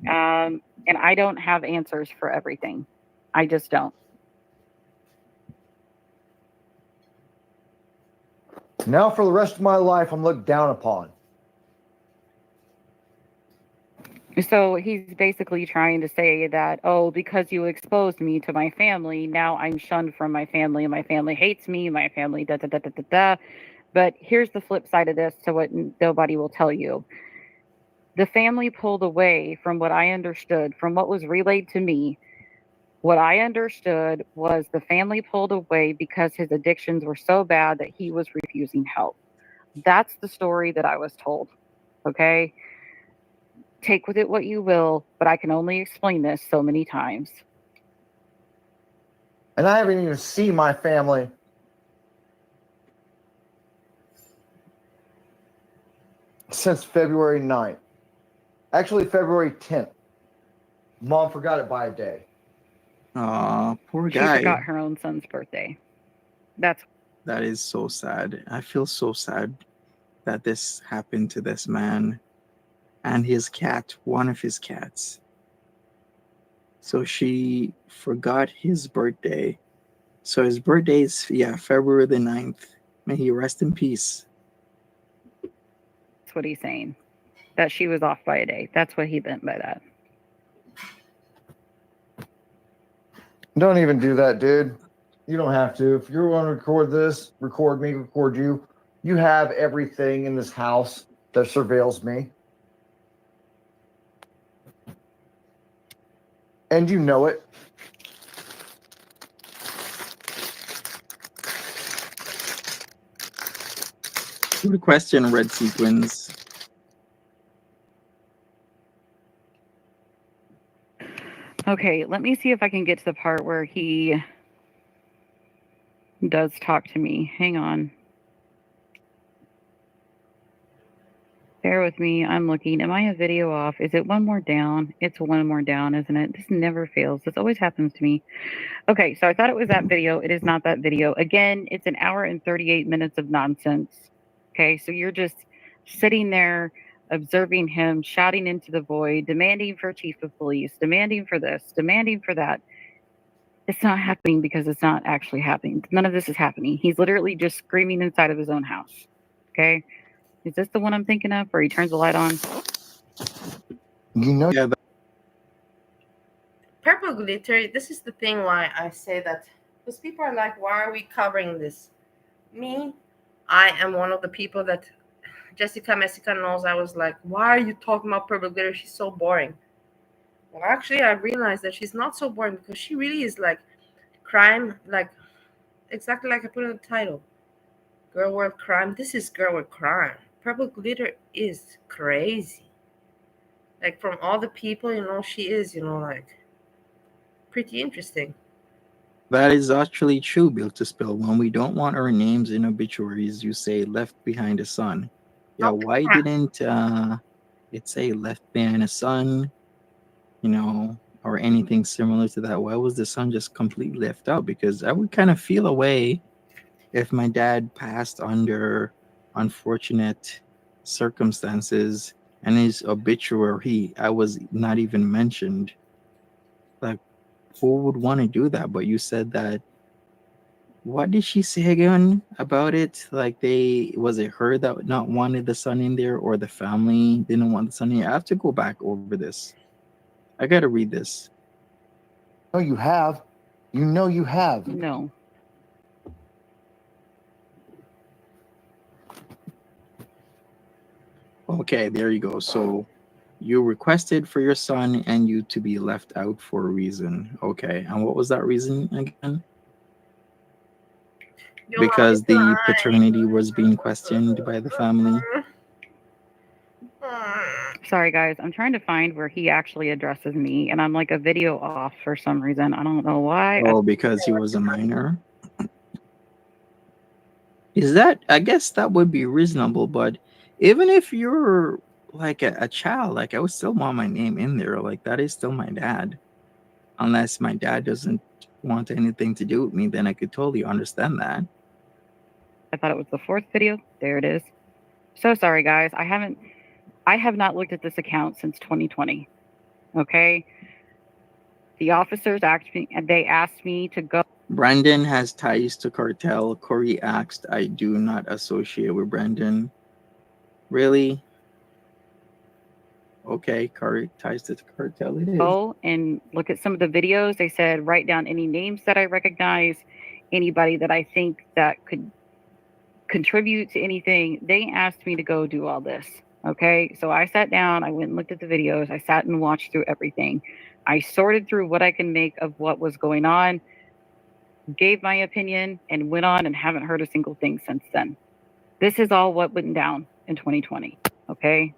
And I don't have answers for everything. I just don't. Now, for the rest of my life, I'm looked down upon. So he's basically trying to say that, oh, because you exposed me to my family, now I'm shunned from my family, and my family hates me, my family da da da da da da. But here's the flip side of this to what nobody will tell you. The family pulled away from what I understood, from what was relayed to me. What I understood was the family pulled away because his addictions were so bad that he was refusing help. That's the story that I was told. Okay? Take with it what you will, but I can only explain this so many times. And I haven't even seen my family since February 9th. Actually, February 10th. Mom forgot it by a day. Aw, poor She guy. forgot her own son's birthday. That is so sad. I feel so sad that this happened to this man and his cat, one of his cats. So she forgot his birthday. So his birthday is, February the 9th. May he rest in peace. That's what he's saying. That she was off by a day. That's what he meant by that. Don't even do that, dude. You don't have to. If you want to record this, record me, record you. You have everything in this house that surveils me. And you know it. Good question, Red Sequins. Okay, let me see if I can get to the part where he does talk to me. Hang on. Bear with me. I'm looking. Am I a video off? Is it one more down? It's one more down, isn't it? This never fails. This always happens to me. Okay, so I thought it was that video. It is not that video. Again, it's an hour and 38 minutes of nonsense. Okay, so you're just sitting there observing him, shouting into the void, demanding for chief of police, demanding for this, demanding for that. It's not happening because it's not actually happening. None of this is happening. He's literally just screaming inside of his own house. Okay? Is this the one I'm thinking of where he turns the light on? You know. Yeah, Purple glitter, this is the thing why I say that, because people are like, why are we covering this? Me, I am one of the people that Jessica Messica knows. I was like, why are you talking about purple glitter? She's so boring. Well, actually, I realized that she's not so boring because she really is like crime, like exactly like I put in the title. Girl World Crime. This is Girl World Crime. Purple glitter is crazy. Like from all the people, she is, like pretty interesting. that is actually true, Built to Spill. When we don't want our names in obituaries, you say left behind a son. Yeah, why didn't it say left behind a son, or anything similar to that? Why was the son just completely left out? Because I would kind of feel a way if my dad passed under unfortunate circumstances and his obituary, I was not even mentioned. Like, who would want to do that? But you said that. What did she say again about it? Like, was it her that not wanted the son in there, or the family didn't want the son in there? I have to go back over this. I gotta read this. No, you have. You know you have. No. Okay, there you go. So You requested for your son and you to be left out for a reason. Okay. And what was that reason again? Because the paternity was being questioned by the family. Sorry, guys. I'm trying to find where he actually addresses me, and I'm like a video off for some reason. I don't know why. Oh, because he was a minor? Is that, I guess that would be reasonable, but even if you're like a child, like I would still want my name in there. Like that is still my dad. Unless my dad doesn't want anything to do with me, then I could totally understand that. I thought it was the fourth video. There it is. So sorry, guys. I have not looked at this account since 2020. Okay. The officers they asked me to go. Brandon has ties to cartel. Corey asked, I do not associate with Brandon. Really? Okay, Corey ties to the cartel it is. Go and look at some of the videos. They said write down any names that I recognize, anybody that I think that could contribute to anything. They asked me to go do all this. Okay. So I sat down, I went and looked at the videos. I sat and watched through everything. I sorted through what I can make of what was going on, gave my opinion, and went on and haven't heard a single thing since then. This is all what went down in 2020. Okay.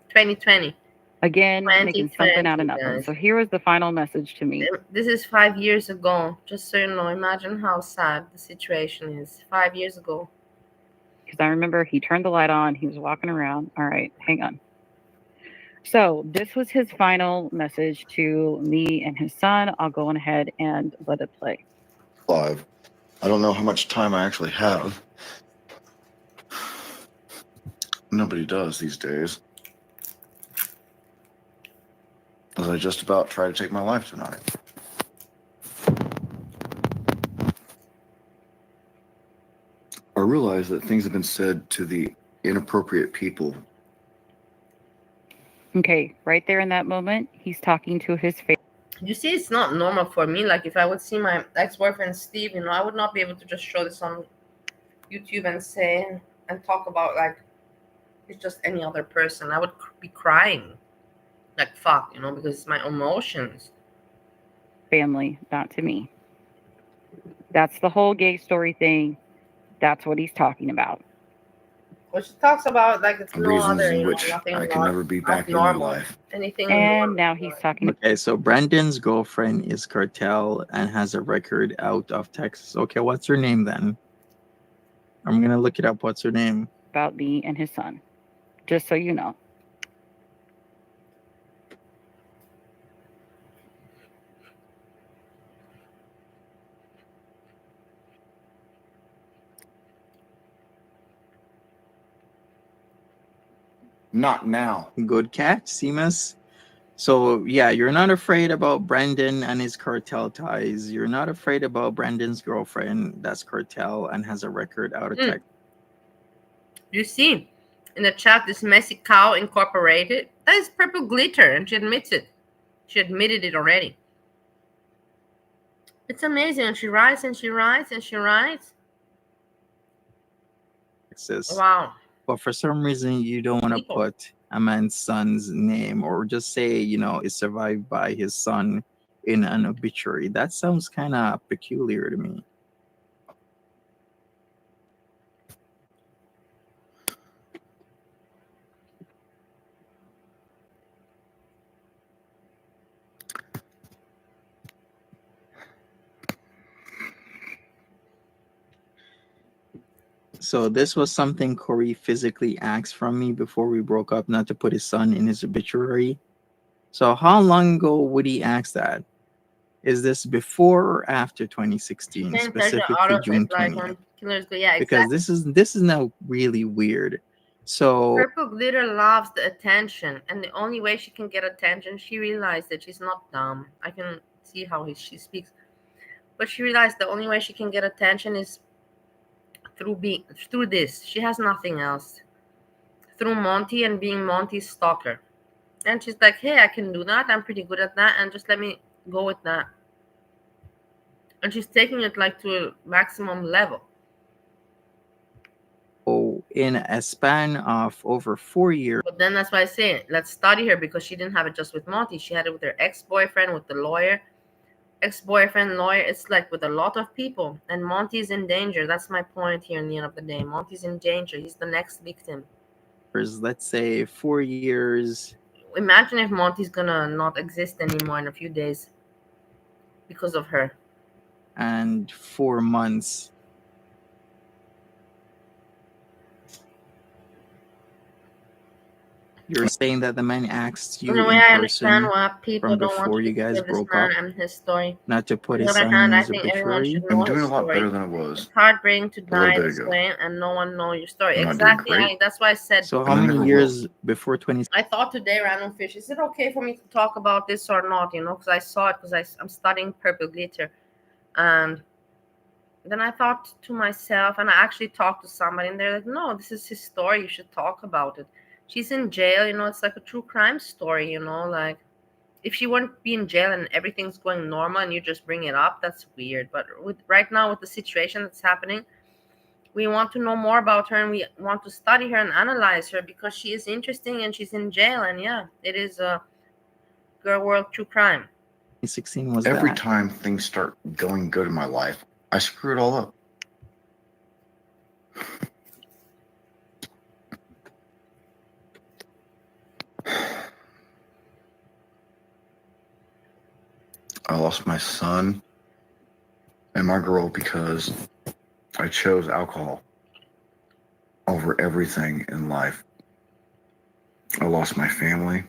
2020. Again, making something out of nothing. Guys. So here was the final message to me. This is 5 years ago. Just so you know, imagine how sad the situation is. 5 years ago. Because I remember he turned the light on. He was walking around. All right, hang on. So this was his final message to me and his son. I'll go on ahead and let it play. Live. I don't know how much time I actually have. Nobody does these days. As I just about try to take my life tonight. I realize that things have been said to the inappropriate people. Okay, right there in that moment, he's talking to his face. You see, it's not normal for me. Like if I would see my ex-boyfriend Steve, you know, I would not be able to just show this on YouTube and say and talk about like it's just any other person. I would be crying. Like fuck, you know, because it's my emotions. Family, not to me. That's the whole gay story thing. That's what he's talking about. Well, she talks about like it's no Reasons other, in you know, which nothing I can never be back in your life. Anything. And now he's talking. Okay, so Brandon's girlfriend is cartel and has a record out of Texas. Okay, what's her name then? I'm gonna look it up. What's her name? About me and his son. Just so you know. Not now. Good catch, Seamus. So yeah, you're not afraid about Brandon and his cartel ties. You're not afraid about Brandon's girlfriend that's cartel and has a record out of Texas. You see, in the chat, this messy cow incorporated. That is purple glitter, and she admits it. She admitted it already. It's amazing. And she writes and she writes and she writes. Wow. But for some reason, you don't want to put a man's son's name or just say, you know, is survived by his son in an obituary. That sounds kind of peculiar to me. So this was something Corey physically asked from me before we broke up, not to put his son in his obituary. So how long ago would he ask that? Is this before or after 2016, specifically June 20th? Yeah, because this is now really weird. So purple glitter loves the attention, and the only way she can get attention, she realized that she's not dumb. I can see how she speaks, but she realized the only way she can get attention is through this. She has nothing else. Through Monty and being Monty's stalker. And she's like, hey, I can do that. I'm pretty good at that. And just let me go with that. And she's taking it like to a maximum level. in a span of over 4 years. But then that's why I say, let's study her, because she didn't have it just with Monty. She had it with her ex-boyfriend, with the lawyer. Ex-boyfriend, lawyer. It's like with a lot of people. And Monty's in danger. That's my point here in the end of the day. Monty's in danger. He's the next victim. Let's say 4 years. Imagine if Monty's gonna not exist anymore in a few days because of her. And 4 months. You're saying that the man asked you In a way, in I understand person why people from don't want before to you guys forgive this broke man up, and his story. not to put On the his other son hand, in I his think everyone obituary? should I'm know doing his a lot story. better than I was It's heartbreaking to a little die bit this ago. way and no one know your story. I'm not doing Exactly. great. That's why I said. So And how I many never years before 20? I thought today, random fish, is it okay for me to talk about this or not? You know, because I saw it, because I'm studying purple glitter, and then I thought to myself, and I actually talked to somebody, and they're like, "No, this is his story. You should talk about it." She's in jail. You know, it's like a true crime story. You know, like if she wouldn't be in jail and everything's going normal and you just bring it up, that's weird. But right now, with the situation that's happening, we want to know more about her, and we want to study her and analyze her, because she is interesting and she's in jail. And yeah, it is a girl world true crime. 2016 was Every that? time things start going good in my life, I screw it all up. I lost my son and my girl because I chose alcohol over everything in life. I lost my family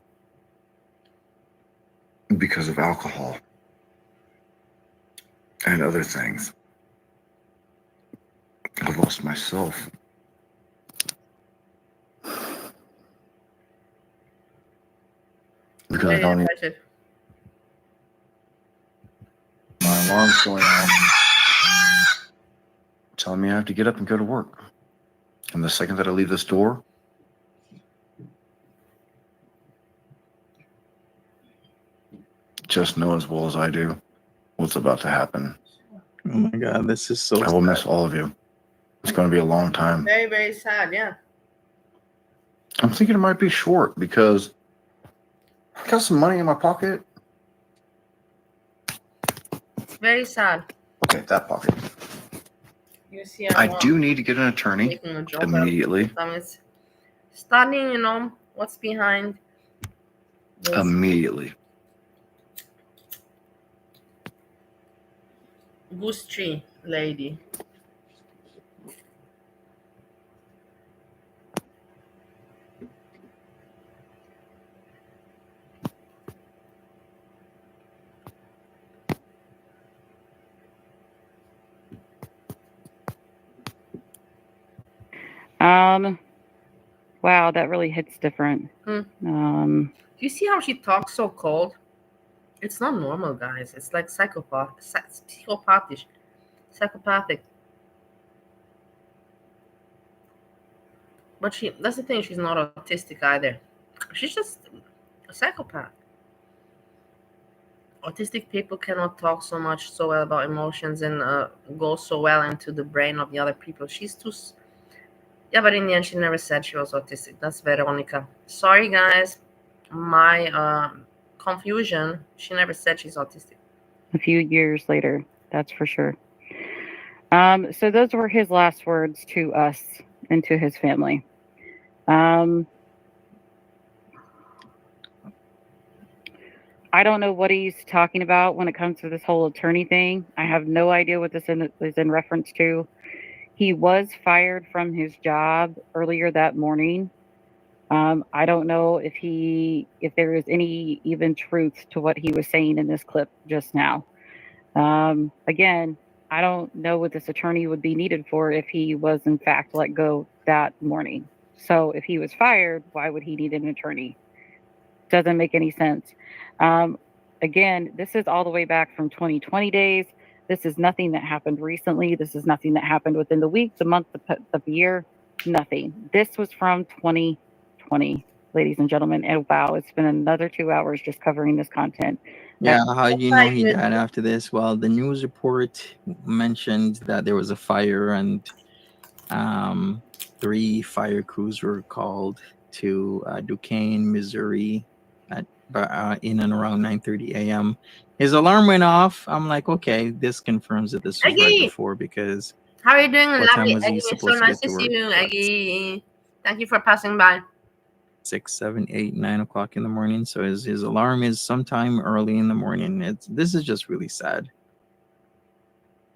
because of alcohol and other things. I lost myself. Because I Very don't need depressive. my alarm's going off, telling me I have to get up and go to work. And the second that I leave this door, just know as well as I do what's about to happen. Oh my God, this is so I will sad. miss all of you. It's going to be a long time. Very, very sad. Yeah. I'm thinking it might be short because I got some money in my pocket. Very sad. Okay, that pocket. You see, I do need to get an attorney making a joke out of immediately. it's studying, you know, what's behind this. Immediately. Goose tree lady. Wow, that really hits different. Do you see how she talks so cold? It's not normal, guys. It's like psychopathic. But that's the thing, she's not autistic either. She's just a psychopath. Autistic people cannot talk so well about emotions and go so well into the brain of the other people. She's too. Yeah, but in the end, she never said she was autistic. That's Veronica. Sorry, guys. My confusion. She never said she's autistic. A few years later, that's for sure. So those were his last words to us and to his family. I don't know what he's talking about when it comes to this whole attorney thing. I have no idea what this is in reference to. He was fired from his job earlier that morning. I don't know if there is any even truth to what he was saying in this clip just now. Again, I don't know what this attorney would be needed for if he was in fact let go that morning. So if he was fired, why would he need an attorney? Doesn't make any sense. Again, this is all the way back from 2020 days. This is nothing that happened recently. This is nothing that happened within the week, the month, the year, nothing. This was from 2020, ladies and gentlemen. And wow, it's been another 2 hours just covering this content. Yeah, how do you know he died after this? Well, the news report mentioned that there was a fire and 3 fire crews were called to Duquesne, Missouri, in and around 9:30 a.m. His alarm went off. I'm like, okay, this confirms that this was right Aggie, before, because how are you doing, what time lovely was Aggie? he It's so supposed to nice get to to see work? you, What, Aggie. Thank you for passing by. 6, 7, 8, 9 o'clock in the morning? So his alarm is sometime early in the morning. This is just really sad.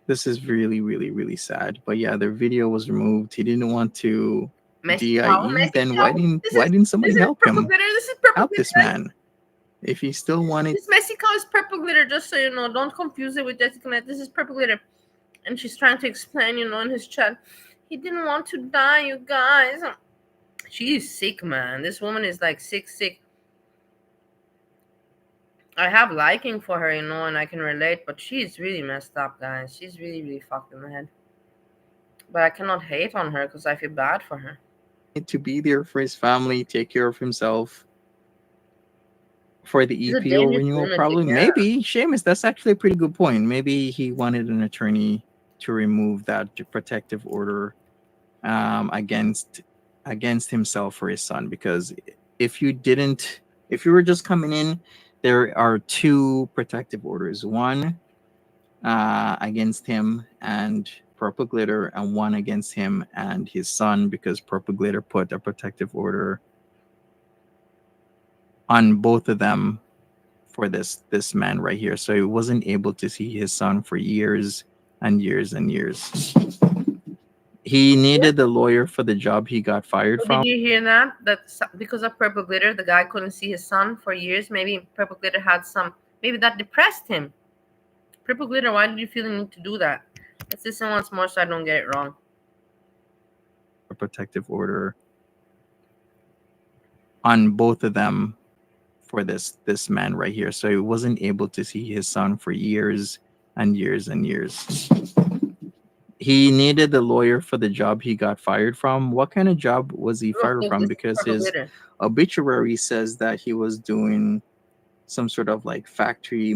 This is really, really, really sad. But yeah, their video was removed. He didn't want to Messi cow, DIE. Messi Then cow. why didn't somebody This is help purple him? glitter. This is purple Help glitter. this man. If he still wanted, This Messi cow is purple glitter. Just so you know, don't confuse it with Jessica Net. This is purple glitter, and she's trying to explain, in his chat. He didn't want to die, you guys. She's sick, man. This woman is like sick. I have liking for her, and I can relate, but she's really messed up, guys. She's really fucked in the head. But I cannot hate on her because I feel bad for her. to be there for his family, take care of himself for the She's a EPO dangerous renewal, lunatic, probably. yeah. Maybe, Seamus, that's actually a pretty good point. Maybe he wanted an attorney to remove that protective order against himself or his son, because if you were just coming in, there are 2 protective orders, one against him and Purple Glitter, and one against him and his son, because Purple Glitter put a protective order on both of them for this man right here. So he wasn't able to see his son for years and years and years. He needed the lawyer for the job he got fired So from. did you hear that? Because of Purple Glitter, the guy couldn't see his son for years. Maybe Purple Glitter had maybe that depressed him. Purple Glitter, why did you feel the need to do that? Let's listen once more so I don't get it wrong. A protective order on both of them for this man right here. So he wasn't able to see his son for years and years and years. He needed the lawyer for the job he got fired from. What kind of job was he fired from? Because his obituary says that he was doing some sort of like factory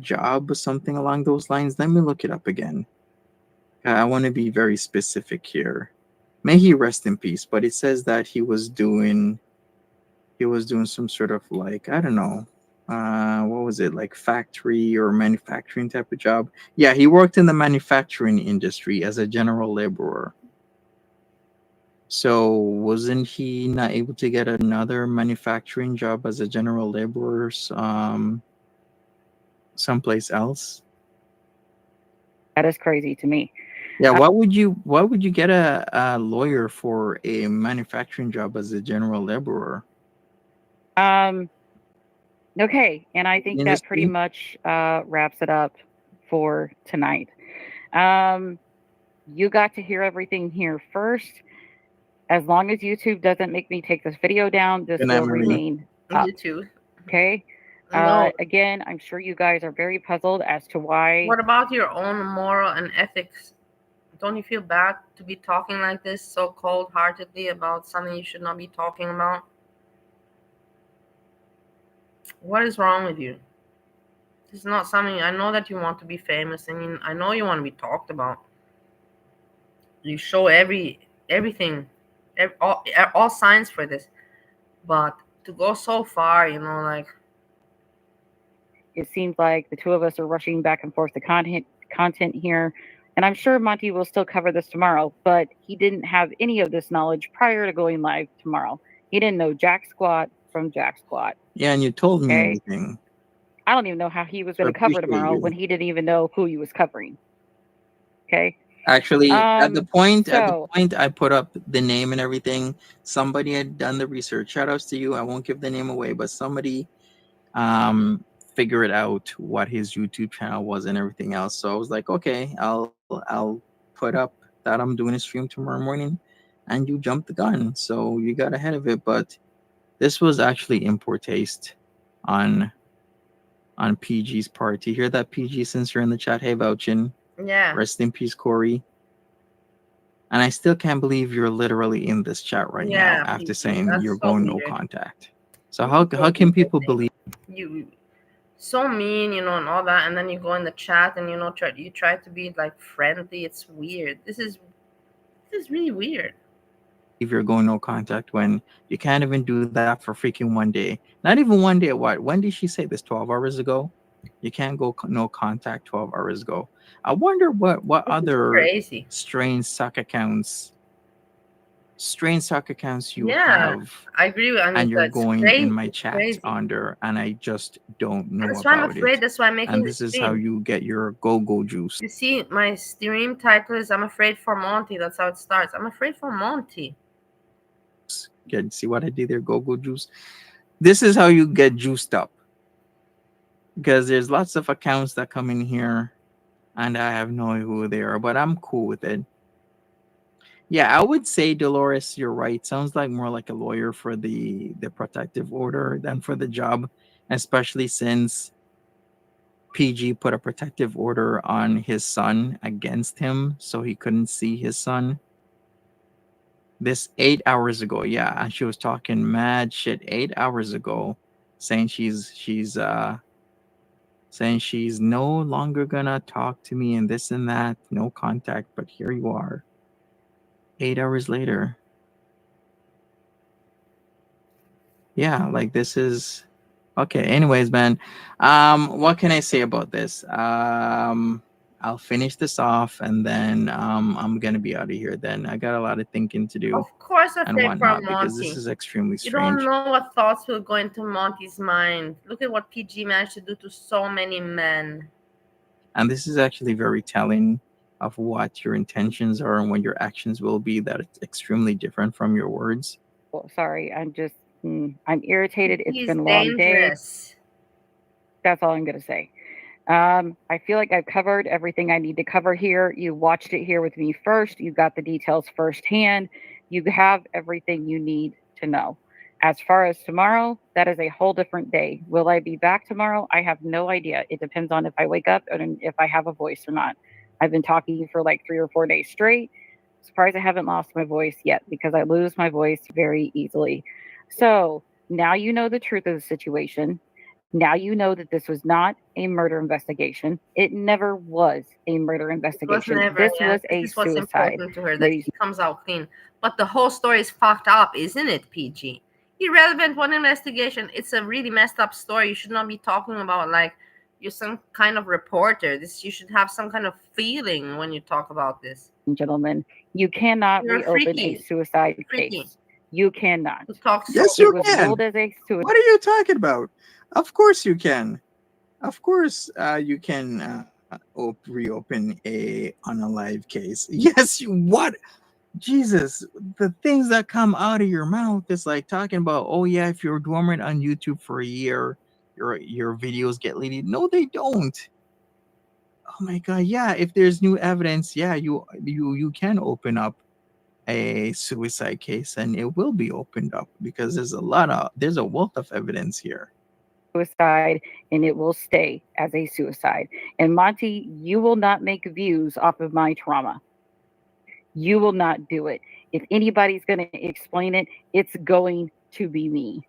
job or something along those lines. Let me look it up again. I want to be very specific here. May he rest in peace. But it says that he was doing some sort of like, I don't know, what was it, like factory or manufacturing type of job? Yeah, he worked in the manufacturing industry as a general laborer. So wasn't he not able to get another manufacturing job as a general laborer someplace else? That is crazy to me. Yeah, why would you get a lawyer for a manufacturing job as a general laborer? Okay, and I think that pretty much wraps it up for tonight. You got to hear everything here first. As long as YouTube doesn't make me take this video down, this will remain up. YouTube. Okay. No. Again, I'm sure you guys are very puzzled as to why. What about your own moral and ethics? Don't you feel bad to be talking like this so cold-heartedly about something you should not be talking about? What is wrong with you? This is not something. I know that you want to be famous, and I know you want to be talked about. You show everything, all signs for this, but to go so far, like. It seems like the 2 of us are rushing back and forth the content here. And I'm sure Monty will still cover this tomorrow, but he didn't have any of this knowledge prior to going live tomorrow. He didn't know jack squat from jack squat. Yeah, and you told me everything. I don't even know how he was going to cover tomorrow when he didn't even know who he was covering. Okay. Actually, at the point I put up the name and everything, somebody had done the research. Shout outs to you. I won't give the name away, but somebody figured out what his YouTube channel was and everything else. So I was like, okay, I'll put up that I'm doing a stream tomorrow morning, and you jumped the gun. So you got ahead of it. But this was actually in poor taste on PG's part. You hear that, PG, since you're in the chat? Hey, vouching. Yeah. Rest in peace, Corey. And I still can't believe you're literally in this chat right now after saying you're going no contact. So how can people believe you? so mean, and all that, and then you go in the chat and you try to be like friendly. It's weird. This is really weird. If you're going no contact when you can't even do that for freaking 1 day. Not even 1 day. What? When did she say this? 12 hours ago? You can't go no contact 12 hours ago. I wonder what This is other crazy. strange sock accounts you Yeah, have, I agree with and Anita. you're It's going in crazy. my It's chat crazy. under, and I just don't And know that's why I'm about afraid. it. That's why I'm making And the this is how stream. you get your go juice. You see, my stream title is "I'm afraid for Monty." That's how it starts. I'm afraid for Monty. See what I did there? Go juice. This is how you get juiced up, because there's lots of accounts that come in here and I have no idea who they are, but I'm cool with it. Yeah, I would say, Dolores, you're right. Sounds like more like a lawyer for the protective order than for the job, especially since PG put a protective order on his son against him so he couldn't see his son. This 8 hours ago, yeah, and she was talking mad shit 8 hours ago, saying she's no longer gonna talk to me and this and that, no contact. But here you are, 8 hours later. Yeah, like this is okay. Anyways, man, what can I say about this? I'll finish this off and then I'm gonna be out of here. Then I got a lot of thinking to do Of course, and afraid for whatnot because this Monty. is extremely You don't strange. know what thoughts will go into Monty's mind. Look at what PG managed to do to so many men. And this is actually very telling of what your intentions are and what your actions will be, that it's extremely different from your words. Well, sorry, I'm irritated. It's He's been a long day. dangerous. That's all I'm going to say. I feel like I've covered everything I need to cover here. You watched it here with me first. You got the details firsthand. You have everything you need to know. As far as tomorrow, that is a whole different day. Will I be back tomorrow? I have no idea. It depends on if I wake up and if I have a voice or not. I've been talking for like 3 or 4 days straight. Surprised I haven't lost my voice yet because I lose my voice very easily. So now you know the truth of the situation. Now you know that this was not a murder investigation. It never was a murder It was investigation. never. This Yeah, was this a is what's suicide. important to her, that Ladies, he comes out clean. But the whole story is fucked up, isn't it, PG? Irrelevant one investigation. It's a really messed up story. You should not be talking about like you're some kind of reporter. You should have some kind of feeling when you talk about this. and gentlemen, you cannot You're reopen a suicide freaky case. You cannot. to talk so. Yes, It you was can. ruled as a suicide. What are you talking about? Of course you can. Of course, you can reopen a unalive case. Yes, what? Jesus, the things that come out of your mouth is like talking about, oh yeah, if you're dormant on YouTube for a year, your videos get deleted. No, they don't. Oh my god, yeah. If there's new evidence, yeah, you can open up a suicide case and it will be opened up because there's a wealth of evidence here. Suicide, and it will stay as a suicide. And Monty, you will not make views off of my trauma. You will not do it. If anybody's going to explain it, it's going to be me.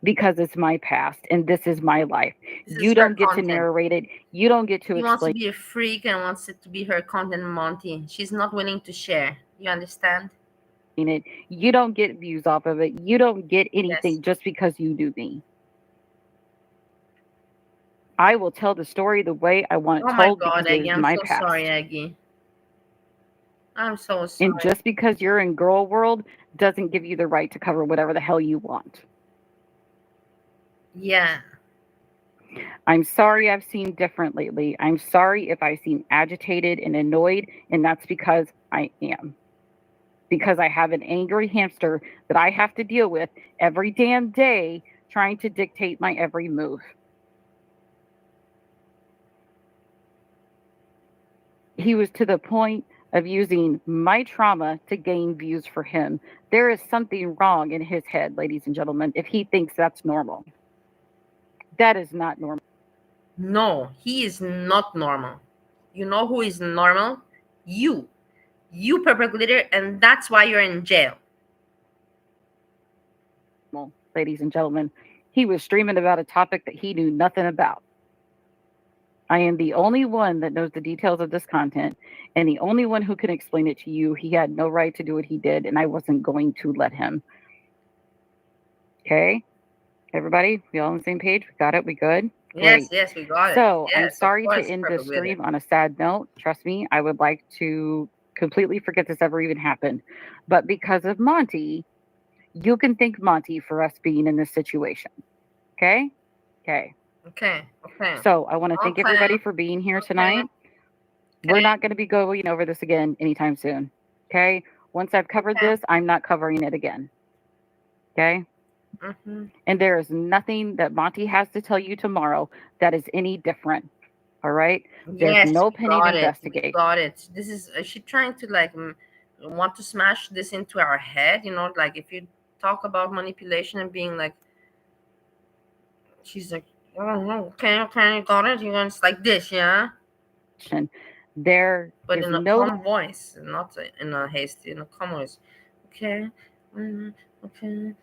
Because it's my past and this is my life. You don't get to narrate it. You don't get to He wants to explain be a freak and wants it to be her content, Monty. She's not willing to share. You understand? it. You don't get views off of it. You don't get anything just because you do me. I will tell the story the way I want it told because it is my past. Sorry, Aggie. I'm so sorry. And just because you're in girl world doesn't give you the right to cover whatever the hell you want. Yeah. I'm sorry I've seen different lately. I'm sorry if I seem agitated and annoyed, and that's because I am. Because I have an angry hamster that I have to deal with every damn day trying to dictate my every move. He was to the point of using my trauma to gain views for him. There is something wrong in his head, ladies and gentlemen, if he thinks that's normal. That is not normal. No, he is not normal. You know who is normal? You. You perpetrator, and that's why you're in jail. Ladies and gentlemen, He was streaming about a topic that he knew nothing about. I am the only one that knows the details of this content and the only one who can explain it to you. He had no right to do what he did, and I wasn't going to let him. Okay? Everybody, we all on the same page? We got it? We good? Yes, Great. yes, we got it. So I'm Yes, of sorry to course, end Purple this Glitter. stream on a sad note. Trust me, I would like to completely forget this ever even happened. But because of Monty, you can thank Monty for us being in this situation. Okay? Okay. Okay, okay. So I want to thank Okay. everybody for being here tonight. We're not going to be going over this again anytime soon. Okay? Once I've covered this, I'm not covering it again. Okay? Mm-hmm. And there is nothing that Monty has to tell you tomorrow that is any different. All right? There's Yes, no we pending got it. We investigation. got it. This is she trying to like want to smash this into our head? You know, like if you talk about manipulation and being like, she's like, oh, okay, okay, got it. You're going like this, yeah. There But is in a no calm voice, not in a hasty, in a calm voice. Okay, okay.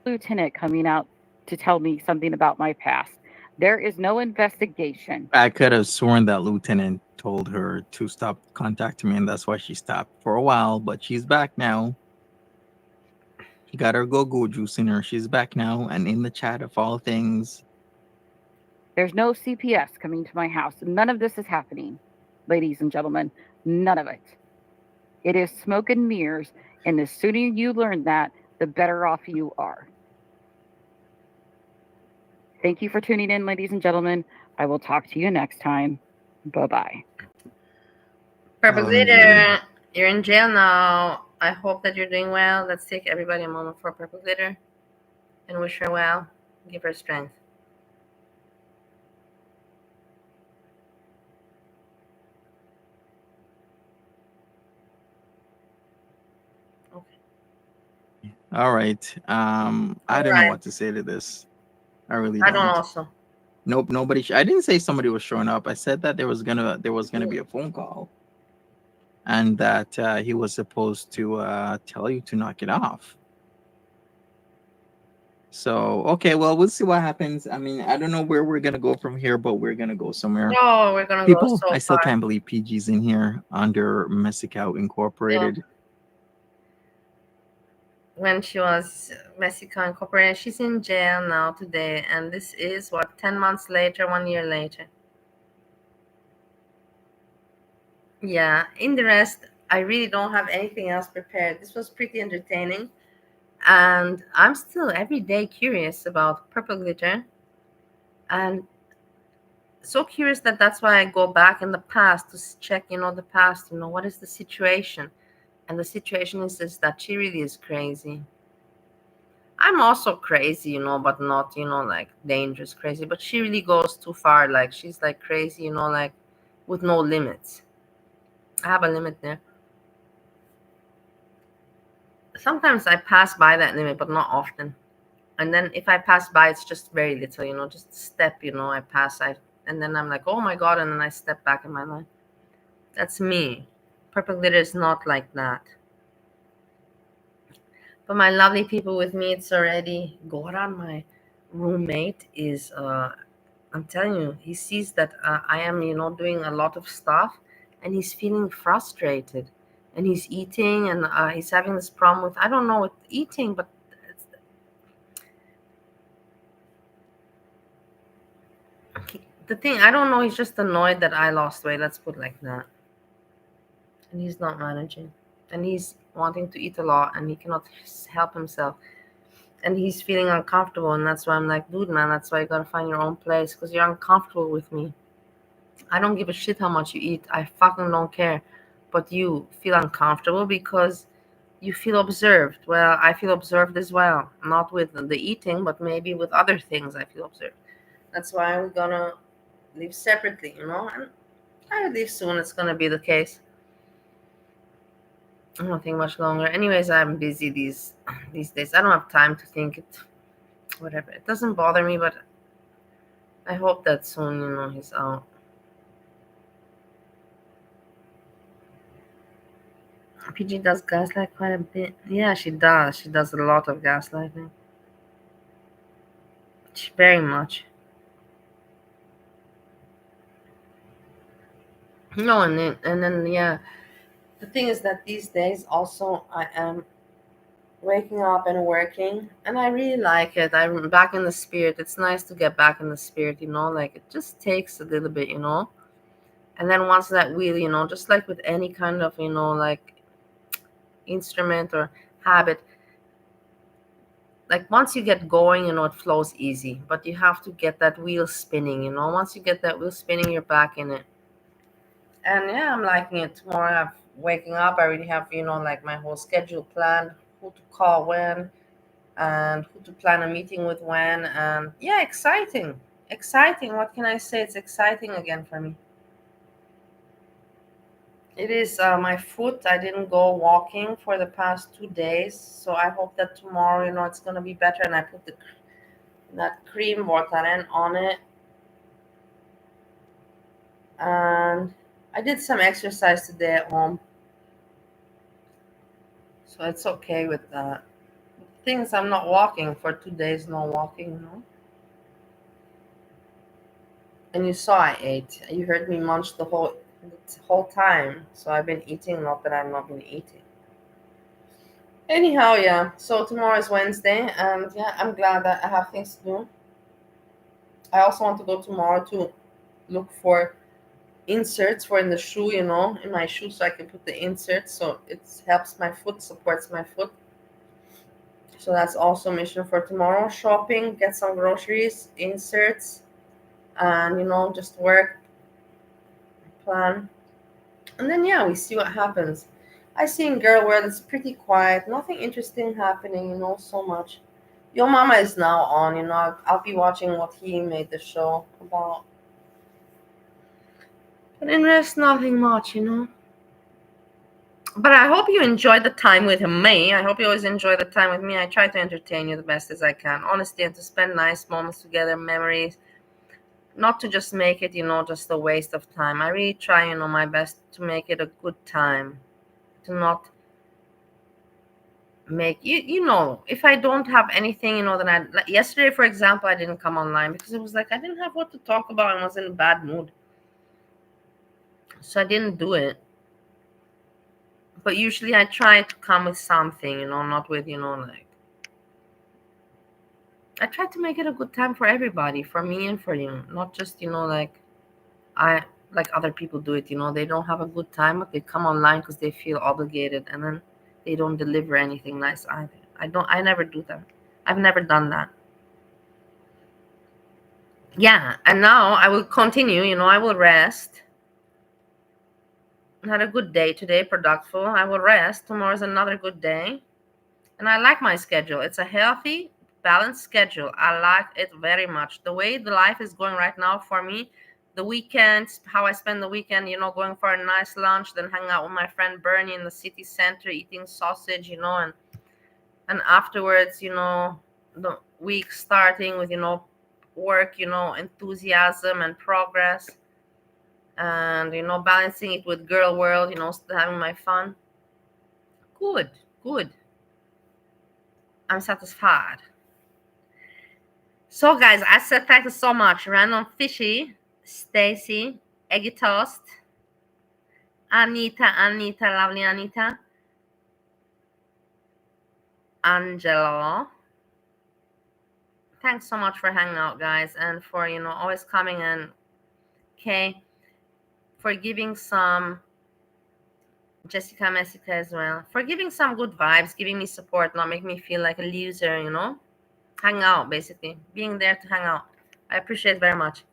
lieutenant coming out to tell me something about my past. There is no investigation. I could have sworn that Lieutenant told her to stop contacting me, and that's why she stopped for a while. But she's back now. She got her go-go juice in her. She's back now and in the chat of all things. There's no CPS coming to my house. None of this is happening, ladies and gentlemen. None of it. It is smoke and mirrors, and the sooner you learn that, the better off you are. Thank you for tuning in, ladies and gentlemen. I will talk to you next time. Bye-bye. Purple Glitter, you're in jail now. I hope that you're doing well. Let's take everybody a moment for Purple Glitter and wish her well. Give her strength. All right. I don't know what to say to this. I really don't. I don't also. Nope, nobody. I didn't say somebody was showing up. I said that there was gonna be a phone call, and that he was supposed to tell you to knock it off. So okay, well, we'll see what happens. I mean, I don't know where we're gonna go from here, but we're gonna go somewhere. No, we're gonna People, go so I still far. can't believe PG's in here under Messicow Incorporated. Yeah. When she was Mexico Incorporated, she's in jail now today, and this is what 10 months later, 1 year later. Yeah, in the rest, I really don't have anything else prepared. This was pretty entertaining, and I'm still every day curious about Purple Glitter, and so curious that that's why I go back in the past to check, the past, what is the situation, and the situation is that she really is crazy. I'm also crazy, but not, like dangerous crazy. But she really goes too far. Like she's like crazy, like with no limits. I have a limit there. Sometimes I pass by that limit, but not often. And then if I pass by, it's just very little, just a step, I pass, and then I'm like, oh my God, and then I step back in my life. That's me. Purple Glitter is not like that. But my lovely people with me, it's already Goran, my roommate, is I'm telling you, he sees that I am, doing a lot of stuff, and he's feeling frustrated, and he's eating, and he's having this problem with, I don't know, with eating, but the thing, I don't know, he's just annoyed that I lost weight. Let's put it like that. And he's not managing, and he's wanting to eat a lot, and he cannot help himself. And he's feeling uncomfortable, and that's why I'm like, dude, man, that's why you gotta find your own place, because you're uncomfortable with me. I don't give a shit how much you eat. I fucking don't care. But you feel uncomfortable because you feel observed. Well, I feel observed as well. Not with the eating, but maybe with other things I feel observed. That's why we're gonna live separately, And I believe soon it's gonna be the case. I don't think much longer. Anyways, I'm busy these days. I don't have time to think it. Whatever. It doesn't bother me, but I hope that soon, he's out. PG does gaslight quite a bit. Yeah, she does. She does a lot of gaslighting. very much. No, and then yeah, the thing is that these days also I am waking up and working, and I really like it. I'm back in the spirit. It's nice to get back in the spirit, like it just takes a little bit, and then once that wheel, just like with any kind of, like instrument or habit, like once you get going, it flows easy, but you have to get that wheel spinning, once you get that wheel spinning, you're back in it. And yeah, I'm liking it. Tomorrow I'm waking up, I already have, like my whole schedule planned, who to call when, and who to plan a meeting with when. And yeah, exciting, what can I say? It's exciting again for me. It is my foot. I didn't go walking for the past 2 days, so I hope that tomorrow, it's gonna be better. And I put that cream Vortaren on it, and I did some exercise today at home, so it's okay with that. Things I'm not walking for 2 days, no walking. And you saw I ate. You heard me munch the whole time, so I've been eating. Not that I've not been eating. Anyhow, yeah. So tomorrow is Wednesday, and yeah, I'm glad that I have things to do. I also want to go tomorrow to look for inserts for in the shoe, in my shoe, so I can put the inserts, so it helps my foot, supports my foot. So that's also mission for tomorrow. Shopping, get some groceries, inserts, and just work, plan. And then yeah, we see what happens. I see in Girl World it's pretty quiet, nothing interesting happening, so much. Your Mama is now on, I'll be watching what he made the show about. But in rest, nothing much. But I hope you enjoyed the time with me. I hope you always enjoy the time with me. I try to entertain you the best as I can, honestly, and to spend nice moments together, memories. Not to just make it, just a waste of time. I really try, my best to make it a good time. To not make if I don't have anything, then like yesterday, for example, I didn't come online because it was like I didn't have what to talk about. I was in a bad mood, so I didn't do it. But usually I try to come with something, not with, like I try to make it a good time for everybody, for me and for you, not just, like I like other people do it. They don't have a good time, but they come online because they feel obligated, and then they don't deliver anything nice either. I never do that. I've never done that. Yeah, and now I will continue. I will rest. I had a good day today, productive. I will rest. Tomorrow's another good day. And I like my schedule. It's a healthy, balanced schedule. I like it very much. The way the life is going right now for me, the weekends, how I spend the weekend, going for a nice lunch, then hang out with my friend Bernie in the city center, eating sausage, and afterwards, the week starting with, work, enthusiasm and progress, and, balancing it with Girl World, still having my fun. Good, good. I'm satisfied. So, guys, I said thank you so much. Random Fishy, Stacy, Eggy Toast, Anita, lovely Anita, Angelo. Thanks so much for hanging out, guys, and for, always coming in. Okay, for giving some, Jessica Messica as well, for giving some good vibes, giving me support, not make me feel like a loser, hang out, basically, being there to hang out. I appreciate it very much.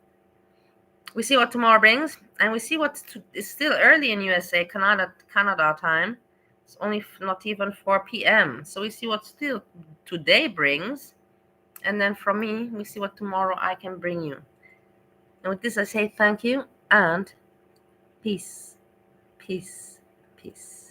We see what tomorrow brings, and we see it's still early in USA, Canada time. It's only not even 4 p.m. So we see what still today brings, and then from me, we see what tomorrow I can bring you. And with this, I say thank you and peace, peace, peace.